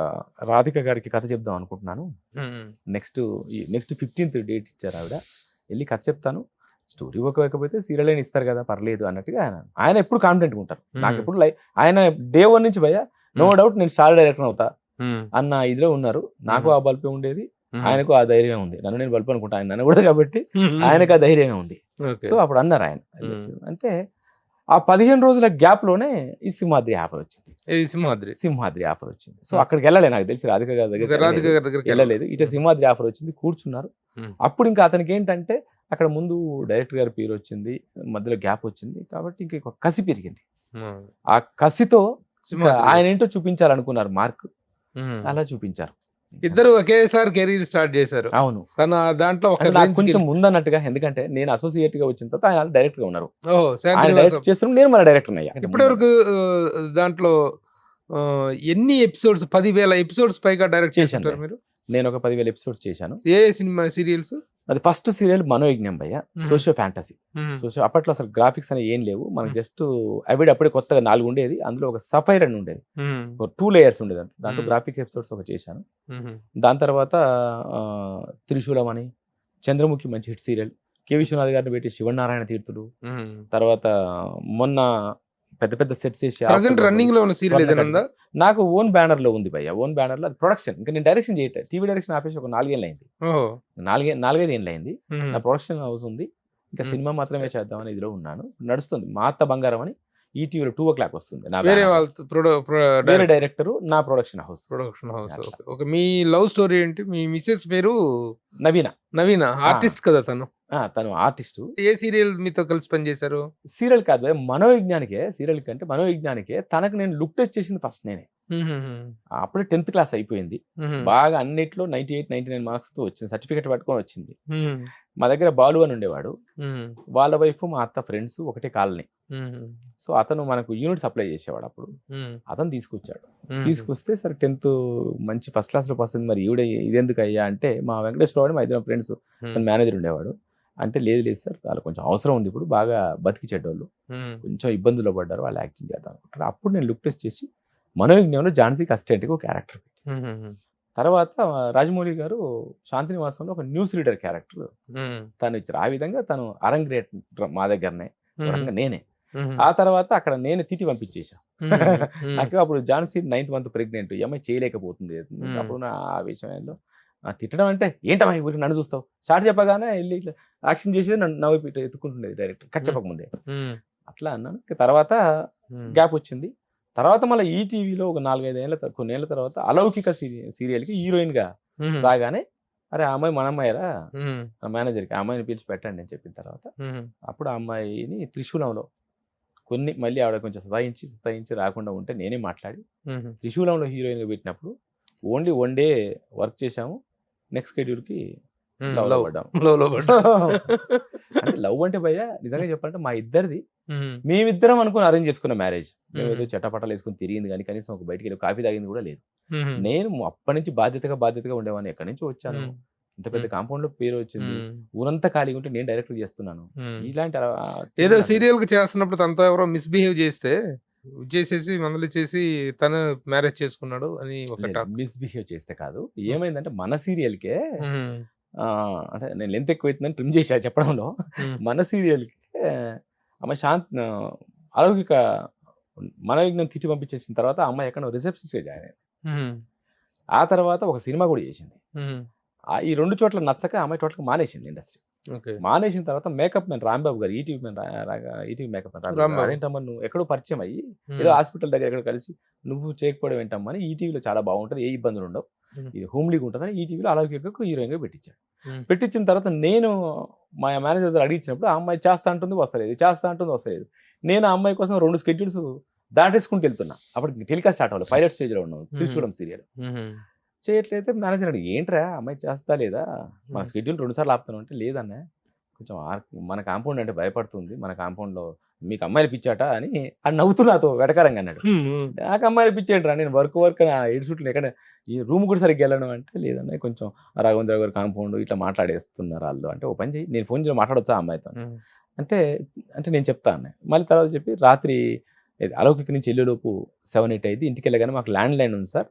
రాధిక గారికి కథ చెప్దాం అనుకుంటున్నాను, నెక్స్ట్ 15th డేట్ ఇచ్చారు ఆవిడ, వెళ్ళి కథ చెప్తాను, స్టోరీ ఒక్కకపోతే సీరియల్ అయినా ఇస్తారు కదా పర్లేదు అన్నట్టుగా ఆయన ఎప్పుడు కాన్ఫిడెంట్గా ఉంటారు. నాకు ఎప్పుడు ఆయన day 1 నుంచి భయ్యా నో డౌట్ నేను స్టార్ డైరెక్టర్ అవుతా అన్న ఇదిలో ఉన్నారు. నాకు ఆ బల్పే ఉండేది, ఆయనకు ఆ ధైర్యం ఉంది. నేను బల్పు అనుకుంటా, ఆయన నన్ను కూడా కాబట్టి ఆయనకు ఆ ధైర్యం ఉంది. సో అప్పుడు అన్నారు ఆయన. అంటే ఆ 15 రోజుల గ్యాప్ లోనే ఈ సింహాద్రి ఆఫర్ వచ్చింది. సింహాద్రి ఆఫర్ వచ్చింది. సో అక్కడికి వెళ్ళలేదు, నాకు తెలిసి రాధిక గారి దగ్గర వెళ్ళలేదు. ఇట్లా సింహాద్రి ఆఫర్ వచ్చింది, కూర్చున్నారు. అప్పుడు ఇంకా అతనికి ఏంటంటే అక్కడ ముందు డైరెక్టర్ గారి పేరు వచ్చింది, మధ్యలో గ్యాప్ వచ్చింది కాబట్టి ఇంకా కసి పెరిగింది. ఆ కసితో ఆయన ఏంటో చూపించాలనుకున్నారు మార్క్, అలా చూపించారు. ఇద్దరు ఒకేసారి కెరీర్ స్టార్ట్ చేశారు. అవును, తన దాంట్లో కొంచెం ముందన్నట్టుగా, ఎందుకంటే నేను అసోసియేట్ గా వచ్చిన తర్వాత ఆయన డైరెక్టర్ గా ఉన్నారు. చేస్తున్నాం, నేను మన డైరెక్టర్ అయ్యా. ఇప్పటి వరకు దాంట్లో ఎన్ని ఎపిసోడ్స్? 10,000 episodes పైగా డైరెక్ట్ చేశారు మీరు? నేను ఒక 10,000 episodes చేశాను. ఏ సినిమా సీరియల్స్? అది ఫస్ట్ సీరియల్ మనోయజ్ఞం భయ్య, సోషియో ఫ్యాంటసీ. అప్పట్లో అసలు గ్రాఫిక్స్ అనేవి ఏం లేవు మనకు, జస్ట్ అవిడ్ అప్పుడే కొత్తగా 4 ఉండేది. అందులో ఒక సఫైర్ అని ఉండేది, 2 layers ఉండేది. దాంట్లో గ్రాఫిక్ ఎపిసోడ్స్ ఒక చేశాను. దాని తర్వాత త్రిశూలం అని, చంద్రముఖి మంచి హిట్ సీరియల్, కె విశ్వనాథ్ గారిని పెట్టి శివనారాయణ తీర్థుడు. తర్వాత మొన్న పెద్ద సెట్స్ చేసి రన్నింగ్ లో ఉన్న సీరియల్ ఏదైనా ఉందా? నాకు ఓన్ బ్యానర్ లో ఉంది భయ్య, ఓన్ బ్యానర్ లో. అది ప్రొడక్షన్, ఇంకా నేను డైరెక్షన్ చేయట్లేదు. టీవీ డైరెక్షన్ ఆపేసి ఒక 4 ఏళ్ళు అయింది, 4-5 ఏళ్ళు అయింది. నా ప్రొడక్షన్ హౌస్ ఉంది, ఇంకా సినిమా మాత్రమే చేద్దామని ఇదిలో ఉన్నాను. నడుస్తుంది మా అత్త బంగారం అని, ఈటీవీలో 2:00 వస్తుంది నా వేరే banner. వాళ్ళ వేరే డైరెక్టర్, నా ప్రొడక్షన్ హౌస్ ప్రొడక్షన్ హౌస్. అట్లా. ఓకే. మీ లవ్ స్టోరీ ఏంటి? మీ మిసెస్ పేరు నవీన. నవీన, ఆర్టిస్ట్ కదా తను? తను ఆర్టిస్టు. ఏ సీరియల్ మీతో కలిసి పనిచేశారు? సీరియల్ కాదు భయ్యా, మనోవిజ్ఞానికే. సీరియల్ కంటే మనోవిజ్ఞానికే. తనకు నేను లుక్ టెస్ట్ చేసింది ఫస్ట్ నేనే. అప్పుడే 10th క్లాస్ అయిపోయింది. బాగా అన్నిట్లో 98, 99 మార్క్స్ తో వచ్చింది. సర్టిఫికేట్ పట్టుకొని వచ్చింది. మా దగ్గర బాలు అని ఉండేవాడు. వాళ్ళ వైఫ్ మా అత్త ఫ్రెండ్స్, ఒకటే కాలనీ. సో అతను మనకు యూనిట్ సప్లై చేసేవాడు అప్పుడు. అతను తీసుకొచ్చాడు. తీసుకొస్తే సరే 10th మంచి ఫస్ట్ క్లాస్ లో వస్తుంది, మరి ఈవిడ ఇదెందుకు అయ్యా అంటే, మా వెంకటేశ్వరరావు అని మా ఇద్దరు ఫ్రెండ్స్, తన మేనేజర్ ఉండేవాడు. అంటే లేదు లేదు సార్, వాళ్ళు కొంచెం అవసరం ఉంది, ఇప్పుడు బాగా బతికి చెడ్డోళ్ళు, కొంచెం ఇబ్బందుల్లో పడ్డారు, వాళ్ళు యాక్టింగ్ చేద్దాం అనుకుంటారు. అప్పుడు నేను లుక్ టెస్ట్ చేసి మనోవిజ్ఞానంలో ఝాన్సీకి అసిస్టెంట్గా ఒక క్యారెక్టర్ పెట్టి, తర్వాత రాజమౌళి గారు శాంతినివాసంలో ఒక న్యూస్ రీడర్ క్యారెక్టర్ తను ఇచ్చారు. ఆ విధంగా తను అరంగ్రేట్ మా దగ్గరనే, నేనే. ఆ తర్వాత అక్కడ నేనే తిట్టి పంపించేసా. నాకు అప్పుడు ఝాన్సీ 9th month ప్రెగ్నెంట్, ఈ అమ్మాయి చేయలేకపోతుంది. అప్పుడు నా ఆ విషయంలో తిట్టడం అంటే, ఏంటమ్మా ఊరికి నన్ను చూస్తావు, స్టార్ట్ చెప్పగానే వెళ్ళి ఇట్లా యాక్షన్ చేసేది, నన్ను నవ్వి ఎత్తుకుంటుండేది డైరెక్టర్, కట్ చెప్పకముందే. అట్లా అన్నాను. తర్వాత గ్యాప్ వచ్చింది. తర్వాత మళ్ళీ ఈటీవీలో ఒక 4-5 కొన్నేళ్ల తర్వాత అలౌకిక సీరియల్కి హీరోయిన్ గా రాగానే, అరే ఆ అమ్మాయి మన అమ్మాయిరా, మేనేజర్కి ఆ అమ్మాయిని పిలిచి పెట్టండి అని చెప్పిన తర్వాత, అప్పుడు ఆ అమ్మాయిని త్రిశూలంలో మళ్ళీ ఆవిడ కొంచెం సతాయించి రాకుండా ఉంటే నేనే మాట్లాడి త్రిశూలంలో హీరోయిన్ గా పెట్టినప్పుడు ఓన్లీ 1 day వర్క్ చేశాము. నెక్స్ట్ షెడ్యూల్కి లవ్ పడ్డాము. అంటే లవ్ అంటే భయ్యా నిజంగా చెప్పాలంటే మా ఇద్దరిది మేమిద్దరం అనుకుని అరేంజ్ చేసుకున్న మ్యారేజ్. మేము ఏదో చట్టపట్టాలు వేసుకుని తిరిగింది కానీ కనీసం ఒక బయటికి వెళ్ళి కాఫీ తాగింది కూడా లేదు. నేను అప్పటి నుంచి బాధ్యతగా ఉండేవాడిని. ఎక్కడి నుంచి వచ్చాను, ఇంత పెద్ద కాంపౌండ్ లో పేరు వచ్చింది, ఊరంతా ఖాళీగా ఉంటే నేను డైరెక్టర్ చేస్తున్నాను. ఇలాంటి ఏదో సీరియల్ కి చేస్తున్నప్పుడు తనతో ఎవరో మిస్బిహేవ్ చేసేసి మందలి చేసి తను మ్యారేజ్ చేసుకున్నాడు అని ఒక మిస్బిహేవ్ చేస్తే కాదు, ఏమైందంటే మన సీరియల్కే అంటే నేను లెంత్ ఎక్కువ అవుతుందని ట్రిమ్ చేశా చెప్పడంలో. మన సీరియల్కి అమ్మాయి అలౌకిక మనోవిజ్ఞానం తిట్టి పంపించేసిన తర్వాత ఆ అమ్మాయి ఎక్కడ రిసెప్షనిస్ట్ గా జాయిన్ అయింది. ఆ తర్వాత ఒక సినిమా కూడా చేసింది. ఈ 2 చోట్ల నచ్చక అమ్మాయి టోటల్గా మానేసింది ఇండస్ట్రీ. మానేసిన తర్వాత మేకప్ మ్యాన్ రాంబాబు గారు, ఈటీవీ మేకప్ మ్యాన్, ఏంటమ్మా నువ్వు ఎక్కడో పరిచయం అయ్యి ఏదో హాస్పిటల్ దగ్గర ఎక్కడ కలిసి నువ్వు చేయకపోవడం ఏంటమ్మా అని, ఈటీవీలో చాలా బాగుంటుంది, ఏ ఇబ్బందులు ఉండవు, ఇది హోమ్లీగా ఉంటుందని ఈటీవీలో అలౌకికకు హీరోయిన్ గా పెట్టించాడు. పెట్టించిన తర్వాత నేను మా మేనేజర్ దగ్గర అడిగించినప్పుడు ఆ అమ్మాయి చేస్తా అంటుంది వస్తలేదు. నేను ఆ అమ్మాయి కోసం 2 schedules దాటేసుకుంటూ వెళ్తున్నా. అప్పుడు టెలికాస్ట్ స్టార్ట్ అవ్వాలి, పైలట్ స్టేజ్ లో ఉన్నాం త్రిశూలం సీరియల్. చేయట్లయితే మేనేజర్ అడిగి ఏంట్రా అమ్మాయి చేస్తా లేదా, మన షెడ్యూల్ 2 సార్లు ఆపుతాను అంటే, లేదన్నా కొంచెం మన కాంపౌండ్ అంటే భయపడుతుంది, మన కాంపౌండ్లో మీకు అమ్మాయిలు పిచ్చాట అని నవ్వుతూ నాతో వెటకారంగా అన్నాడు. నాకు అమ్మాయిలు పిచ్చేంట్రా, నేను వర్క్ ఎడుచుట్లు ఎక్కడ ఈ రూమ్ కూడా సరిగ్గా వెళ్ళడం అంటే, లేదన్నా కొంచెం రాఘవేంద్ర గారు కాంపౌండ్ ఇట్లా మాట్లాడేస్తున్నారు వాళ్ళు అంటే, ఓ పని చేయి నేను ఫోన్ చేసి మాట్లాడొచ్చా అమ్మాయితో అంటే నేను చెప్తా అన్న. మళ్ళీ తర్వాత చెప్పి రాత్రి అలౌకిక నుంచి వెళ్ళేలోపు 7-8 అయింది. ఇంటికి వెళ్ళగానే మాకు ల్యాండ్ లైన్ ఉంది సార్,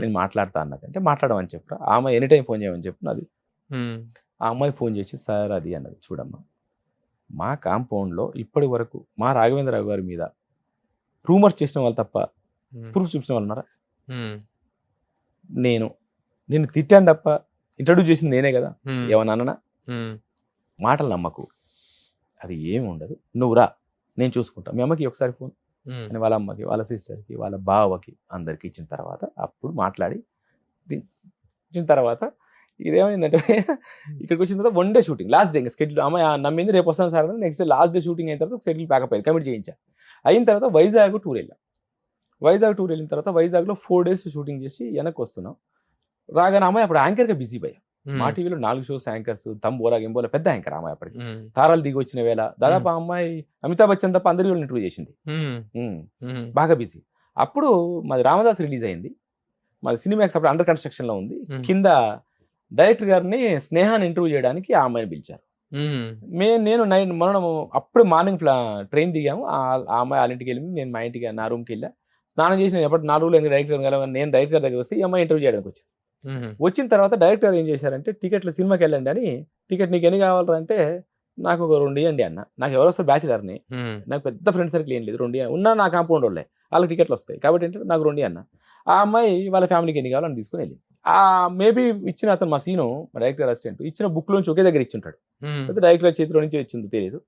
నేను మాట్లాడతా అన్నది. అంటే మాట్లాడమని చెప్పరా, ఆ అమ్మాయి ఎనీ టైం ఫోన్ చేయమని చెప్పు అది. ఆ అమ్మాయి ఫోన్ చేసి సార్ అది అన్నది, చూడమ్మా మా కాంపౌండ్లో ఇప్పటి వరకు మా రాఘవేంద్రరావు గారి మీద రూమర్స్ చేసిన వాళ్ళు తప్ప ప్రూఫ్ చూపించిన వాళ్ళు ఉన్నారా? నేను తిట్టాను తప్ప ఇంట్రడ్యూస్ చేసింది నేనే కదా, ఏమన్నా అన్నా మాటలు నమ్మకు, అది ఏమి ఉండదు, నువ్వు రా నేను చూసుకుంటా. మీ అమ్మకి ఒకసారి ఫోన్ అని వాళ్ళ అమ్మకి, వాళ్ళ సిస్టర్కి, వాళ్ళ బావకి అందరికి ఇచ్చిన తర్వాత అప్పుడు మాట్లాడి ఇచ్చిన తర్వాత ఇదేమైందంటే ఇక్కడికి వచ్చిన తర్వాత 1 day షూటింగ్, లాస్ట్ డే ఇంకా షెడ్యూల్ అమ్మాయి నమ్మింది రేపు వస్తాను sir, next last day shooting అయిన తర్వాత షెడ్యూల్ ప్యాకప్ అయ్యింది, కమిట్ చేయించా. అయిన తర్వాత వైజాగ్ టూర్ వెళ్ళిన తర్వాత వైజాగ్లో 4 days షూటింగ్ చేసి వెనక్కి వస్తున్నాం. రాగానే అమ్మాయి అప్పుడు యాంకర్గా బిజీ పోయా. మా టీవీలో 4 shows యాంకర్స్, తంబోలా గింబోలా పెద్ద యాంకర్ అమ్మాయి అప్పటికి. తారాలు దిగి వచ్చిన వేళ దాదాపు ఆ అమ్మాయి అమితాబ్ బచ్చన్ తప్ప అందరి వాళ్ళు ఇంటర్వ్యూ చేసింది, బాగా బిజీ. అప్పుడు మాది రామదాస్ రిలీజ్ అయింది, మాది సినిమాక్స్ అప్పుడు అండర్ కన్స్ట్రక్షన్ లో ఉంది. కింద డైరెక్టర్ గారిని స్నేహాన్ని ఇంటర్వ్యూ చేయడానికి ఆ అమ్మాయిని పిలిచారు. నేను మనం అప్పుడు మార్నింగ్ ట్రైన్ దిగాము. ఆ అమ్మాయి వాళ్ళ ఇంటికి వెళ్ళింది, నేను మా ఇంటికి నా రూమ్కి వెళ్ళా, స్నానం చేసి నేను ఎప్పటి 4 రోజులు డైరెక్టర్ నేను డైరెక్టర్ గారి దగ్గర వస్తే ఈ అమ్మాయి ఇంటర్వ్యూ చేయడానికి వచ్చాను. వచ్చిన తర్వాత డైరెక్టర్ ఏం చేశారంటే, టికెట్లు సినిమాకి వెళ్ళండి అని, టికెట్ నీకు ఎన్ని కావాలంటే నాకు ఒక 2 ఇవ్వండి అన్న. నాకు ఎవరు వస్తారు బ్యాచిలర్ని, నాకు పెద్ద ఫ్రెండ్ సర్కిల్ ఏం లేదు, 2 ఉన్నా నా కాంపౌండ్ వాళ్ళే వాళ్ళకి టికెట్లు వస్తాయి కాబట్టి అంటే నాకు 2 అన్న. ఆ అమ్మాయి వాళ్ళ ఫ్యామిలీకి ఎన్ని కావాలని తీసుకుని వెళ్ళింది. మేబీ ఇచ్చిన అతను మా సీను మా డైరెక్టర్ అసిస్టెంట్ ఇచ్చిన బుక్ లోంచి ఒకే దగ్గర ఇచ్చింటాడు. అయితే డైరెక్టర్ చేతిలో నుంచి వచ్చిందో తెలియదు.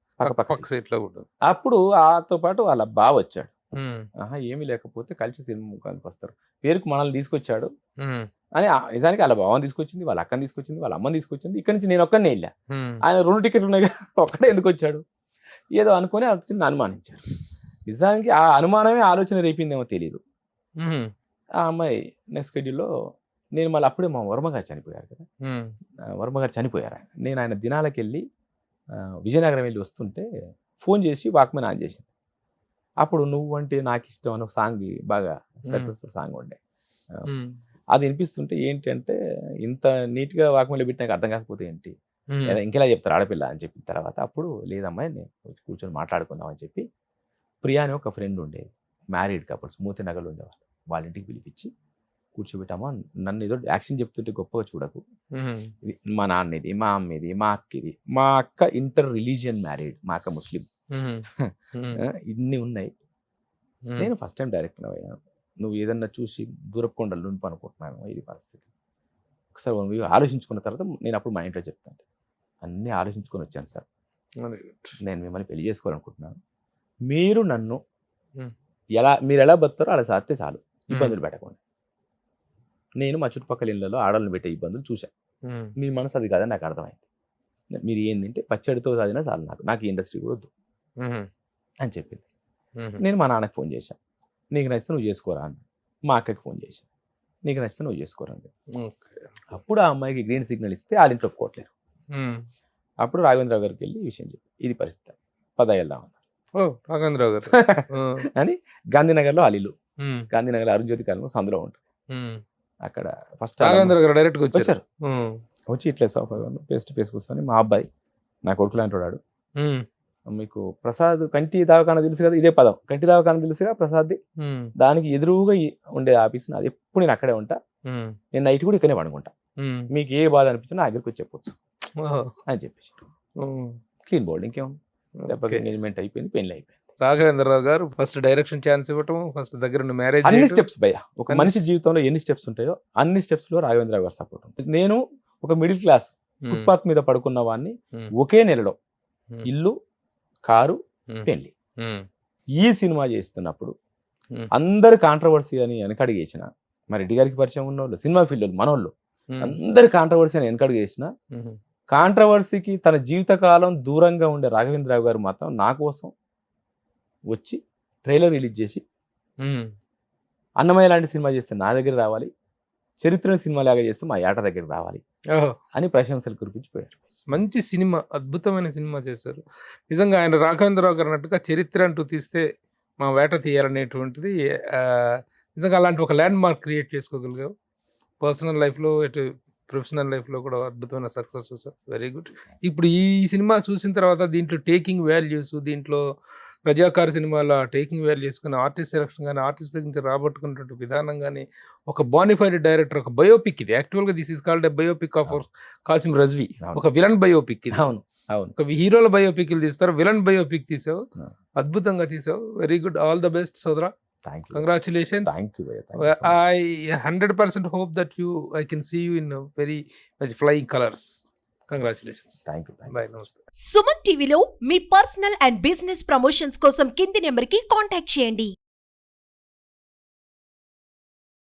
పక్క సీట్ లో కూడా అప్పుడు ఆతో పాటు వాళ్ళ బావ వచ్చాడు. ఏమీ లేకపోతే కలిసి సినిమాకి వస్తారు, పేరుకు మనల్ని తీసుకొచ్చాడు అని. నిజానికి వాళ్ళ బావని తీసుకొచ్చింది, వాళ్ళ అక్కని తీసుకొచ్చింది, వాళ్ళ అమ్మని తీసుకొచ్చింది. ఇక్కడ నుంచి నేను ఒక్కనే వెళ్ళా. ఆయన 2 టికెట్లు ఉన్నాయి కదా, ఒక్కడే ఎందుకు వచ్చాడు ఏదో అనుకుని వచ్చింది అనుమానించాడు. నిజానికి ఆ అనుమానమే ఆలోచన రేపిందేమో తెలియదు. ఆ అమ్మాయి నెక్స్ట్ షెడ్యూల్లో నేను మళ్ళీ అప్పుడే మా వర్మ గారు చనిపోయారు కదా, వర్మ గారు చనిపోయారు. నేను ఆయన దినాలకు వెళ్ళి విజయనగరం వెళ్ళి వస్తుంటే ఫోన్ చేసి వాక్మెన్ ఆన్ చేసింది. అప్పుడు నువ్వు అంటే నాకు ఇష్టం అనే సాంగ్ బాగా సక్సెస్ఫుల్ సాంగ్ ఉండే. అది వినిపిస్తుంటే ఏంటి అంటే ఇంత నీట్గా వాక్మెన్లో పెట్టి నాకు అర్థం కాకపోతే ఏంటి, ఇంకెలా చెప్తారు ఆడపిల్ల అని చెప్పిన తర్వాత అప్పుడు లేదమ్మాయి నేను కూర్చొని మాట్లాడుకుందాం అని చెప్పి ప్రియా అని ఒక ఫ్రెండ్ ఉండేది, మ్యారీడ్ కపుల్స్ మూతినగర్లో ఉండేవాళ్ళు. వాళ్ళ ఇంటికి పిలిపించి కూర్చోబెట్టామా, నన్ను ఏదో యాక్షన్ చెప్తుంటే గొప్పగా చూడకు, ఇది మా నాన్నది, మా అమ్మది, మా అక్కది. మా అక్క ఇంటర్ రిలీజియన్ మ్యారీడ్, మా అక్క ముస్లిం. ఇన్ని ఉన్నాయి. నేను ఫస్ట్ టైం డైరెక్టర్ అయ్యాను. నువ్వు ఏదన్నా చూసి దూరపు కొండలు నుండి అనుకుంటున్నాను, ఇది పరిస్థితి. ఒకసారి ఆలోచించుకున్న తర్వాత నేను అప్పుడు మా ఇంట్లో చెప్తాను, అన్నీ ఆలోచించుకొని వచ్చాను సార్, నేను మిమ్మల్ని పెళ్లి చేసుకోవాలనుకుంటున్నాను. మీరు నన్ను మీరు ఎలా బతారో అలా సారితే చాలు, ఇబ్బందులు పెట్టకుండా. నేను మా చుట్టుపక్కల ఇళ్లలో ఆడవాళ్ళని పెట్టే ఇబ్బందులు చూశాను. మీ మనసు అది కాదని నాకు అర్థమైంది. మీరు ఏంటంటే పచ్చడితో చదివినా చాలు, నాకు ఈ ఇండస్ట్రీ కూడా వద్దు అని చెప్పింది. నేను మా నాన్నకి ఫోన్ చేశాను, నీకు నచ్చితే నువ్వు చేసుకోరా అని. మా అక్కకి ఫోన్ చేశాను, నీకు నచ్చితే నువ్వు చేసుకోరా అని. అప్పుడు ఆ అమ్మాయికి గ్రీన్ సిగ్నల్ ఇస్తే వాళ్ళ ఇంట్లో ఒప్పుకోవట్లేరు. అప్పుడు రాఘవేంద్రరావు గారికి వెళ్ళి ఈ విషయం చెప్పి ఇది పరిస్థితి, పద వెళ్దామన్నారు. రాఘవేంద్రరావు గారు అని గాంధీనగర్లో వాళ్ళ ఇల్లు, గాంధీనగర్ అరుణ్ జ్యోతి కాలంలో సందులో ఉంటుంది. అక్కడ ఫస్ట్ రాఘవేంద్ర గారు డైరెక్ట్ వచ్చారు. వచ్చి ఇట్లే సోఫా ఫేస్ టు ఫేస్ కూర్చొని, మా అబ్బాయి నా కొడుకు లాంటి వాడు, మీకు ప్రసాద్ కంటి దవాఖాన తెలుసు కదా, ఇదే పదం కంటి దవాఖాన తెలుసుగా ప్రసాద్ది, దానికి ఎదురుగా ఉండే ఆఫీస్ అది, ఎప్పుడు నేను అక్కడే ఉంటా, నేను నైట్ కూడా ఇక్కడే పడుకుంటా, మీకు ఏ బాధ అనిపించినా నా దగ్గరికి వచ్చి చెప్పొచ్చు అని చెప్పేసి. క్లీన్ బోల్డ్, ఇంకేముంది, దెబ్బకి ఎంగేజ్మెంట్ అయిపోయింది, పెళ్లి అయిపోయింది. రాఘవేంద్రరావు గారు ఫస్ట్ డైరెక్షన్ ఛాన్స్ ఇవ్వటం, ఫస్ట్ దగ్గర మ్యారేజ్, అన్ని స్టెప్స్ భయ్య. ఒక మనిషి జీవితంలో ఎన్ని స్టెప్స్ ఉంటాయో అన్ని స్టెప్స్ లో రాఘవేంద్రరావు గారు సపోర్ట్ ఉంటుంది. నేను ఒక మిడిల్ క్లాస్ ఫుట్పాత్ మీద పడుకున్న వాడిని ఒకే నెలలో ఇల్లు, కారు, పెళ్లి. ఈ సినిమా చేస్తున్నప్పుడు అందరు కాంట్రవర్సీ అని వెనకడుగు వేసిన, మరి రెడ్డి గారికి పరిచయం ఉన్న వాళ్ళు, సినిమా ఫీల్డ్ వాళ్ళు, మనోళ్ళు అందరు కాంట్రవర్సీ అని వెనకడుగు వేసిన, కాంట్రవర్సీకి తన జీవితకాలం దూరంగా ఉండే రాఘవేంద్రరావు గారు మాత్రం నా కోసం వచ్చి ట్రైలర్ రిలీజ్ చేసి, అన్నమయ్య లాంటి సినిమా చేస్తే నా దగ్గర రావాలి, చరిత్ర సినిమా లాగా చేస్తే మా ఏట దగ్గర రావాలి అని ప్రశంసలు కురిపించిపోయారు. మంచి సినిమా, అద్భుతమైన సినిమా చేశారు. నిజంగా ఆయన రాఘవేంద్రరావు గారు అన్నట్టుగా చరిత్ర అంటూ తీస్తే మా వేట తీయాలనేటువంటిది నిజంగా అలాంటి ఒక ల్యాండ్ మార్క్ క్రియేట్ చేసుకోగలిగావు. పర్సనల్ లైఫ్లో ఇటు ప్రొఫెషనల్ లైఫ్లో కూడా అద్భుతమైన సక్సెస్ చూసారు. Very good. ఇప్పుడు ఈ సినిమా చూసిన తర్వాత దీంట్లో టేకింగ్ వాల్యూస్, దీంట్లో రజాకార్ సినిమాలో టేకింగ్ వాల్యూస్ కానీ, ఆర్టిస్ట్ సెలక్షన్ కానీ, ఆర్టిస్ట్ దగ్గర నుంచి రాబట్టుకున్నటువంటి విధానం కానీ, ఒక బానిఫైడ్ డైరెక్టర్, ఒక బయోపిక్ ఇది యాక్చువల్గా, this is called a biopic of Qasim Razvi, ఒక విలన్ బయోపిక్ ఇది. అవును అవును, ఒక హీరోల బయోపిక్లు తీస్తారు, విలన్ బయోపిక్ తీసావు, అద్భుతంగా తీసావు. Very good, all the best సోదరా. Congratulations. Thank you. I 100% hope that I can see you in very much flying colors. Congratulations. Thank you. Bye. Namaste. Suman టీవీలో మీ పర్సనల్ అండ్ బిజినెస్ ప్రమోషన్స్ కోసం కింది నెంబర్కి కాంటాక్ట్ చేయండి.